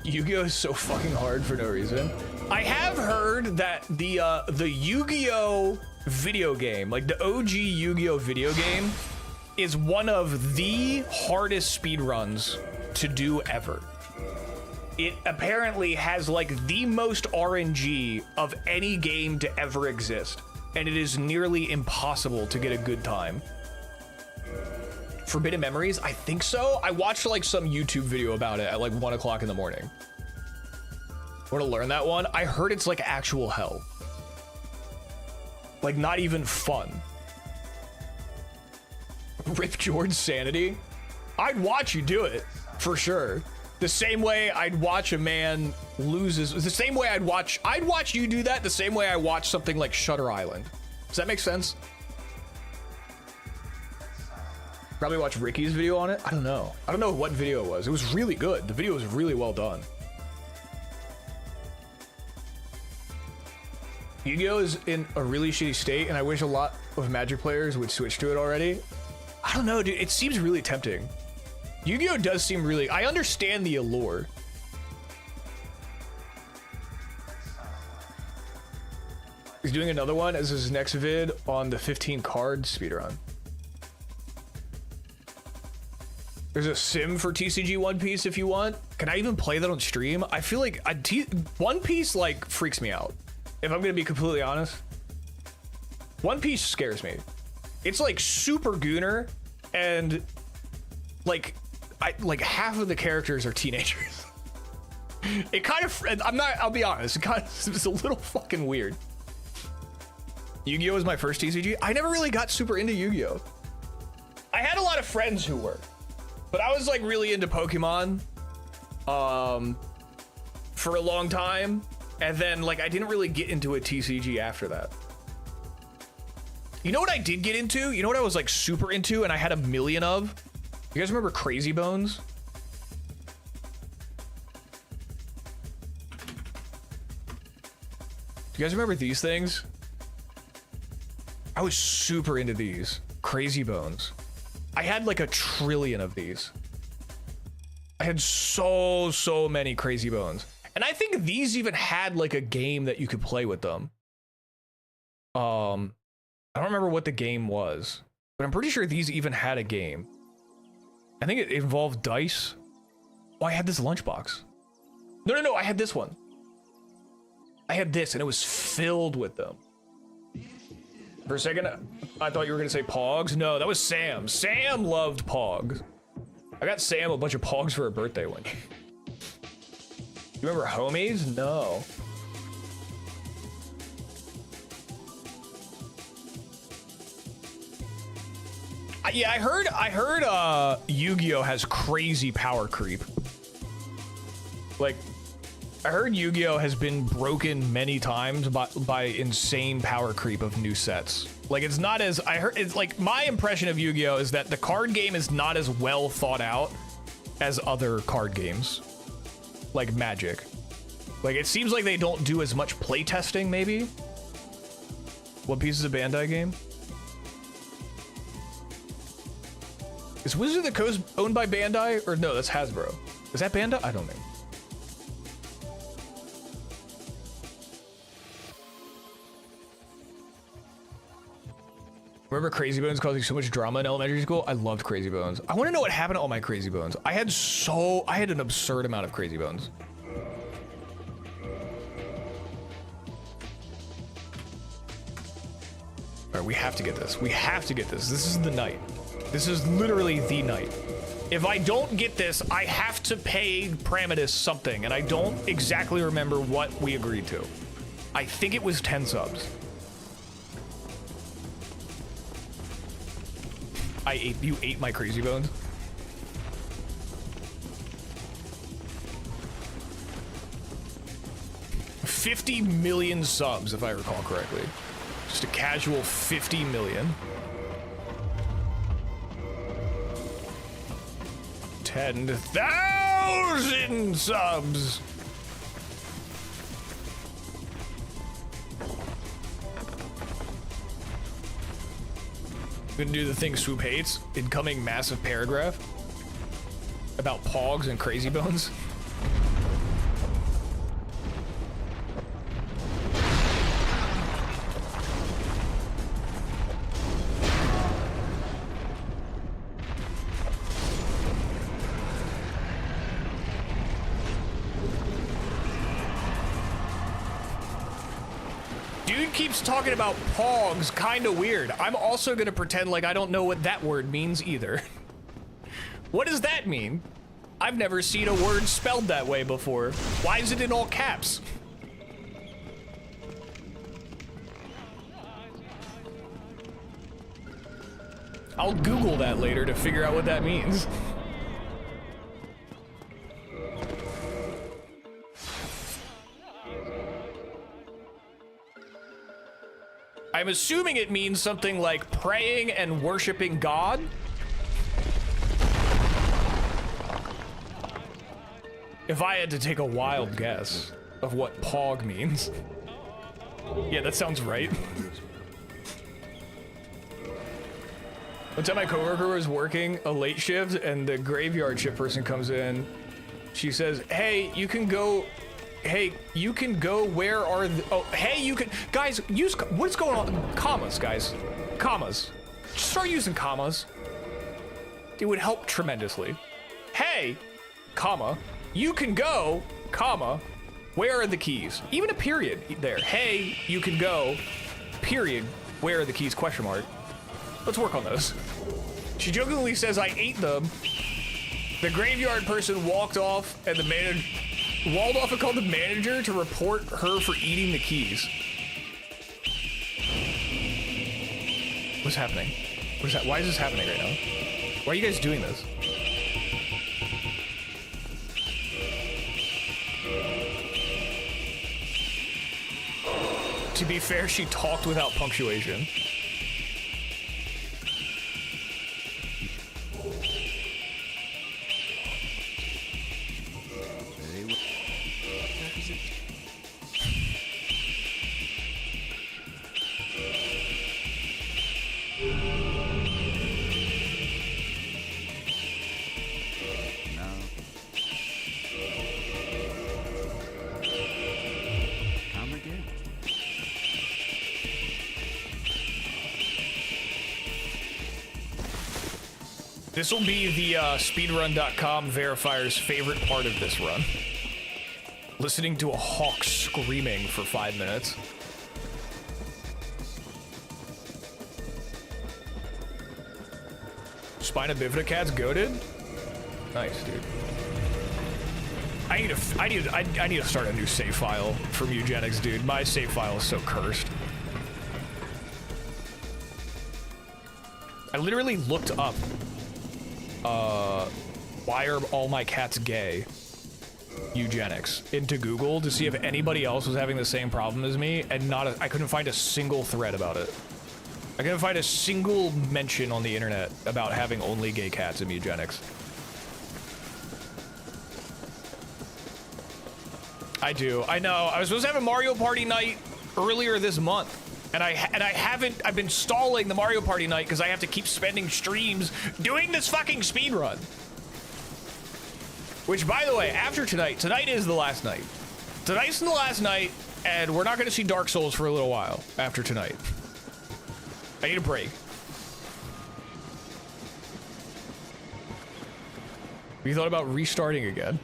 Yu-Gi-Oh! Is so fucking hard for no reason. I have heard that the Yu-Gi-Oh! Video game, like the OG Yu-Gi-Oh! Video game, is one of the hardest speedruns to do ever. It apparently has like the most RNG of any game to ever exist, and it is nearly impossible to get a good time. Forbidden Memories? I think so. I watched like some YouTube video about it at like 1 o'clock in the morning. Want to learn that one? I heard it's like actual hell. Like not even fun. Rip George's sanity? I'd watch you do it, for sure. The same way I'd watch a man loses, the same way I'd watch you do that the same way I watch something like Shutter Island. Does that make sense? Probably watch Ricky's video on it. I don't know what video it was. It was really good. The video was really well done. Yu-Gi-Oh! Is in a really shitty state, and I wish a lot of Magic players would switch to it already. I don't know, dude. It seems really tempting. Yu-Gi-Oh! Does seem really... I understand the allure. He's doing another one as his next vid on the 15 card speedrun. There's a sim for TCG One Piece if you want. Can I even play that on stream? I feel like One Piece like freaks me out. If I'm gonna be completely honest. One Piece scares me. It's like super gooner, and like half of the characters are teenagers. It kind of, I'll be honest, it's a little fucking weird. Yu-Gi-Oh! Was my first TCG. I never really got super into Yu-Gi-Oh! I had a lot of friends who were, but I was like really into Pokemon for a long time. And then, like, I didn't really get into a TCG after that. You know what I did get into? You know what I was, like, super into and I had a million of? You guys remember Crazy Bones? Do you guys remember these things? I was super into these. Crazy Bones. I had like 1 trillion of these. I had so many Crazy Bones. And I think these even had like a game that you could play with them. I don't remember what the game was, but I'm pretty sure these even had a game. I think it involved dice. Oh, I had this lunchbox. No, I had this one. I had this and it was filled with them. For a second, I thought you were gonna say Pogs. No, that was Sam. Sam loved Pogs. I got Sam a bunch of Pogs for her birthday one year. You remember Homies? No. Yeah, I heard Yu-Gi-Oh has crazy power creep. Like, I heard Yu-Gi-Oh has been broken many times by insane power creep of new sets. Like, it's not as, it's like, my impression of Yu-Gi-Oh is that the card game is not as well thought out as other card games. Like Magic. Like, it seems like they don't do as much playtesting, maybe? What Piece is a Bandai game? Is Wizard of the Coast owned by Bandai? Or no, that's Hasbro. Is that Bandai? I don't know. Remember Crazy Bones causing so much drama in elementary school? I loved Crazy Bones. I want to know what happened to all my Crazy Bones. I had an absurd amount of Crazy Bones. All right, we have to get this. We have to get this. This is the night. This is literally the night. If I don't get this, I have to pay Pramitus something, and I don't exactly remember what we agreed to. I think it was 10 subs. You ate my Crazy Bones? $50 million subs, if I recall correctly. Just a casual 50 million. 10,000 subs. Gonna do the thing Swoop hates. Incoming massive paragraph about Pogs and Crazy Bones. Keeps talking about Pogs, kinda weird. I'm also gonna pretend like I don't know what that word means either. What does that mean? I've never seen a word spelled that way before. Why is it in all caps? I'll Google that later to figure out what that means. I'm assuming it means something like praying and worshiping God. If I had to take a wild guess of what Pog means. Yeah, that sounds right. One time my coworker was working a late shift and the graveyard shift person comes in. She says, hey, you can go... Hey, you can go, where are the... Oh, hey, you can... Guys, use... What's going on? Commas, guys. Commas. Just start using commas. It would help tremendously. Hey, comma, you can go, comma, where are the keys? Even a period there. Hey, you can go, period, where are the keys, question mark. Let's work on those. She jokingly says I ate them. The graveyard person walked off and the manager... walled off and called the manager to report her for eating the keys. What's happening? What is that? Why is this happening right now? Why are you guys doing this? To be fair, she talked without punctuation. Come again. This will be the speedrun.com verifier's favorite part of this run. Listening to a hawk screaming for 5 minutes. Spina bifida cat's goated? Nice, dude. I need to start a new save file from Eugenics, dude. My save file is so cursed. I literally looked up why are all my cats gay Eugenics into Google to see if anybody else was having the same problem as me, and I couldn't find a single thread about it. I couldn't find a single mention on the internet about having only gay cats in Eugenics. I do. I know. I was supposed to have a Mario Party night earlier this month, and I've been stalling the Mario Party night because I have to keep spending streams doing this fucking speed run. Which, by the way, after tonight is the last night. Tonight's the last night, and we're not going to see Dark Souls for a little while after tonight. I need a break. Have you thought about restarting again?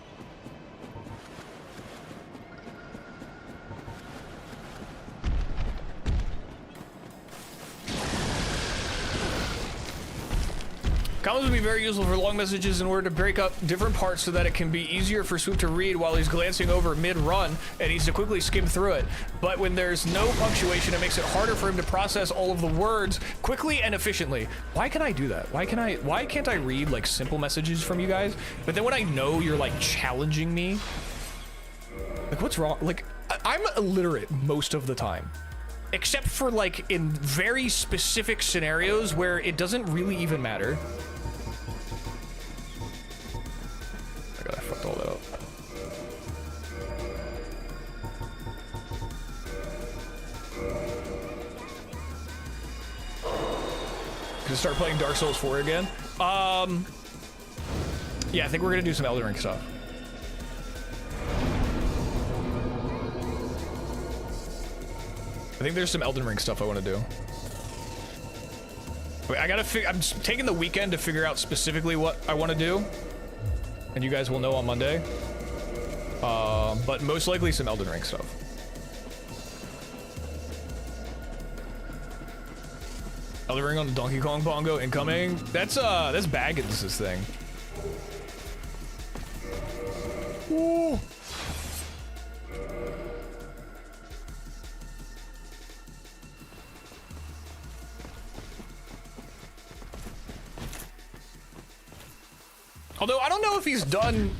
Comments would be very useful for long messages in order to break up different parts so that it can be easier for Swoop to read while he's glancing over mid-run and needs to quickly skim through it. But when there's no punctuation, it makes it harder for him to process all of the words quickly and efficiently. Why can I do that? Why can't I read like simple messages from you guys? But then when I know you're like challenging me, like what's wrong? Like I'm illiterate most of the time. Except for like in very specific scenarios where it doesn't really even matter. I fucked all that up. Gonna start playing Dark Souls 4 again. Yeah, I think we're gonna do some Elden Ring stuff. I think there's some Elden Ring stuff I want to do. Wait, I'm taking the weekend to figure out specifically what I want to do. And you guys will know on Monday. But most likely some Elden Ring stuff. Elden Ring on the Donkey Kong bongo incoming. That's Baggins' thing. Ooh. Although I don't know if he's done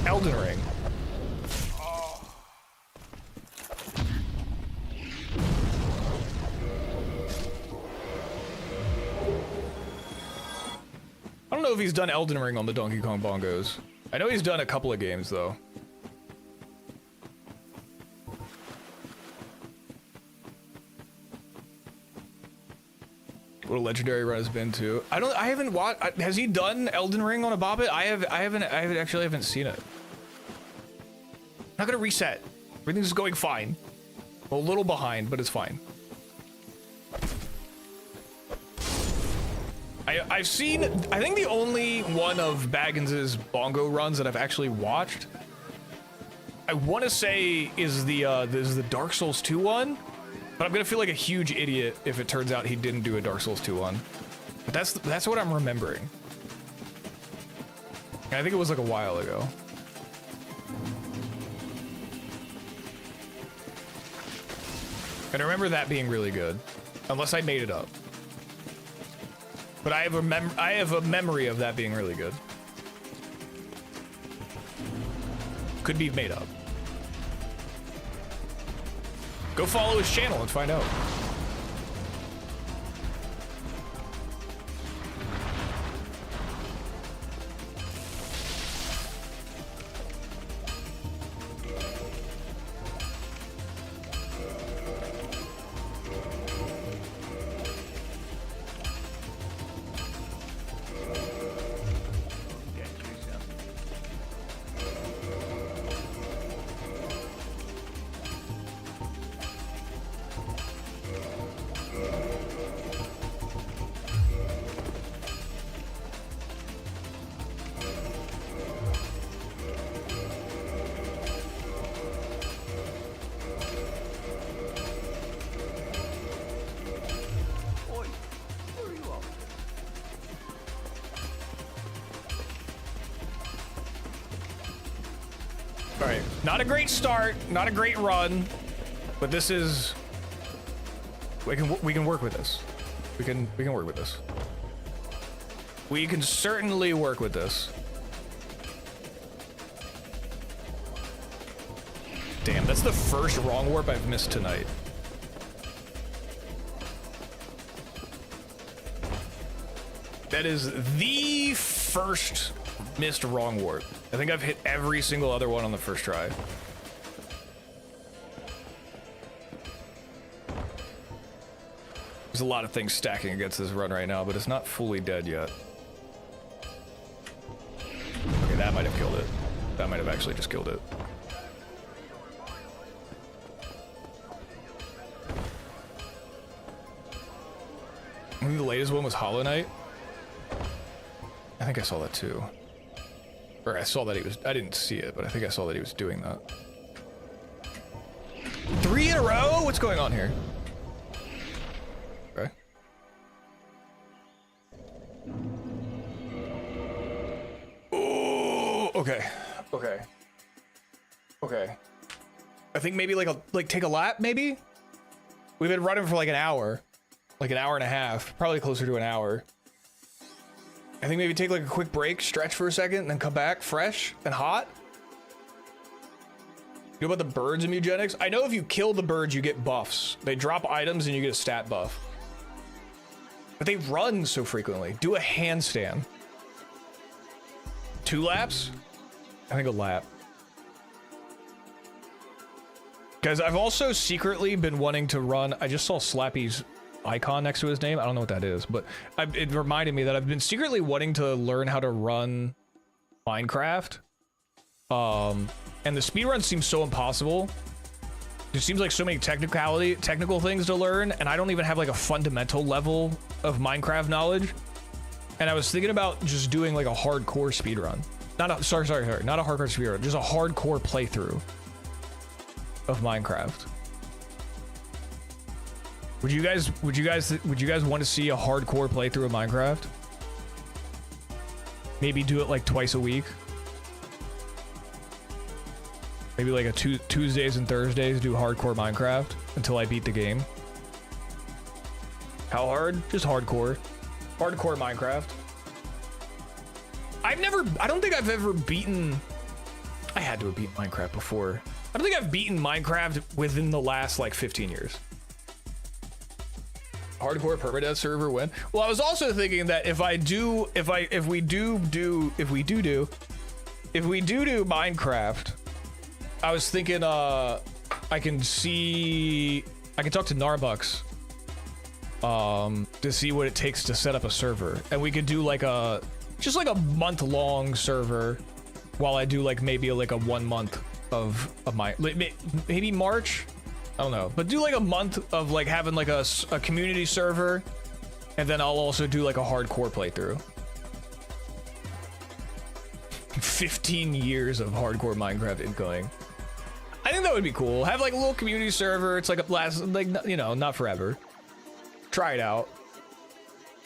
Elden Ring. I don't know if he's done Elden Ring on the Donkey Kong bongos. I know he's done a couple of games though. What a legendary run has been too. I haven't watched. Has he done Elden Ring on a Bobbit? I haven't seen it. Not gonna reset. Everything's going fine. I'm a little behind, but it's fine. I've seen. I think the only one of Baggins' bongo runs that I've actually watched, I want to say, is the Dark Souls 2 one. But I'm gonna feel like a huge idiot if it turns out he didn't do a Dark Souls 2 one. But that's what I'm remembering. And I think it was like a while ago. And I remember that being really good, unless I made it up. But I have a memory of that being really good. Could be made up. Go follow his channel and find out. All right, not a great start, not a great run, but this is, we can work with this. We can work with this. We can certainly work with this. Damn, that's the first wrong warp I've missed tonight. That is the first missed wrong warp. I think I've hit every single other one on the first try. There's a lot of things stacking against this run right now, but it's not fully dead yet. Okay, that might have killed it. That might have actually just killed it. I think the latest one was Hollow Knight. I think I saw that too. Or I saw that he was, I didn't see it, but I think I saw that he was doing that. 3 in a row? What's going on here? Okay. Oh, okay. Okay. Okay. I think maybe like take a lap, maybe? We've been running for like an hour. Like an hour and a half. Probably closer to an hour. I think maybe take like a quick break, stretch for a second, and then come back fresh and hot. You know about the birds in Mugenics? I know if you kill the birds, you get buffs. They drop items and you get a stat buff. But they run so frequently. Do a handstand. 2 laps? I think a lap. Guys, I've also secretly been wanting to run. I just saw Slappy's icon next to his name. I don't know what that is, but it reminded me that I've been secretly wanting to learn how to run Minecraft. And the speedrun seems so impossible. It seems like so many technical things to learn, and I don't even have like a fundamental level of Minecraft knowledge. And I was thinking about just doing like a hardcore speedrun. Not a sorry, not a hardcore speedrun, just a hardcore playthrough of Minecraft. Would you guys want to see a hardcore playthrough of Minecraft? Maybe do it like twice a week. Maybe like a Tuesdays and Thursdays do hardcore Minecraft until I beat the game. How hard? Just hardcore. Hardcore Minecraft. I don't think I've ever beaten, I had to have beaten Minecraft before. I don't think I've beaten Minecraft within the last like 15 years. Hardcore permadeath server win. Well, I was also thinking that if we do Minecraft, I was thinking I can talk to Narbux to see what it takes to set up a server, and we could do like just like a month-long server while I do like maybe like a 1 month of my maybe March. I don't know, but do like a month of like having like a community server, and then I'll also do like a hardcore playthrough. 15 years of hardcore Minecraft incoming. I think that would be cool. Have like a little community server. It's like a last, like, you know, not forever. Try it out,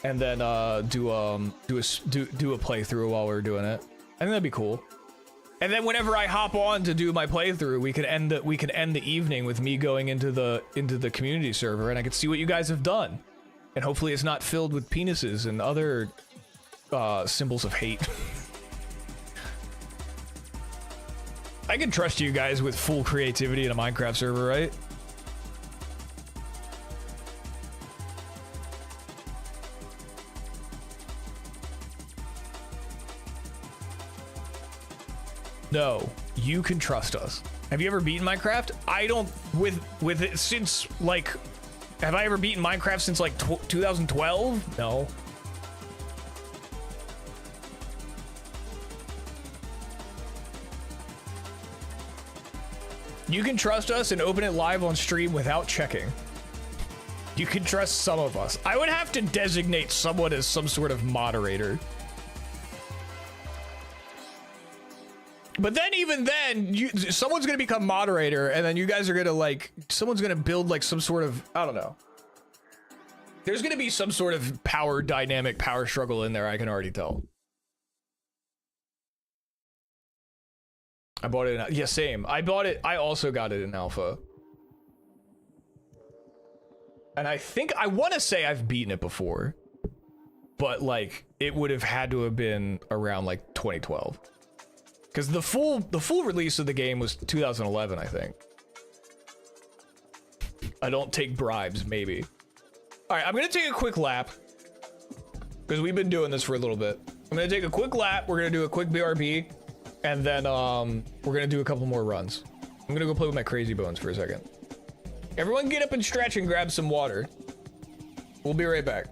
and then do a playthrough while we're doing it. I think that'd be cool. And then whenever I hop on to do my playthrough, we could end the evening with me going into the community server, and I could see what you guys have done. And hopefully it's not filled with penises and other symbols of hate. I can trust you guys with full creativity in a Minecraft server, right? No, you can trust us. Have you ever beaten Minecraft? I don't, with it since like, have I ever beaten Minecraft since like 2012? No. You can trust us and open it live on stream without checking. You can trust some of us. I would have to designate someone as some sort of moderator. But then even then, someone's gonna become moderator, and then you guys are gonna like, someone's gonna build like some sort of, I don't know. There's gonna be some sort of power dynamic, power struggle in there, I can already tell. I bought it in, yeah, same. I also got it in alpha. And I think, I wanna say I've beaten it before. But like, it would have had to have been around like 2012. Because the full release of the game was 2011, I think. I don't take bribes, maybe. All right, I'm gonna take a quick lap because we've been doing this for a little bit. I'm gonna take a quick lap. We're gonna do a quick BRB, and then we're gonna do a couple more runs. I'm gonna go play with my crazy bones for a second. Everyone, get up and stretch and grab some water. We'll be right back.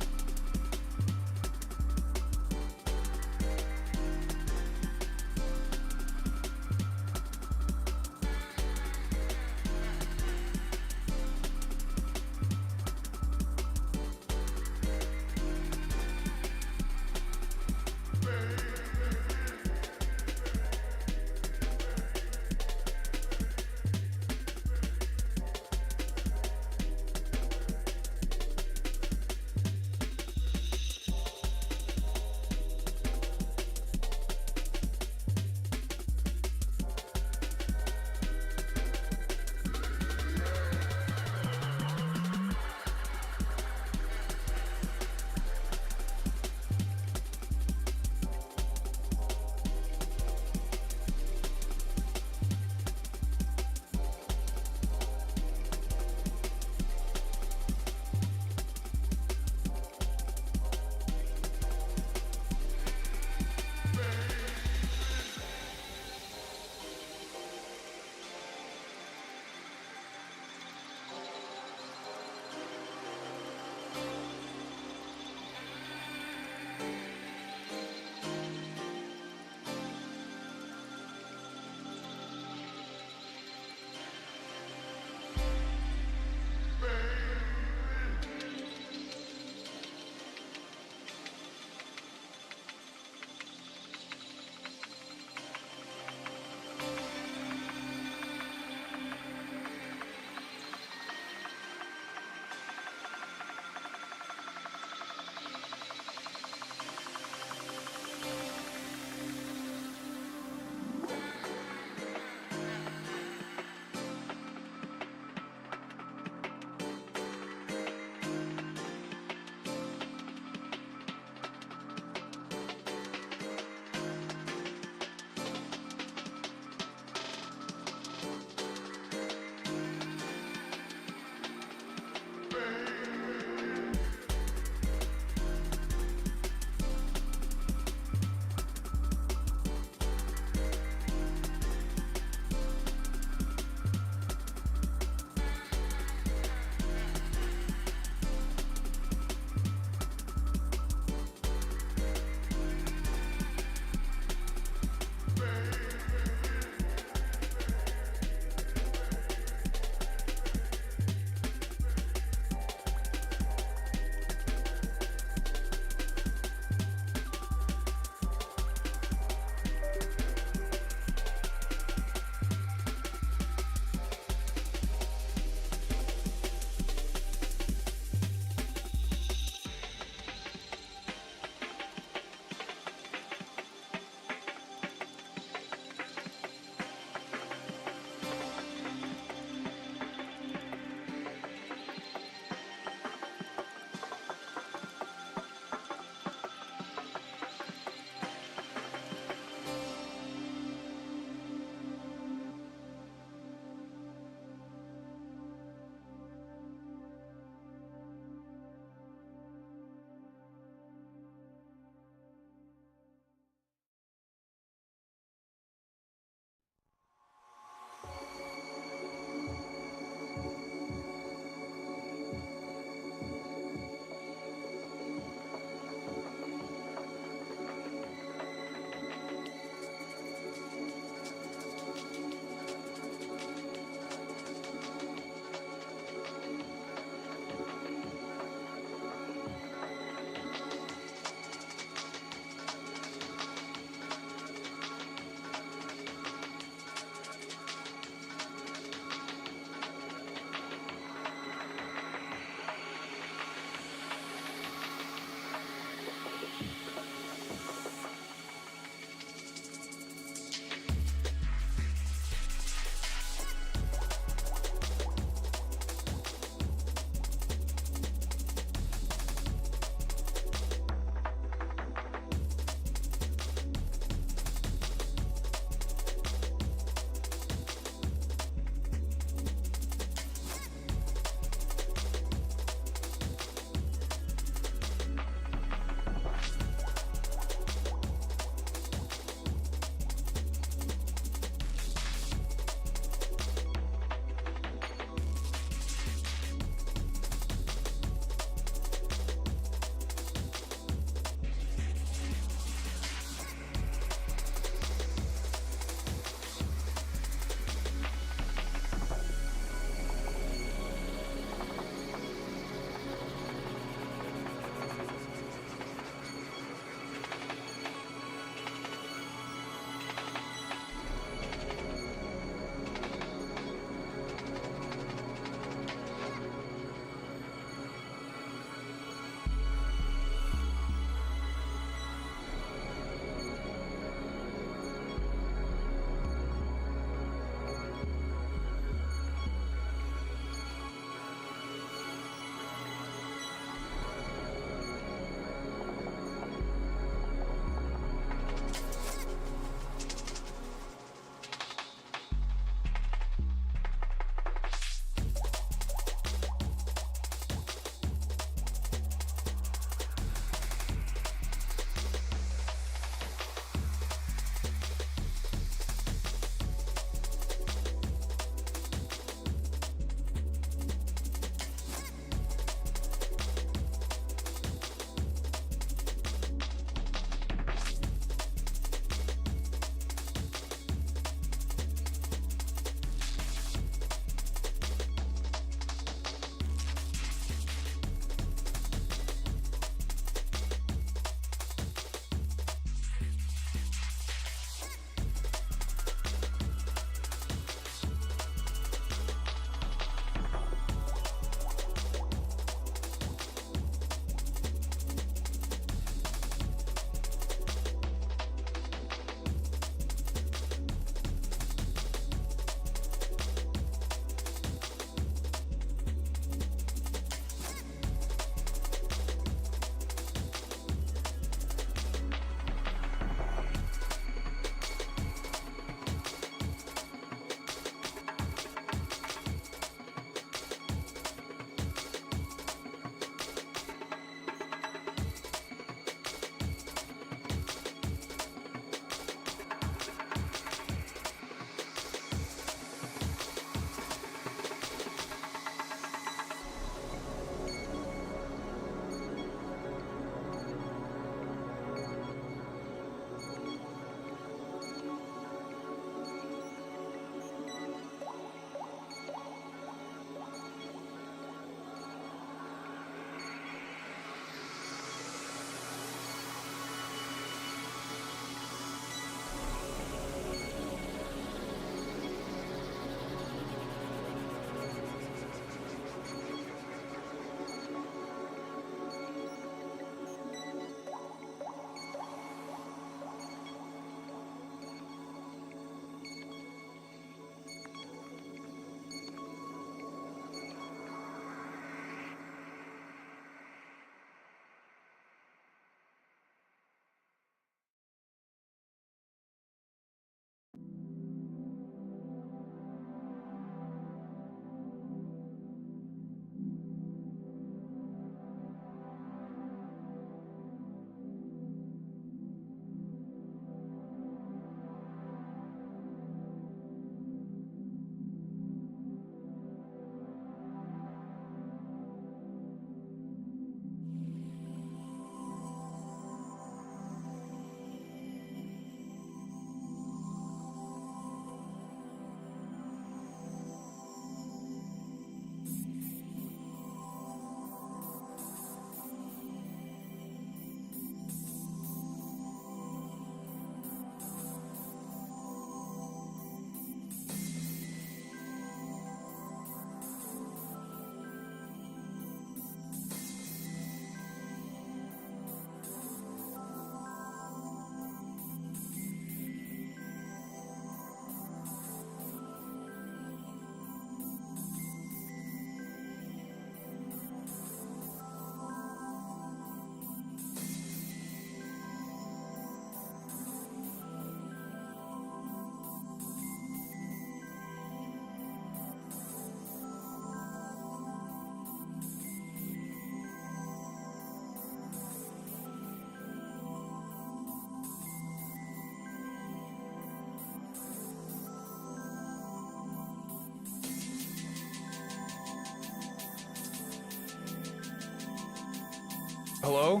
Hello?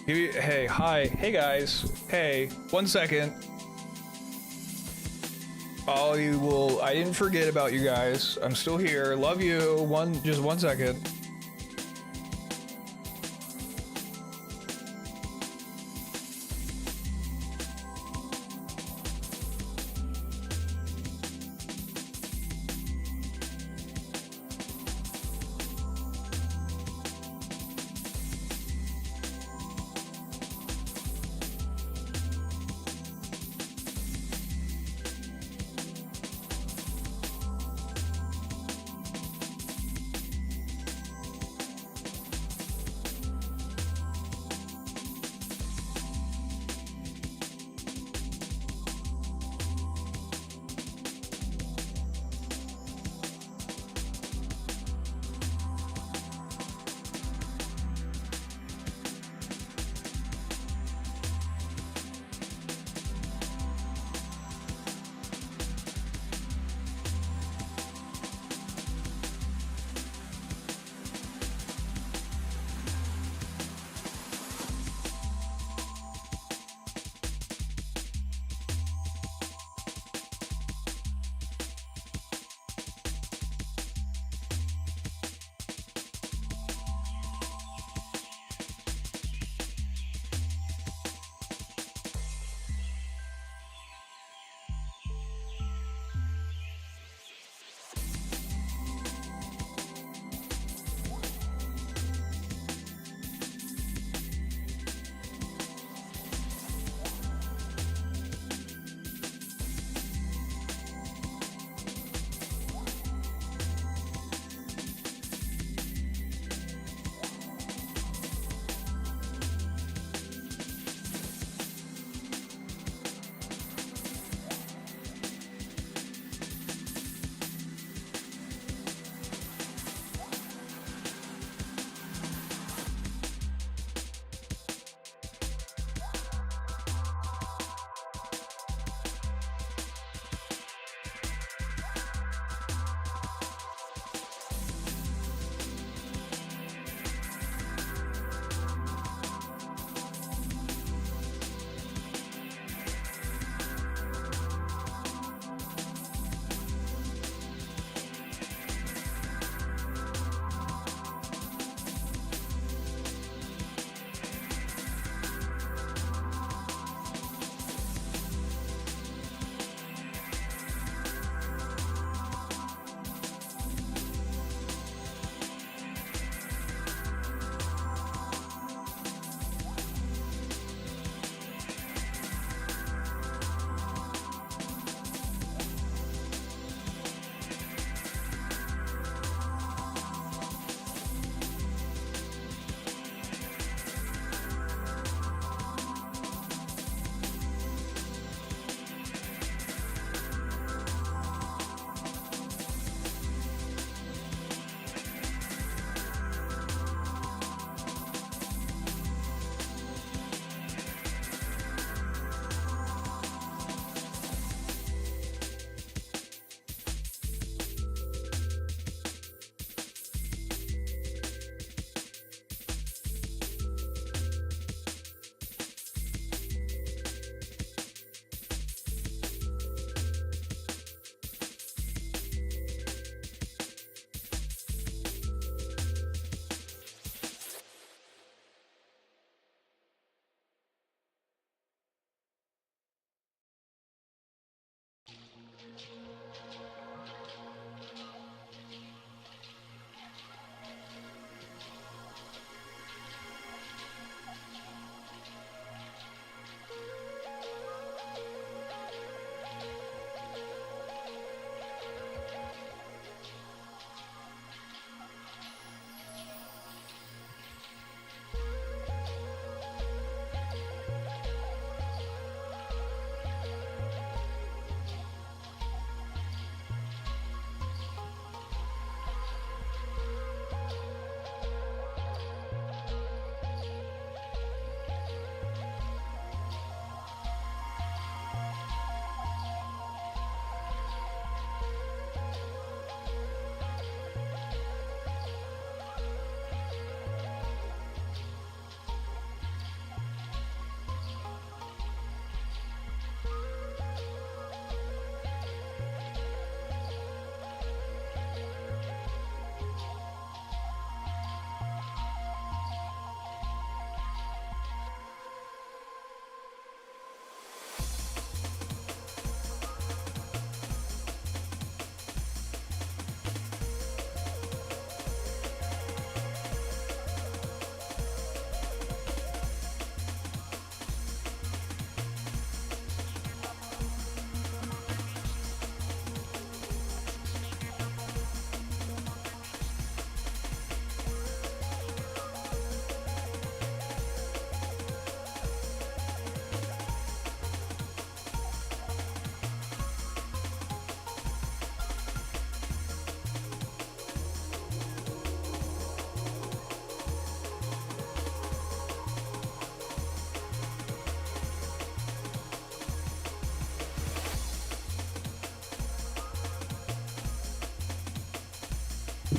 Hey, hi. Hey, guys. Hey, 1 second. I didn't forget about you guys. I'm still here. Love you. Just 1 second.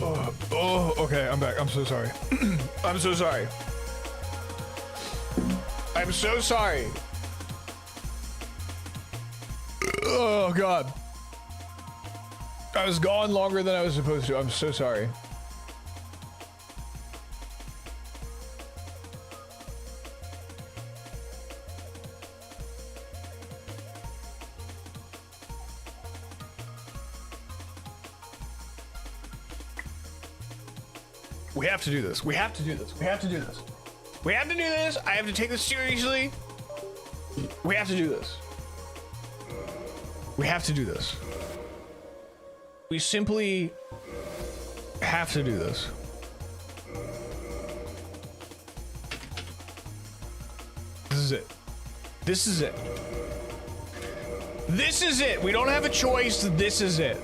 Oh, okay, I'm back. I'm so sorry. I'm so sorry. I'm so sorry. Oh, God. I was gone longer than I was supposed to. I'm so sorry. We have to do this. We have to do this. We have to do this. We have to do this. I have to take this seriously. We have to do this. We have to do this. We simply have to do this. This is it. This is it. This is it. We don't have a choice. This is it.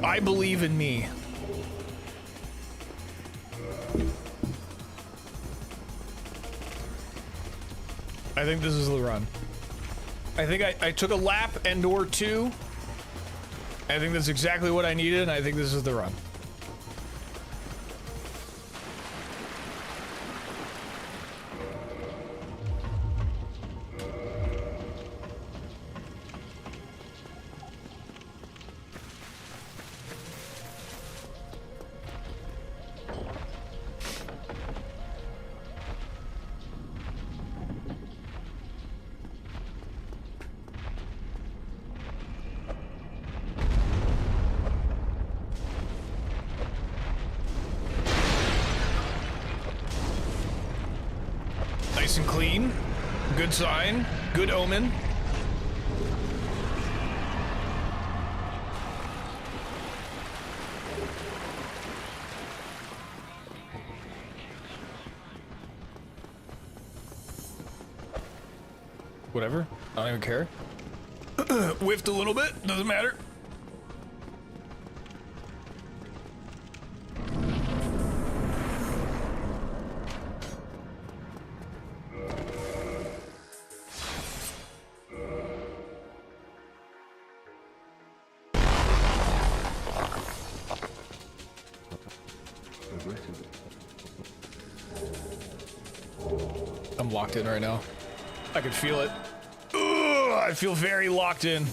I believe in me. I think this is the run. I think I took a lap and or two. I think that's exactly what I needed, and I think this is the run. Nice and clean. Good sign. Good omen. Whatever. I don't even care. Whiffed a little bit. Doesn't matter. I'm locked in right now. I can feel it. Ugh, I feel very locked in.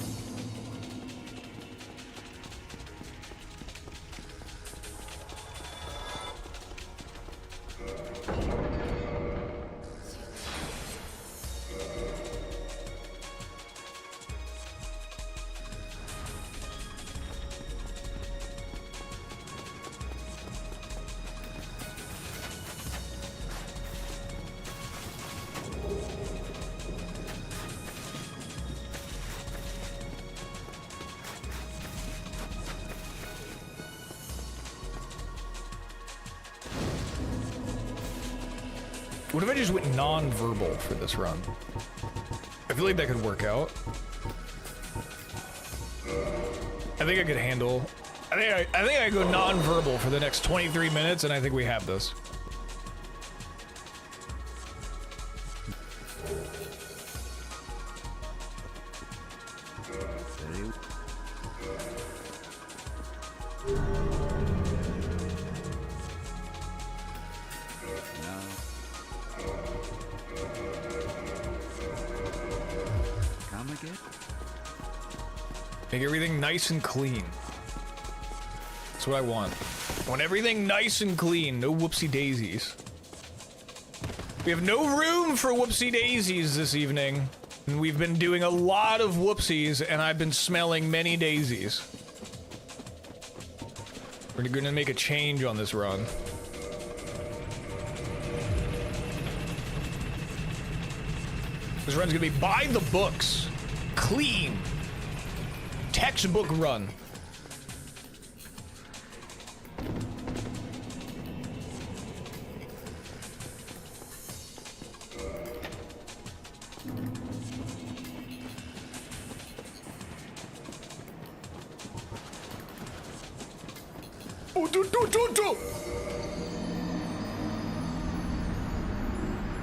What if I just went non-verbal for this run? I feel like that could work out. I think I could handle. I think I go non-verbal for the next 23 minutes, and I think we have this. Make everything nice and clean. That's what I want. I want everything nice and clean. No whoopsie daisies. We have no room for whoopsie daisies this evening. And we've been doing a lot of whoopsies, and I've been smelling many daisies. We're gonna make a change on this run. This run's gonna be by the books. Clean. Textbook run.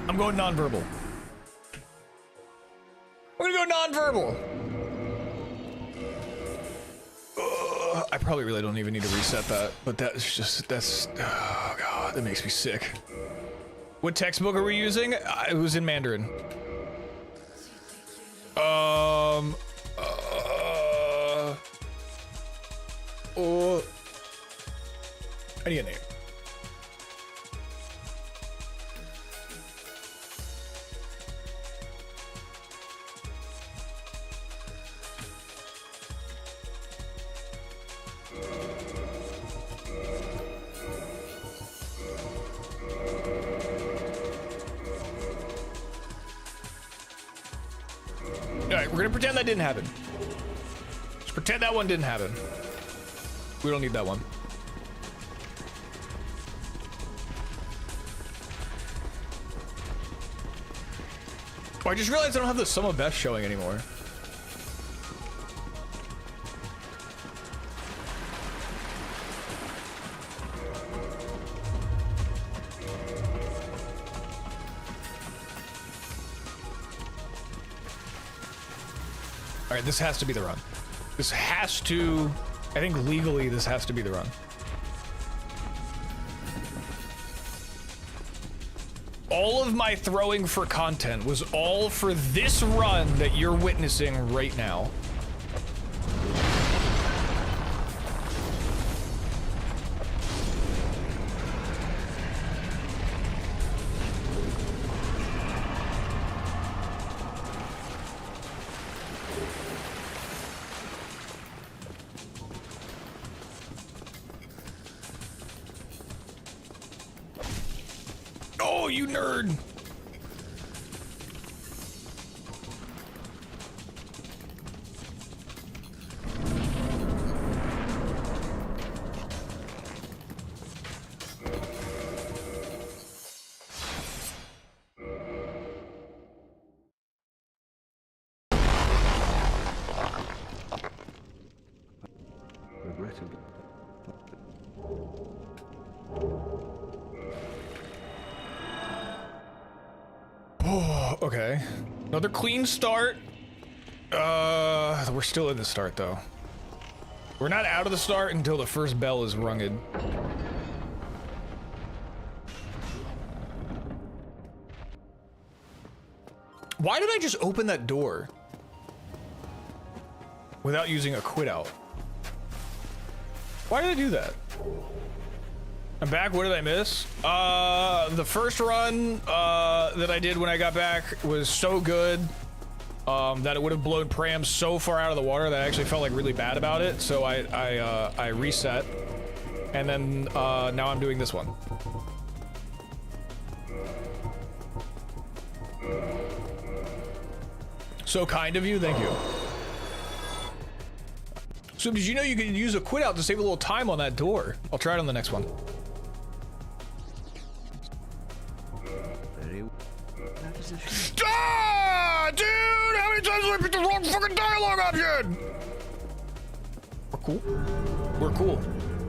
I'm going non-verbal. I'm gonna go non-verbal. I probably really don't even need to reset that, but that's just, oh god, that makes me sick. What textbook are we using? It was in Mandarin. I need a name. Alright, we're gonna pretend that didn't happen. Just pretend that one didn't happen. We don't need that one. Oh, I just realized I don't have the sum of best showing anymore. All right, this has to be the run. This has to, I think legally this has to be the run. All of my throwing for content was all for this run that you're witnessing right now. Oh, you nerd! Regrettably. Oh, okay. Another clean start. We're still in the start though. We're not out of the start until the first bell is runged. Why did I just open that door without using a quit out? Why did I do that? I'm back. What did I miss? The first run that I did when I got back was so good that it would have blown Pram so far out of the water that I actually felt like really bad about it. So I reset, and then now I'm doing this one. So kind of you, thank you. So did you know you could use a quit out to save a little time on that door? I'll try it on the next one. Ah, dude! How many times did I pick the wrong fucking dialogue option? We're cool. We're cool.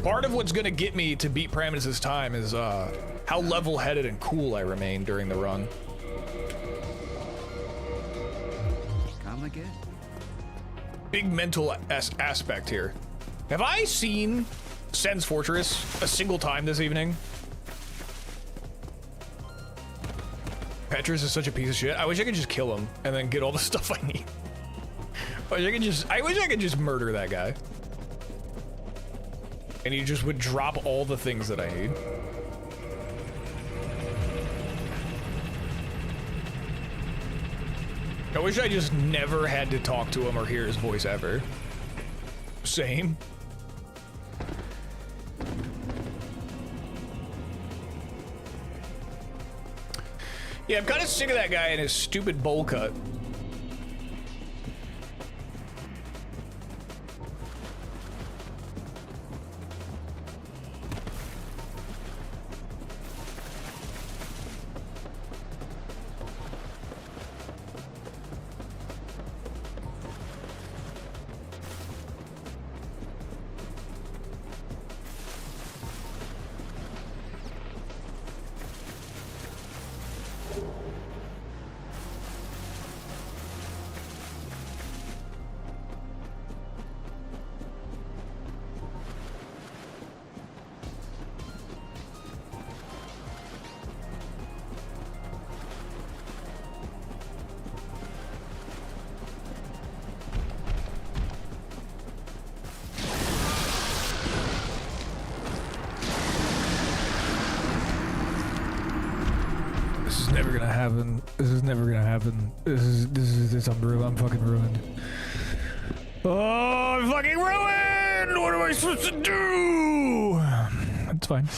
Part of what's gonna get me to beat Paramus' time is how level-headed and cool I remain during the run. Come again. Big mental aspect here. Have I seen Sen's Fortress a single time this evening? Petrus is such a piece of shit. I wish I could just kill him and then get all the stuff I need. I wish I could just murder that guy. And he just would drop all the things that I need. I wish I just never had to talk to him or hear his voice ever. Same. Yeah, I'm kind of sick of that guy and his stupid bowl cut. happen. This is never gonna happen. I'm fucking ruined. Oh, I'm fucking ruined! What am I supposed to do? It's fine.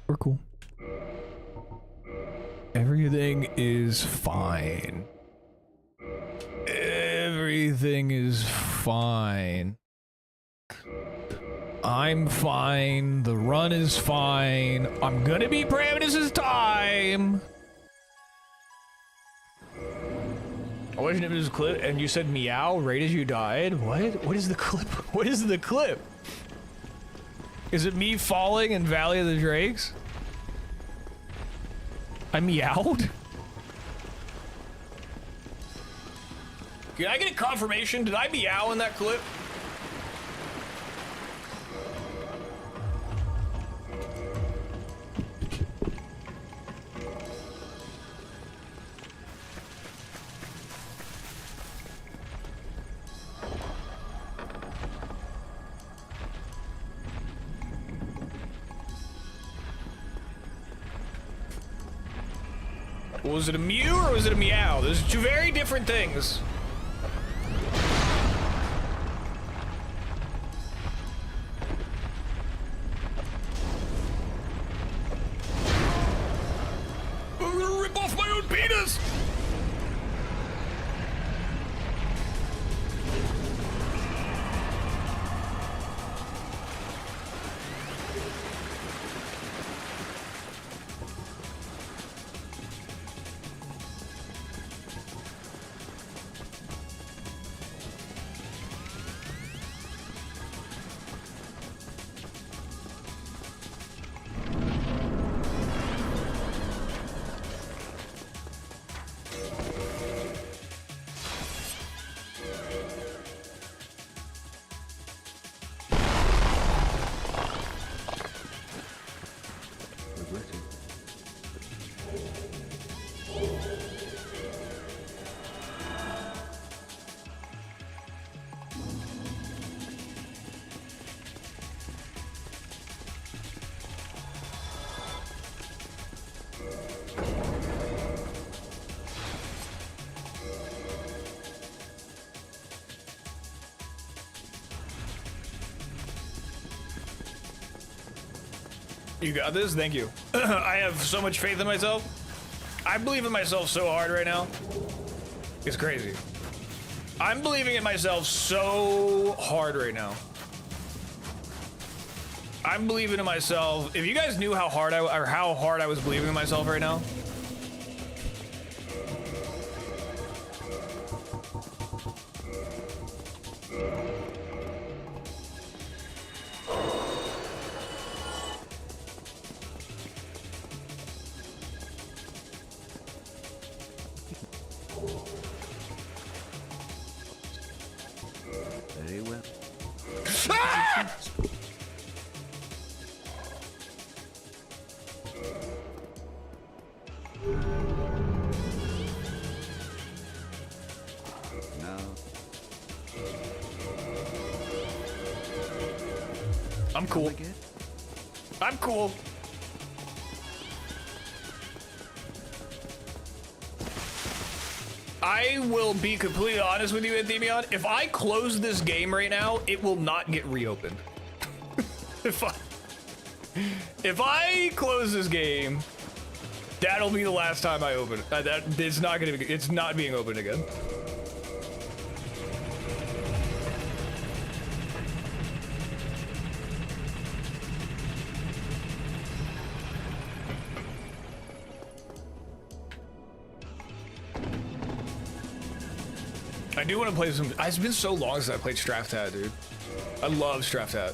We're cool. Everything is fine. Everything is fine. I'm fine. The run is fine. I'm gonna beat Paramus' time. I watched Nimbus' clip and you said meow right as you died. What? What is the clip? What is the clip? Is it me falling in Valley of the Drakes? I meowed? Can I get a confirmation? Did I meow in that clip? Was it a mew or was it a meow? Those are two very different things. I'm gonna rip off my own penis! You got this? Thank you. I have so much faith in myself. I believe in myself so hard right now. It's crazy. I'm believing in myself so hard right now. I'm believing in myself. If you guys knew how hard I was believing in myself right now. Very well. Ah! Now. I'm cool. I'm cool. I will be completely honest with you, Anthemion. If I close this game right now, it will not get reopened. If I close this game, that'll be the last time I open it. It's not being opened again. I do want to play some. It's been so long since I played Straftat, dude. I love Straftat.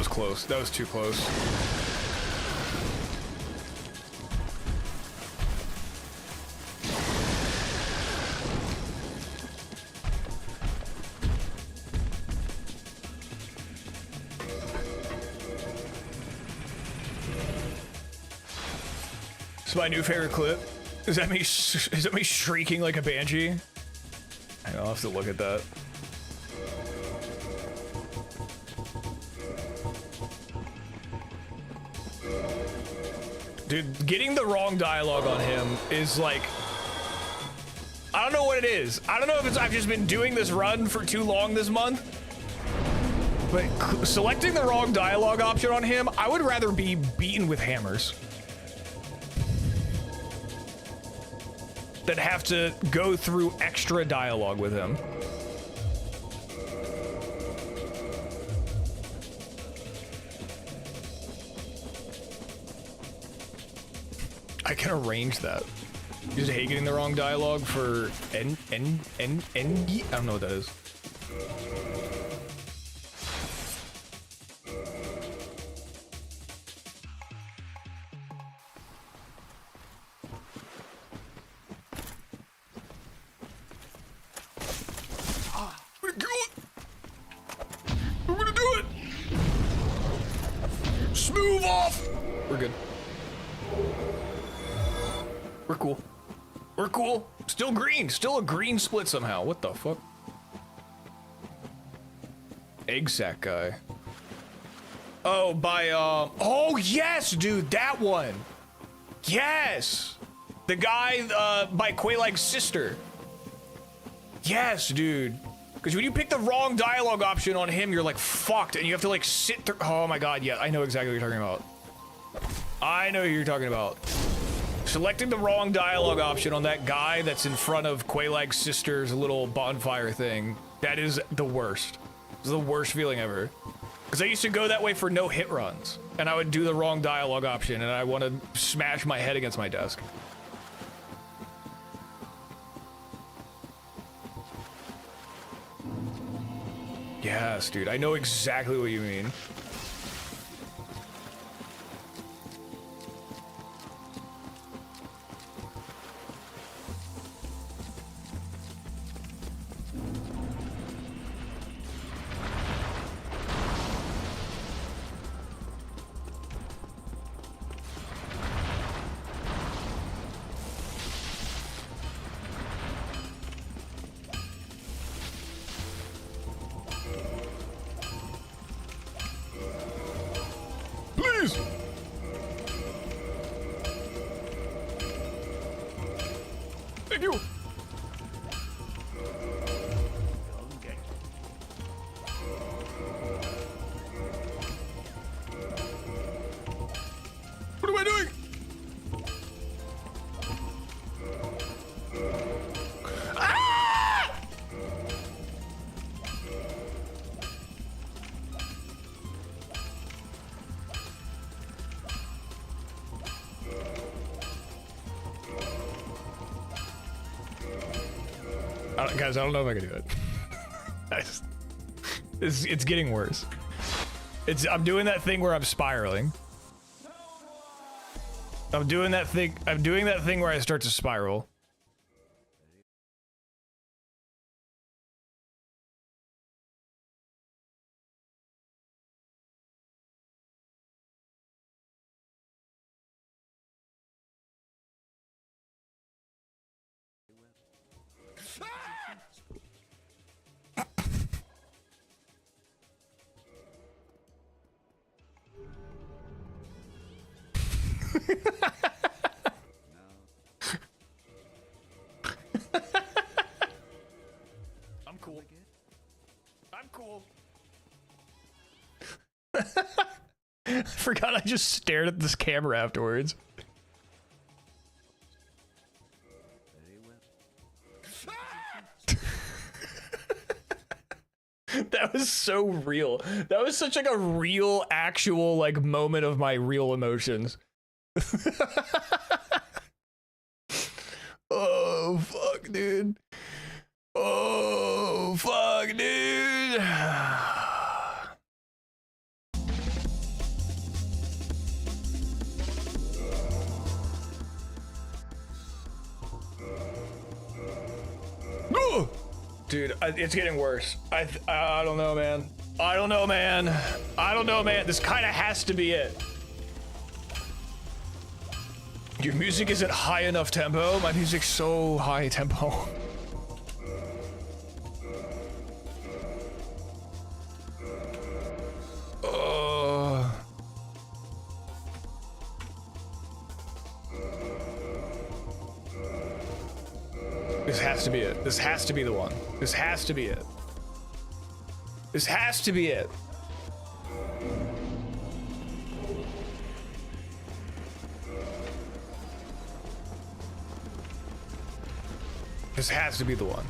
was close. That was too close. It's my new favorite clip. Is that me shrieking like a banshee? I'll have to look at that. Dude, getting the wrong dialogue on him is like, I don't know what it is. I don't know if it's I've just been doing this run for too long this month, but selecting the wrong dialogue option on him, I would rather be beaten with hammers than have to go through extra dialogue with him. I can arrange that. You just hate getting the wrong dialogue for I don't know what that is. I'm gonna do it. Smooth off. We're good. We're cool. We're cool. Still green. Still a green split somehow. What the fuck? Egg sack guy. Oh, by, oh, yes, dude. That one. Yes. The guy, by Quaylag's sister. Yes, dude. Because when you pick the wrong dialogue option on him, you're like fucked. And you have to like sit through. Oh my god, yeah. I know exactly what you're talking about. I know who you're talking about. Selecting the wrong dialogue option on that guy that's in front of Quaylag's sister's little bonfire thing, that is the worst. It's the worst feeling ever. Because I used to go that way for no hit runs, and I would do the wrong dialogue option, and I want to smash my head against my desk. Yes, dude, I know exactly what you mean. Please! Thank you! What am I doing? Ah! Guys, I don't know if I can do it. It's getting worse. I'm doing that thing where I'm spiraling. I'm doing that thing where I start to spiral. I'm cool. I'm cool. I forgot I just stared at this camera afterwards. That was so real. That was such like a real, actual like moment of my real emotions. Oh, fuck, dude. Oh, fuck, dude. Dude, it's getting worse. I don't know, man. I don't know, man. I don't know, man. This kind of has to be it. Your music isn't high enough tempo. My music's so high tempo. This has to be it. This has to be the one. This has to be it. This has to be it. This has to be the one.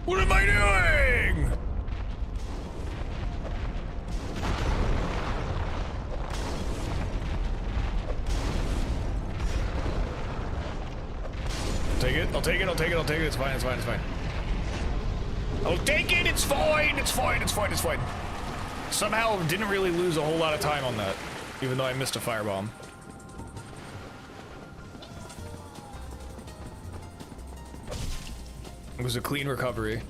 What am I doing? Take it. I'll take it. I'll take it. I'll take it. It's fine. It's fine. It's fine. I'll take it. It's fine. It's fine. It's fine. It's fine. Somehow didn't really lose a whole lot of time on that, even though I missed a firebomb. It was a clean recovery.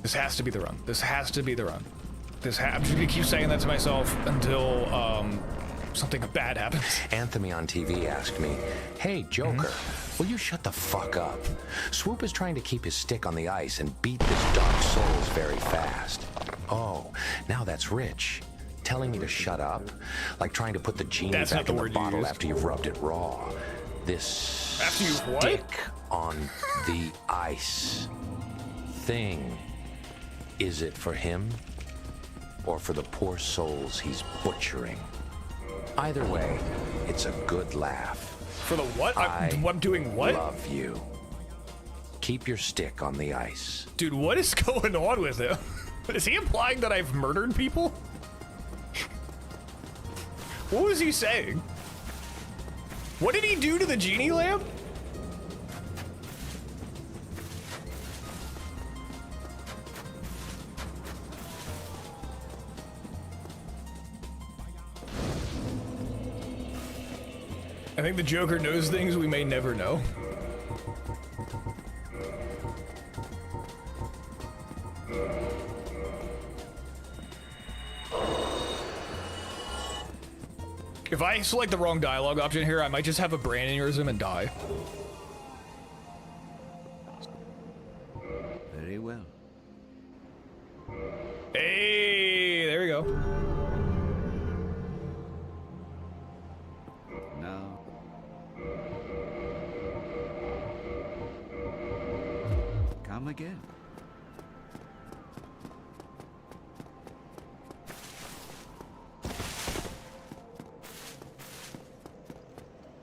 This has to be the run. This has to be the run. I'm just gonna keep saying that to myself until something bad happens. Anthony on TV asked me, "Hey, Joker, will you shut the fuck up? Swoop is trying to keep his stick on the ice and beat this Dark Souls very fast." Oh, now that's Rich. Telling me to shut up? Like trying to put the genie back in the bottle after you've rubbed it raw. This after you what? Stick on the ice thing. Is it for him or for the poor souls he's butchering? Either way, it's a good laugh. For the what? I'm doing what? Love you. Keep your stick on the ice. Dude, what is going on with him? Is he implying that I've murdered people? What was he saying? What did he do to the genie lamp? I think the Joker knows things we may never know. If I select the wrong dialogue option here, I might just have a brain aneurysm and die. Very well. Hey, there we go. Now. Come again.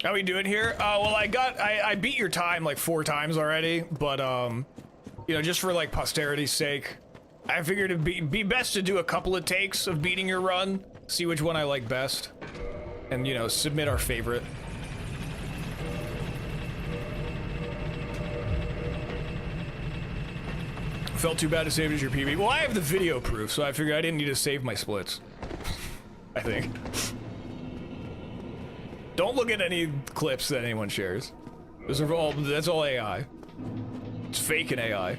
How we doing here? Well, I beat your time like 4 times already, but you know, just for like posterity's sake, I figured it'd be best to do a couple of takes of beating your run, see which one I like best, and you know, submit our favorite. Felt too bad to save it as your PB. Well, I have the video proof, so I figured I didn't need to save my splits. I think. Don't look at any clips that anyone shares. Those are all, that's all AI. It's fake and AI.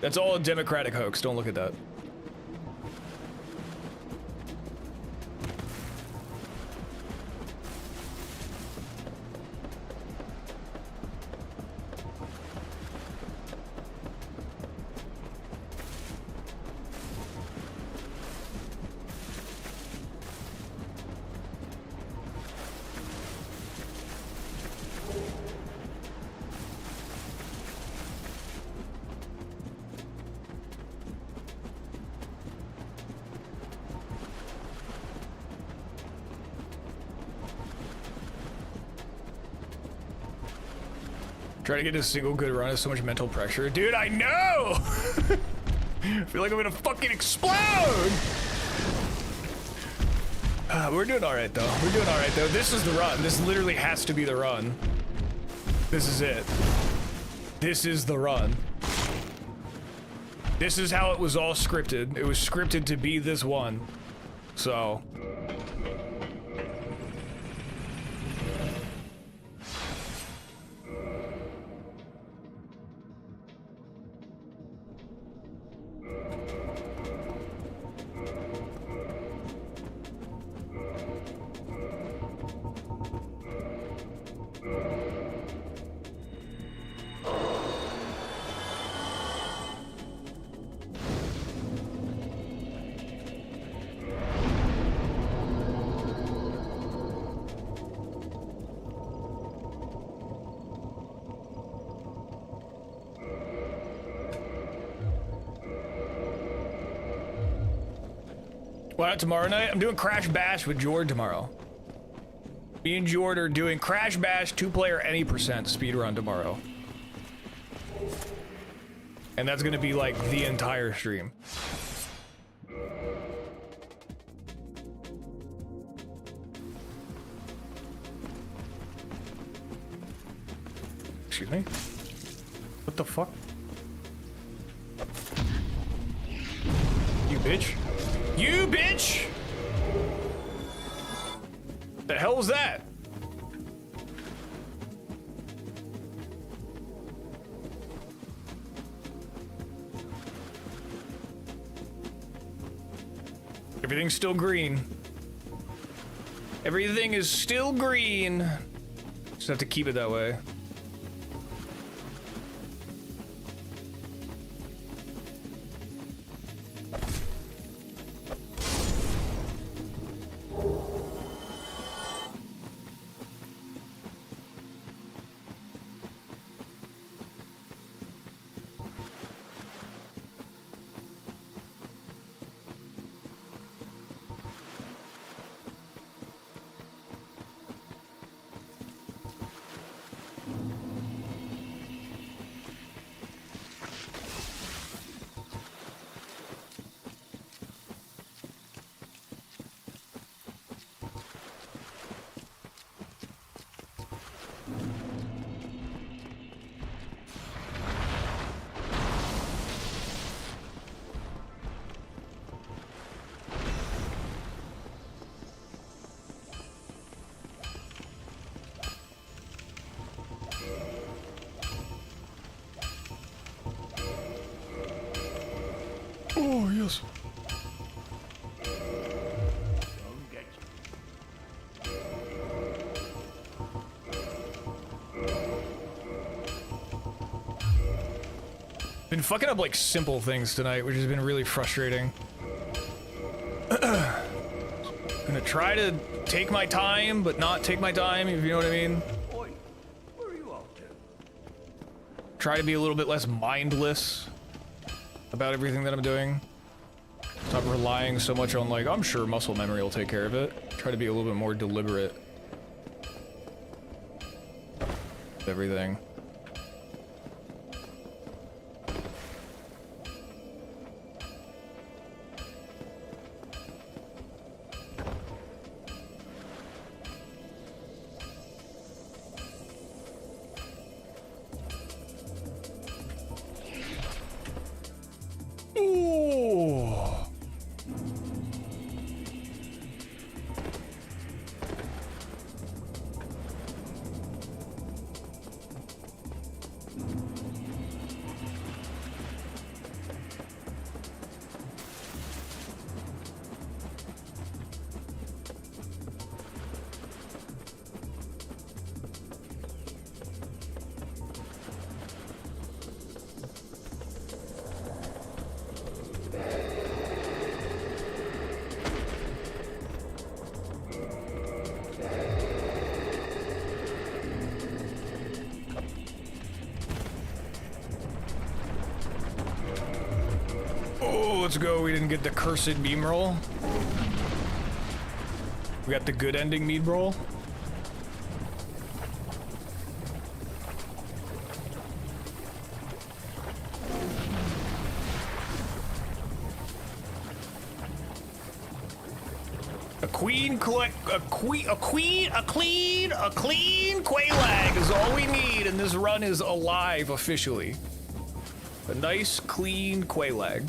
That's all a Democratic hoax. Don't look at that. Trying to get a single good run is so much mental pressure. Dude, I know! I feel like I'm gonna fucking explode! We're doing alright though. We're doing alright though. This is the run. This literally has to be the run. This is it. This is the run. This is how it was all scripted. It was scripted to be this one. So... Why not tomorrow night? I'm doing Crash Bash with Jord tomorrow. Me and Jord are doing Crash Bash 2-player any percent speedrun tomorrow. And that's gonna be like the entire stream. Excuse me? What the fuck? You bitch. You bitch! The hell was that? Everything's still green. Everything is still green. Just have to keep it that way. Oh, yes. Been fucking up like simple things tonight, which has been really frustrating. Gonna try to take my time, but not take my time, if you know what I mean. Try to be a little bit less mindless about everything that I'm doing. Stop relying so much on like, I'm sure muscle memory will take care of it. Try to be a little bit more deliberate with everything. Let's go. We didn't get the cursed meme roll. We got the good ending meme roll. A clean Quaylag is all we need, and this run is alive officially. A nice, clean Quaylag.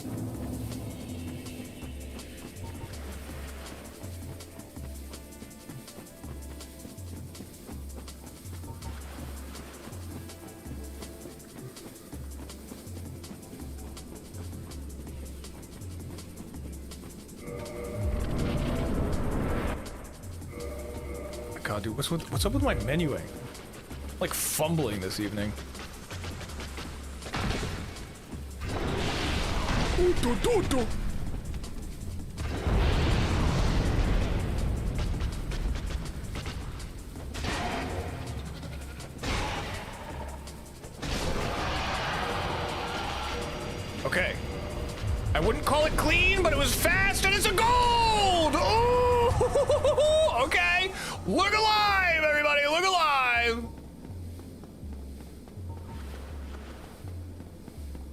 God, dude, what's up with my menuing? I'm like fumbling this evening. Okay. I wouldn't call it clean, but it was fast and it's a gold! Ooh! Okay. Look alive, everybody! Look alive!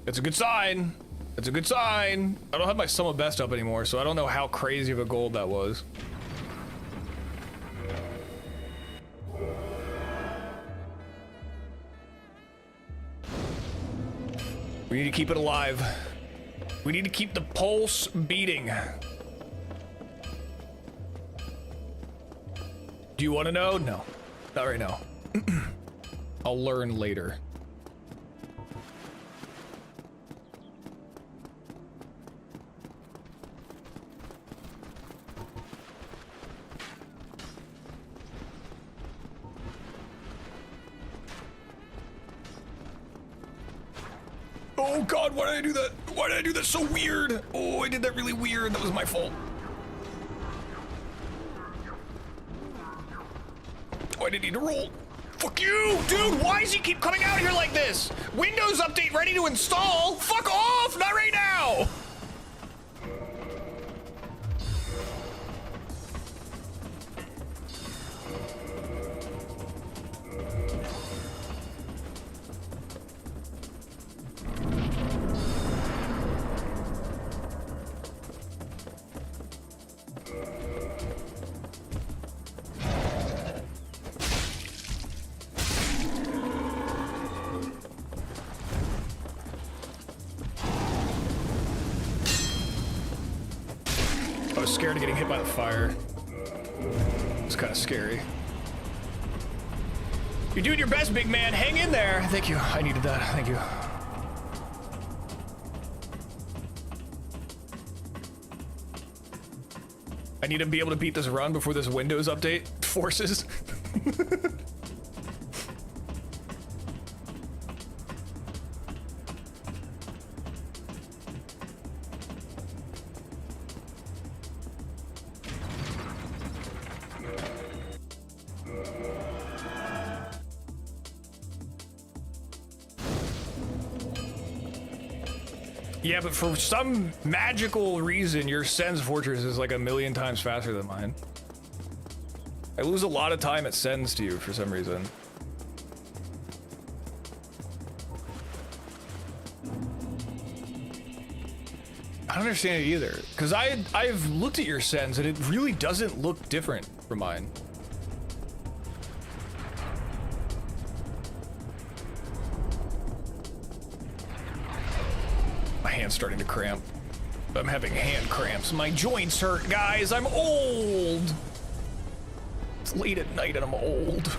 It's a good sign. It's a good sign. I don't have my sum of best up anymore, so I don't know how crazy of a gold that was. We need to keep it alive. We need to keep the pulse beating. Do you want to know? No, not right now. I'll learn later. Oh God, why did I do that? Why did I do that so weird? Oh, I did that really weird. That was my fault. Oh, I didn't need to roll. Fuck you, dude. Why does he keep coming out here like this? Windows update ready to install. Fuck off, not right now. I was scared of getting hit by the fire. It's kind of scary. You're doing your best, big man. Hang in there. Thank you. I needed that. Thank you. I need to be able to beat this run before this Windows update forces. Yeah, but for some magical reason, your Sen's Fortress is like 1,000,000 times faster than mine. I lose a lot of time at Sens to you for some reason. I don't understand it either, because I've looked at your Sens and it really doesn't look different from mine. My hand's starting to cramp. I'm having hand cramps. My joints hurt, guys. I'm old. It's late at night and I'm old.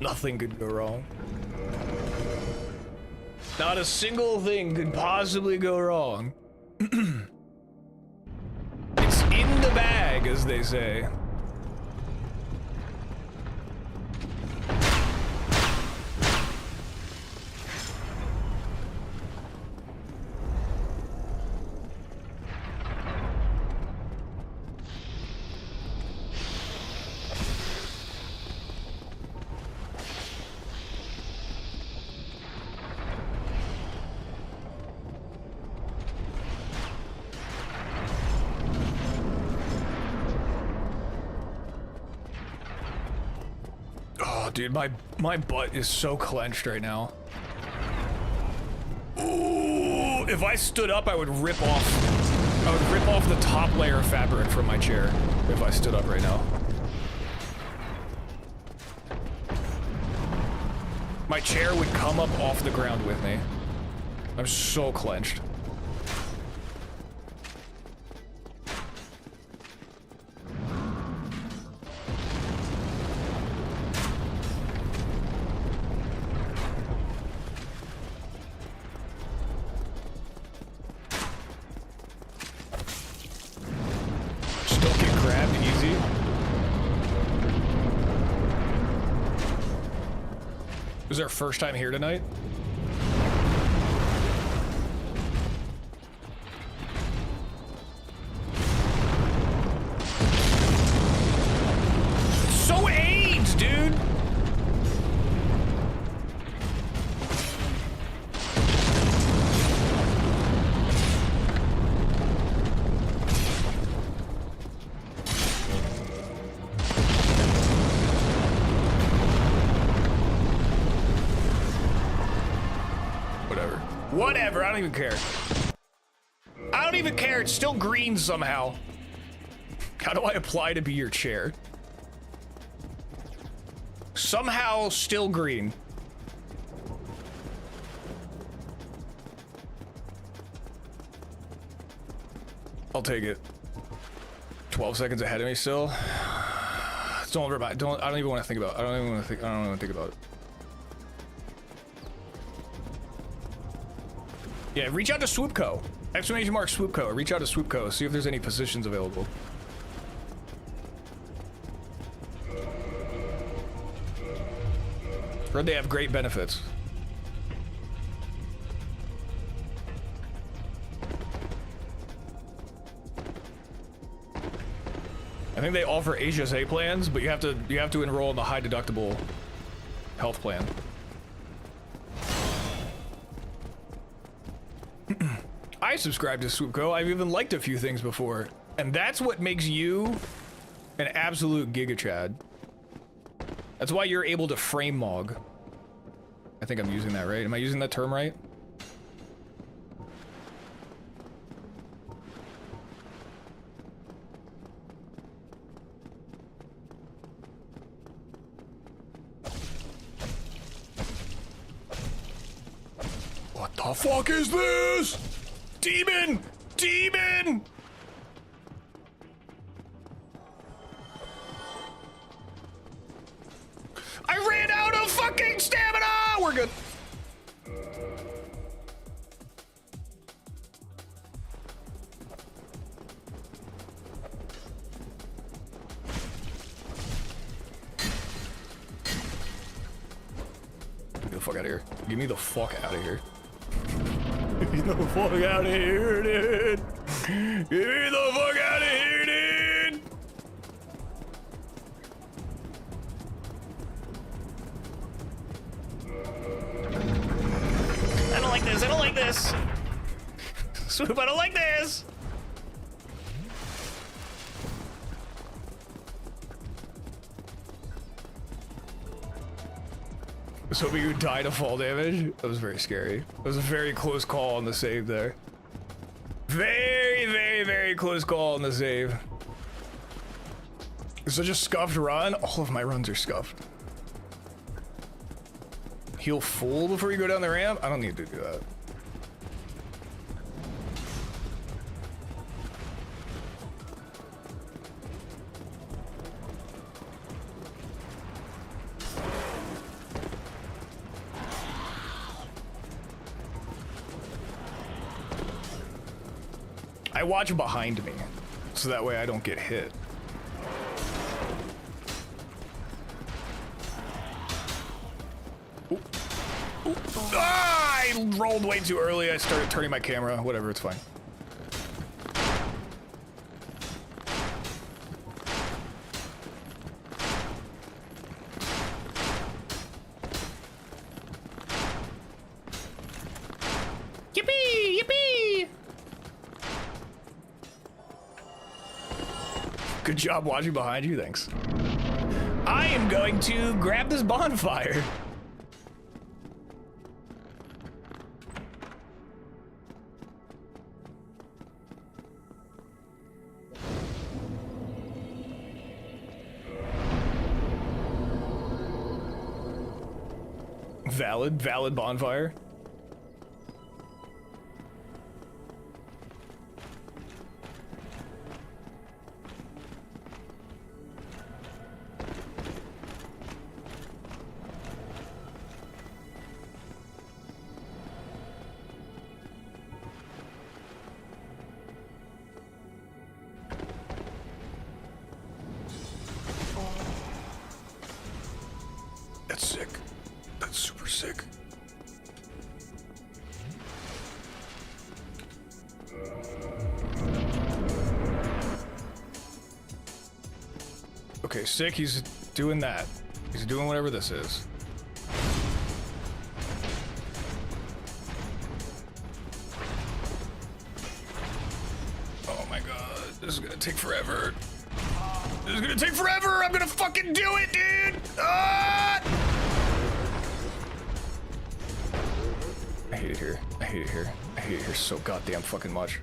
Nothing could go wrong. Not a single thing could possibly go wrong. It's in the bag, as they say. Dude, my butt is so clenched right now. Ooh, if I stood up, I would rip off the top layer of fabric from my chair if I stood up right now. My chair would come up off the ground with me. I'm so clenched. Still get grabbed easy. Is this our first time here tonight? So AIDS, dude! Whatever, I don't even care. I don't even care, it's still green somehow. How do I apply to be your chair? Somehow still green. I'll take it. 12 seconds ahead of me still. Don't worry about it. I don't even want to think about it. I don't even want to think about it. Yeah, reach out to Swoop Co. Exclamation mark Swoop Co. Reach out to Swoop Co. See if there's any positions available. Heard they have great benefits. I think they offer HSA plans, but you have to enroll in the high deductible health plan. I subscribe to Swoopco. I've even liked a few things before. And that's what makes you an absolute Giga Chad. That's why you're able to frame mog. I think I'm using that right. Am I using that term right? What the fuck is this? Demon! Demon! I ran out of fucking stamina! We're good. Get the fuck out of here. Get me the fuck out of here. Get me the fuck out of here, dude! Get me the fuck out of here, dude! I don't like this, I don't like this! Swoop, I don't like this! I was hoping you would die to fall damage. That was very scary. That was a very close call on the save there. Very, very, very close call on the save. Such a scuffed run. All of my runs are scuffed. Heal full before you go down the ramp? I don't need to do that. I watch behind me, so that way I don't get hit. Ooh. Ooh. Ah, I rolled way too early. I started turning my camera. Whatever, it's fine. Yippee! Yippee! Good job watching behind you, thanks. I am going to grab this bonfire. Valid bonfire. That's sick. That's super sick. Okay, sick, he's doing that. He's doing whatever this is. Oh my god, this is gonna take forever. This is gonna take forever! I'm gonna fucking do it, dude! Ah! I hate it here. I hate it here. I hate it here so goddamn fucking much.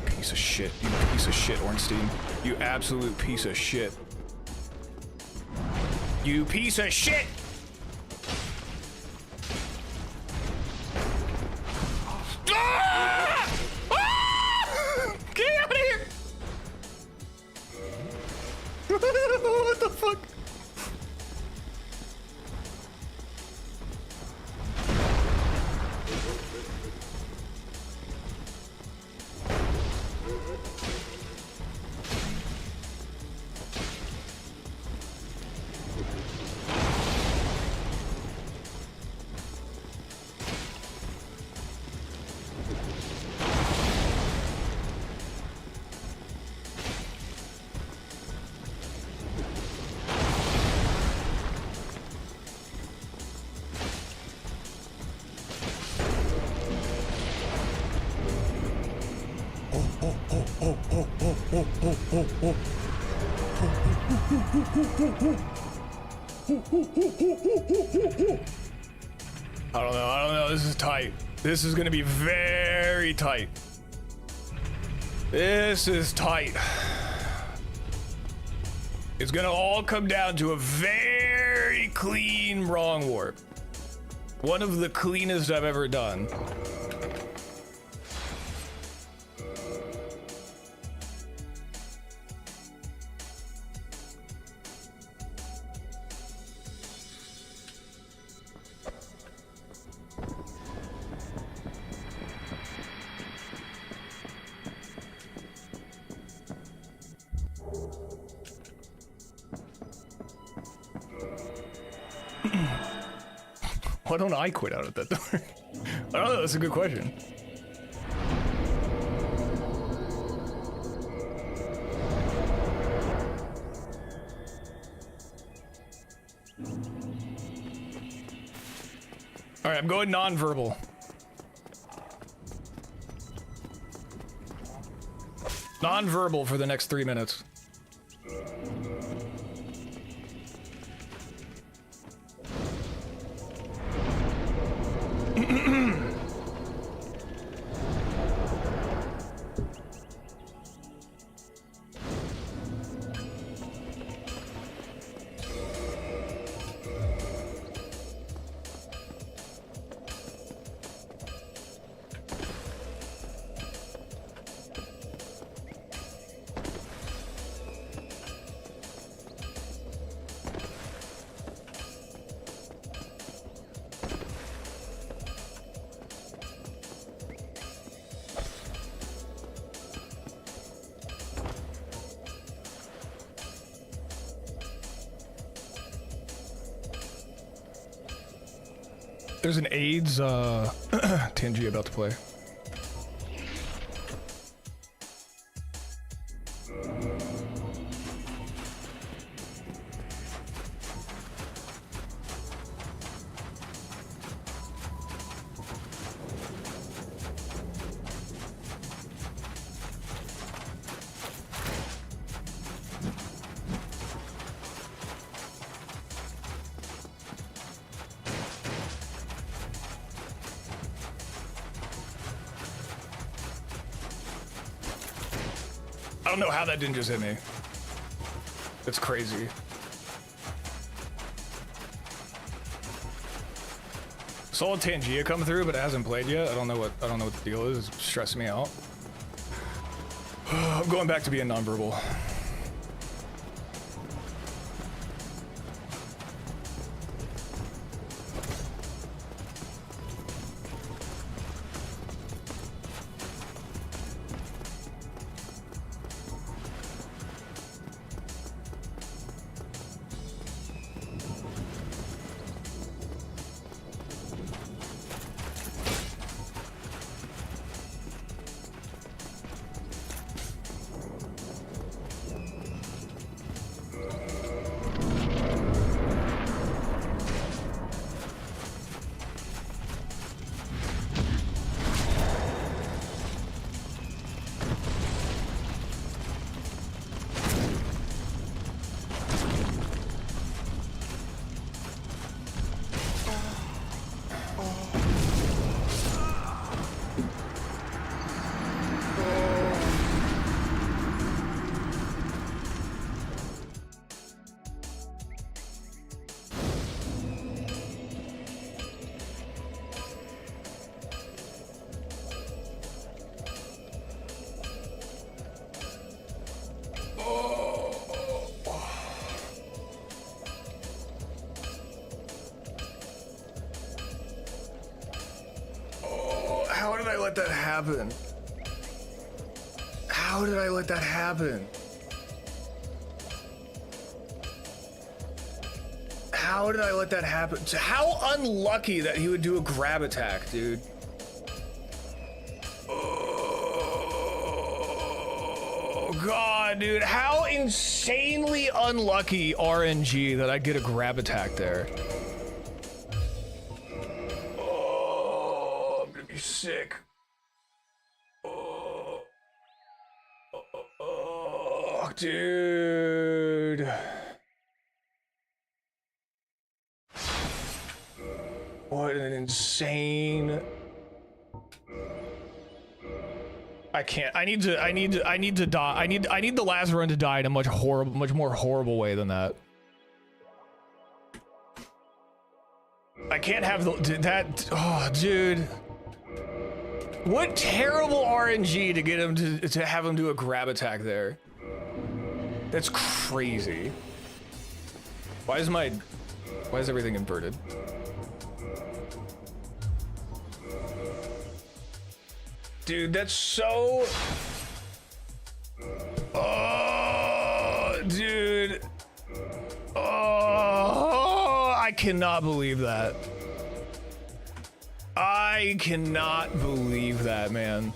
Piece of shit. You piece of shit, Ornstein. You absolute piece of shit. You piece of shit! Ah! Ah! Get out of here! What the fuck? I don't know, this is tight. This is gonna be very tight. This is tight. It's gonna all come down to a very clean wrong warp. One of the cleanest I've ever done. Why don't I quit out at that door? I don't know, that's a good question. Alright, I'm going non-verbal. Non-verbal for the next 3 minutes. There's an AIDS Tenji about to play. I don't know how that didn't just hit me. It's crazy. Saw a Tangia come through, but it hasn't played yet. I don't know what the deal is. It's stressing me out. I'm going back to being nonverbal. How did I let that happen? How did I let that happen? How did I let that happen? How unlucky that he would do a grab attack, dude. Oh, God, dude. How insanely unlucky RNG that I get a grab attack there. Oh, I'm gonna be sick. Oh, dude. What an insane. I can't. I need to die. I need the last run to die in a much more horrible way than that. I can't have that. Oh, dude. What terrible RNG to get him to have him do a grab attack there. That's crazy. Why is everything inverted? Dude, that's so... Oh, dude. Oh, I cannot believe that. I cannot believe that, man.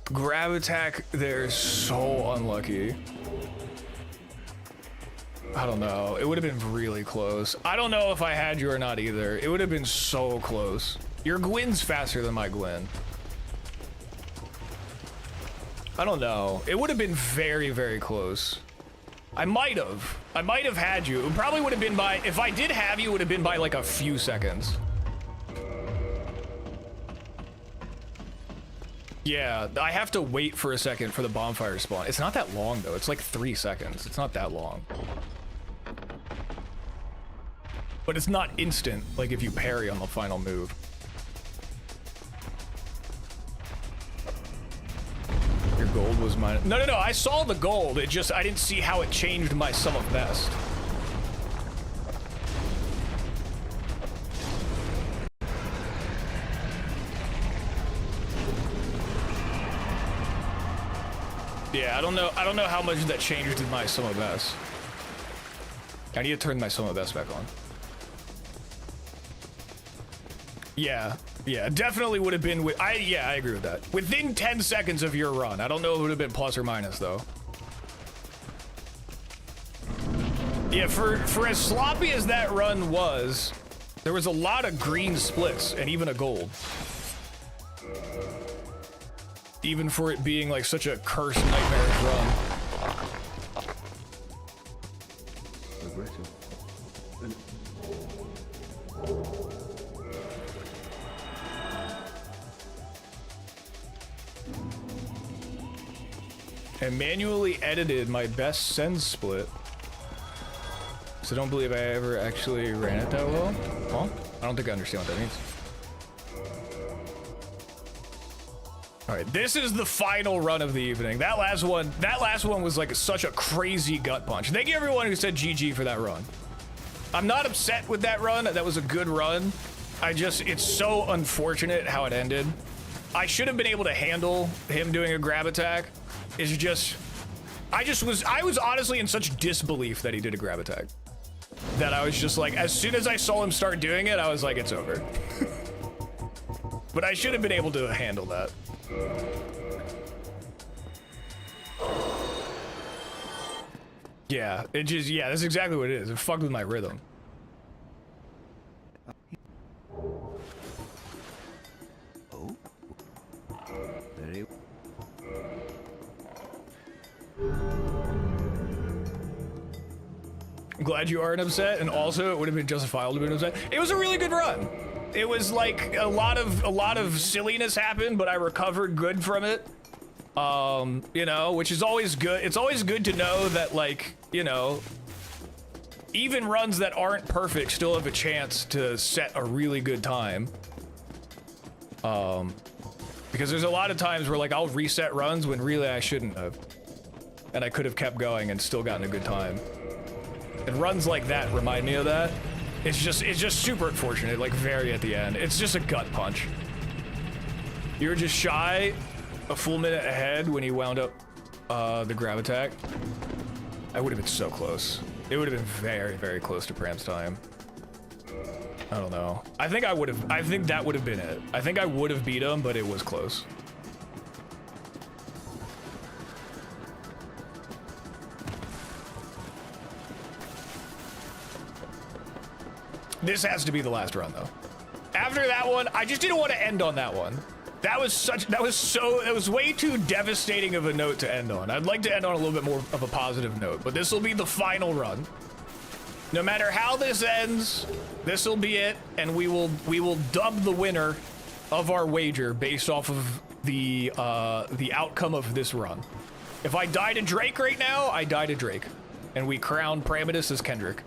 Grab attack there is so unlucky. I don't know. It would have been really close. I don't know if I had you or not either. It would have been so close. Your Gwyn's faster than my Gwyn. I don't know. It would have been very, very close. I might have had you. It probably would have been by, if I did have you, it would have been by like a few seconds. Yeah, I have to wait for a second for the bonfire spawn. It's not that long though. It's like 3 seconds. It's not that long. But it's not instant, like if you parry on the final move. Your gold was mine. No, I saw the gold. It just, I didn't see how it changed my sum of best. Yeah, I don't know how much that changed in my sum of best. I need to turn my sum of best back on. Yeah, definitely would have been with, I agree with that. Within 10 seconds of your run. I don't know if it would have been plus or minus though. Yeah, for as sloppy as that run was, there was a lot of green splits and even a gold. Even for it being like such a cursed nightmarish run. and manually edited my best send split. So I don't believe I ever actually ran it that well. Huh? I don't think I understand what that means. All right, this is the final run of the evening. That last one was like such a crazy gut punch. Thank you everyone who said GG for that run. I'm not upset with that run. That was a good run. It's so unfortunate how it ended. I should have been able to handle him doing a grab attack. It's just, I was honestly in such disbelief that he did a grab attack that I was just like, as soon as I saw him start doing it, I was like, it's over. But I should have been able to handle that. Yeah, that's exactly what it is. It fucked with my rhythm. Oh. Very. I'm glad you aren't upset, and also it would have been justifiable to be upset. It was a really good run. It was like a lot of silliness happened, but I recovered good from it. You know, which is always good. It's always good to know that, like, you know, even runs that aren't perfect still have a chance to set a really good time. Because there's a lot of times where, like, I'll reset runs when really I shouldn't have. And I could have kept going and still gotten a good time. And runs like that remind me of that. It's just super unfortunate, like very at the end. It's just a gut punch. You were just shy a full minute ahead when he wound up the grab attack. I would have been so close. It would have been very, very close to Pram's time. I don't know. I think that would have been it. I think I would have beat him, but it was close. This has to be the last run, though. After that one, I just didn't want to end on that one. That was way too devastating of a note to end on. I'd like to end on a little bit more of a positive note, but this will be the final run. No matter how this ends, this will be it, and we will dub the winner of our wager based off of the outcome of this run. If I die to Drake right now, I die to Drake, and we crown Praminus as Kendrick.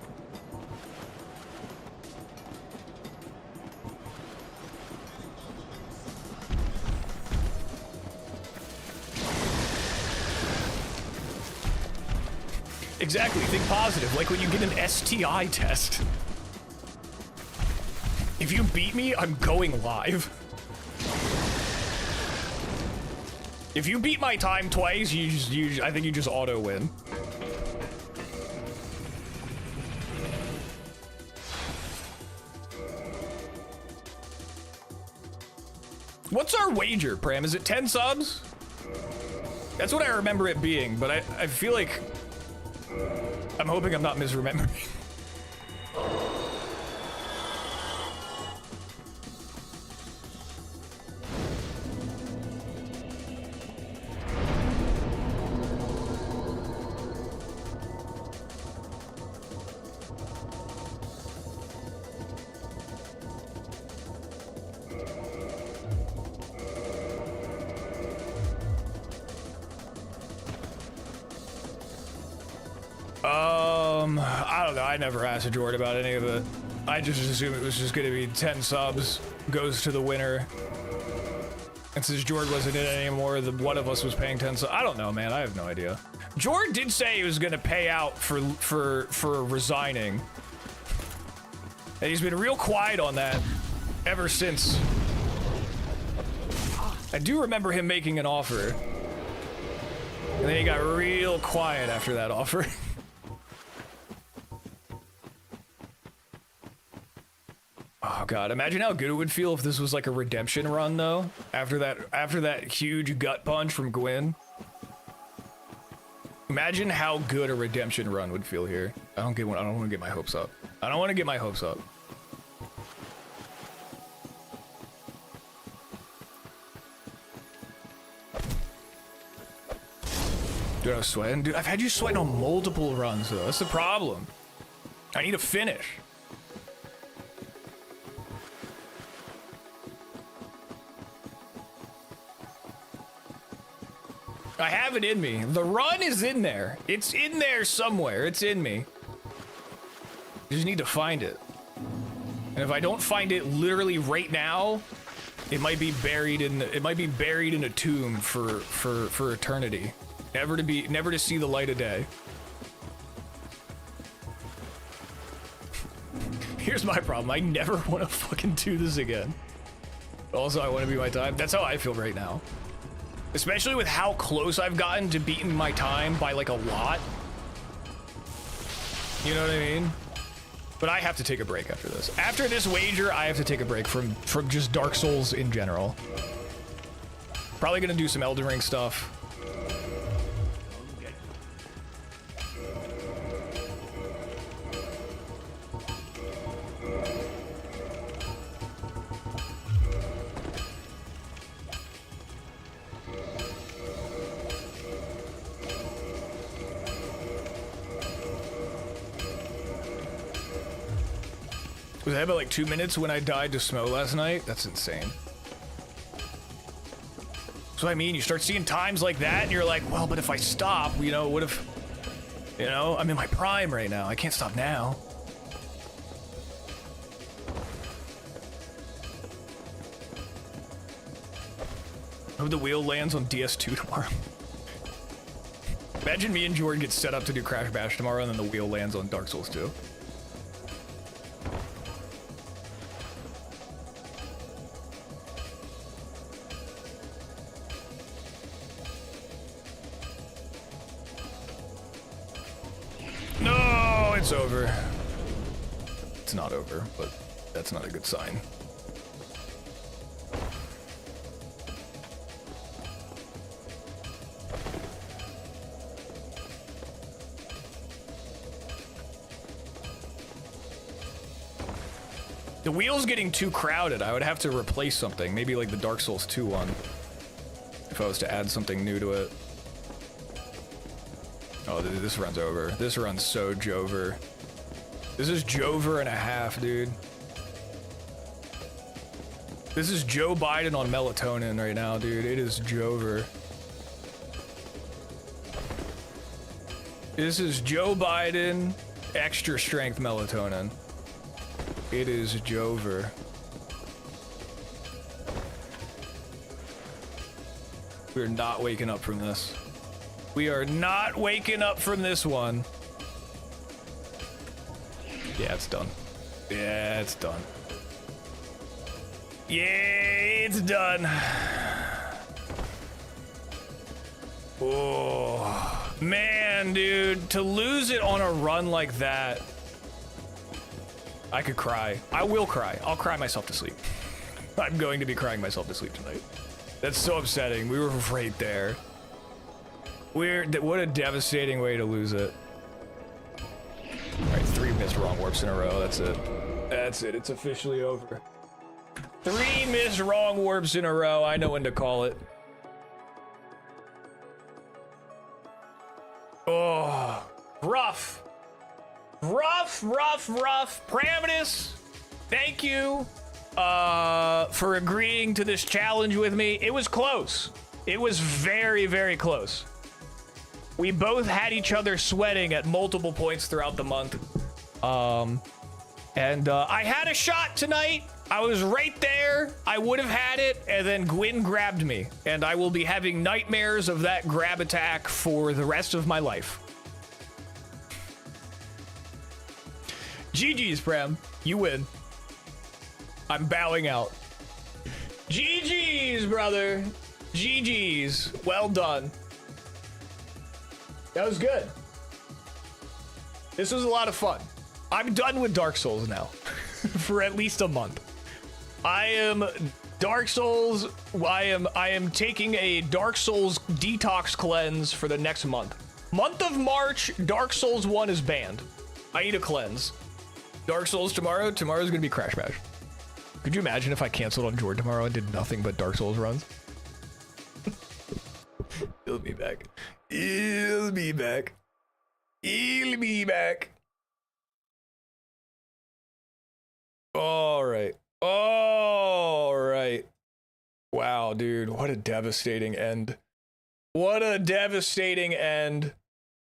Exactly, think positive, like when you get an STI test. If you beat me, I'm going live. If you beat my time twice, I think you just auto win. What's our wager, Pram? Is it 10 subs? That's what I remember it being, but I feel like I'm hoping I'm not misremembering. I don't know. I never asked Jordan about any of it. I just assumed it was just going to be 10 subs goes to the winner. And since Jordan wasn't in it anymore, one of us was paying 10 subs. I don't know, man. I have no idea. Jordan did say he was going to pay out for resigning. And he's been real quiet on that ever since. I do remember him making an offer. And then he got real quiet after that offer. Oh god, imagine how good it would feel if this was like a redemption run though. After that huge gut punch from Gwyn. Imagine how good a redemption run would feel here. I don't want to get my hopes up. I don't want to get my hopes up. Dude, I was sweating. Dude, I've had you sweating on multiple runs though. That's the problem. I need a finish. I have it in me. The run is in there. It's in there somewhere. It's in me. I just need to find it. And if I don't find it literally right now, it might be buried in a tomb for eternity. Never to see the light of day. Here's my problem. I never want to fucking do this again. Also, I want to be my time. That's how I feel right now. Especially with how close I've gotten to beating my time by like a lot. You know what I mean? But I have to take a break after this. After this wager, I have to take a break from just Dark Souls in general. Probably gonna do some Elden Ring stuff. Was I about like 2 minutes when I died to Smo last night? That's insane. So I mean, you start seeing times like that and you're like, well, but if I stop, you know, what if, you know, I'm in my prime right now. I can't stop now. I hope the wheel lands on DS2 tomorrow. Imagine me and Jordan get set up to do Crash Bash tomorrow and then the wheel lands on Dark Souls 2. No, it's over. It's not over, but that's not a good sign. The wheel's getting too crowded. I would have to replace something. Maybe like the Dark Souls 2 one. If I was to add something new to it. Oh, this runs over. This runs so Jover. This is Jover and a half, dude. This is Joe Biden on melatonin right now, dude. It is Jover. This is Joe Biden extra strength melatonin. It is Jover. We're not waking up from this. We are not waking up from this one. Yeah, it's done. Yeah, it's done. Yeah, it's done. Oh, man, dude. To lose it on a run like that. I could cry. I will cry. I'll cry myself to sleep. I'm going to be crying myself to sleep tonight. That's so upsetting. We were right there. What a devastating way to lose it. All right, 3 missed wrong warps in a row. That's it. That's it. It's officially over. 3 missed wrong warps in a row. I know when to call it. Oh, rough. Rough. Parametus, thank you for agreeing to this challenge with me. It was close. It was very, very close. We both had each other sweating at multiple points throughout the month. I had a shot tonight. I was right there. I would have had it, and then Gwyn grabbed me. And I will be having nightmares of that grab attack for the rest of my life. GG's, Prem. You win. I'm bowing out. GG's, brother. GG's. Well done. That was good. This was a lot of fun. I'm done with Dark Souls now. For at least a month. I am Dark Souls. I am taking a Dark Souls detox cleanse for the next month. Month of March, Dark Souls 1 is banned. I need a cleanse. Dark Souls tomorrow. Tomorrow's gonna be Crash Bash. Could you imagine if I canceled on Jordan tomorrow and did nothing but Dark Souls runs? He'll be back. He'll be back. He'll be back. All right. All right. Wow, dude. What a devastating end. What a devastating end.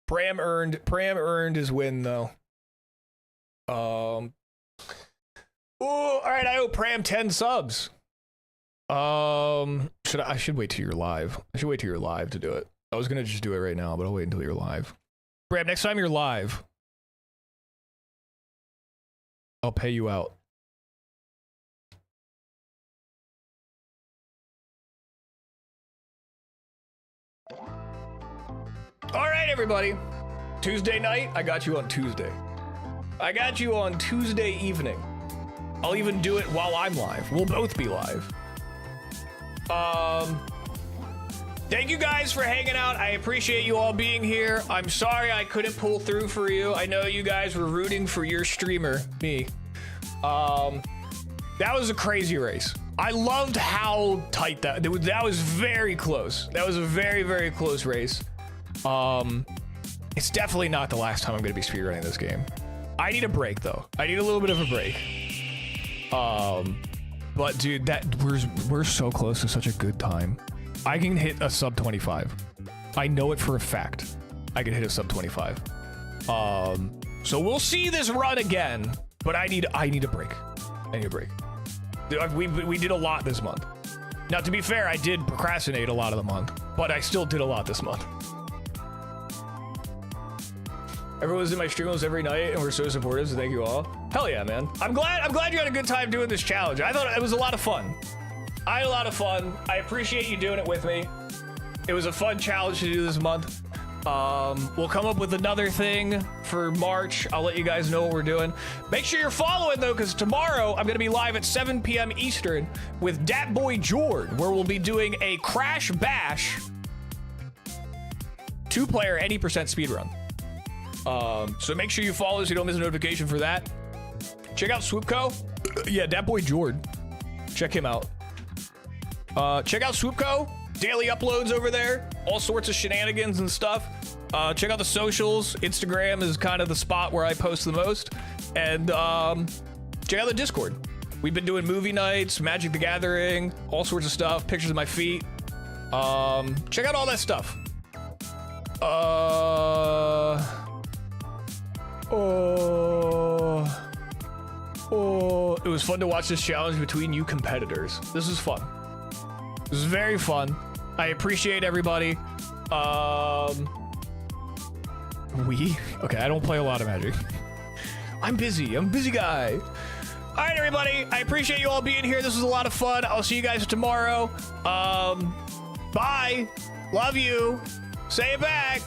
Pram earned his win though. Ooh, all right, I owe Pram 10 subs. I should wait till you're live. I should wait till you're live to do it. I was gonna just do it right now, but I'll wait until you're live. Pram, next time you're live, I'll pay you out. All right, everybody. Tuesday night, I got you on Tuesday. I got you on Tuesday evening. I'll even do it while I'm live. We'll both be live. Thank you guys for hanging out. I appreciate you all being here. I'm sorry I couldn't pull through for you. I know you guys were rooting for your streamer, me. That was a crazy race. I loved how tight that was very close. That was a very, very close race. It's definitely not the last time I'm going to be speedrunning this game. I need a break though. I need a little bit of a break. But dude, we're so close to such a good time. I can hit a sub 25. I know it for a fact. I can hit a sub 25. So we'll see this run again, but I need a break. I need a break. We did a lot this month. Now, to be fair, I did procrastinate a lot of the month, but I still did a lot this month. Everyone's in my streams every night, and we're so supportive, so thank you all. Hell yeah, man. I'm glad you had a good time doing this challenge. I thought it was a lot of fun. I had a lot of fun. I appreciate you doing it with me. It was a fun challenge to do this month. We'll come up with another thing for March. I'll let you guys know what we're doing. Make sure you're following, though, because tomorrow I'm going to be live at 7 p.m. Eastern with Dat Boy Jord, where we'll be doing a Crash Bash 2-player any percent speedrun. So make sure you follow so you don't miss a notification for that. Check out Swoopco. Yeah, Dat Boy Jord. Check him out. Check out Swoopco. Daily uploads over there. All sorts of shenanigans and stuff. Check out the socials. Instagram is kind of the spot where I post the most. And check out the Discord. We've been doing movie nights, Magic the Gathering, all sorts of stuff. Pictures of my feet. Check out all that stuff. It was fun to watch this challenge between you competitors. This was fun. This was very fun. I appreciate everybody. Okay, I don't play a lot of Magic. I'm busy. I'm a busy guy. All right, everybody. I appreciate you all being here. This was a lot of fun. I'll see you guys tomorrow. Bye. Love you. Say it back.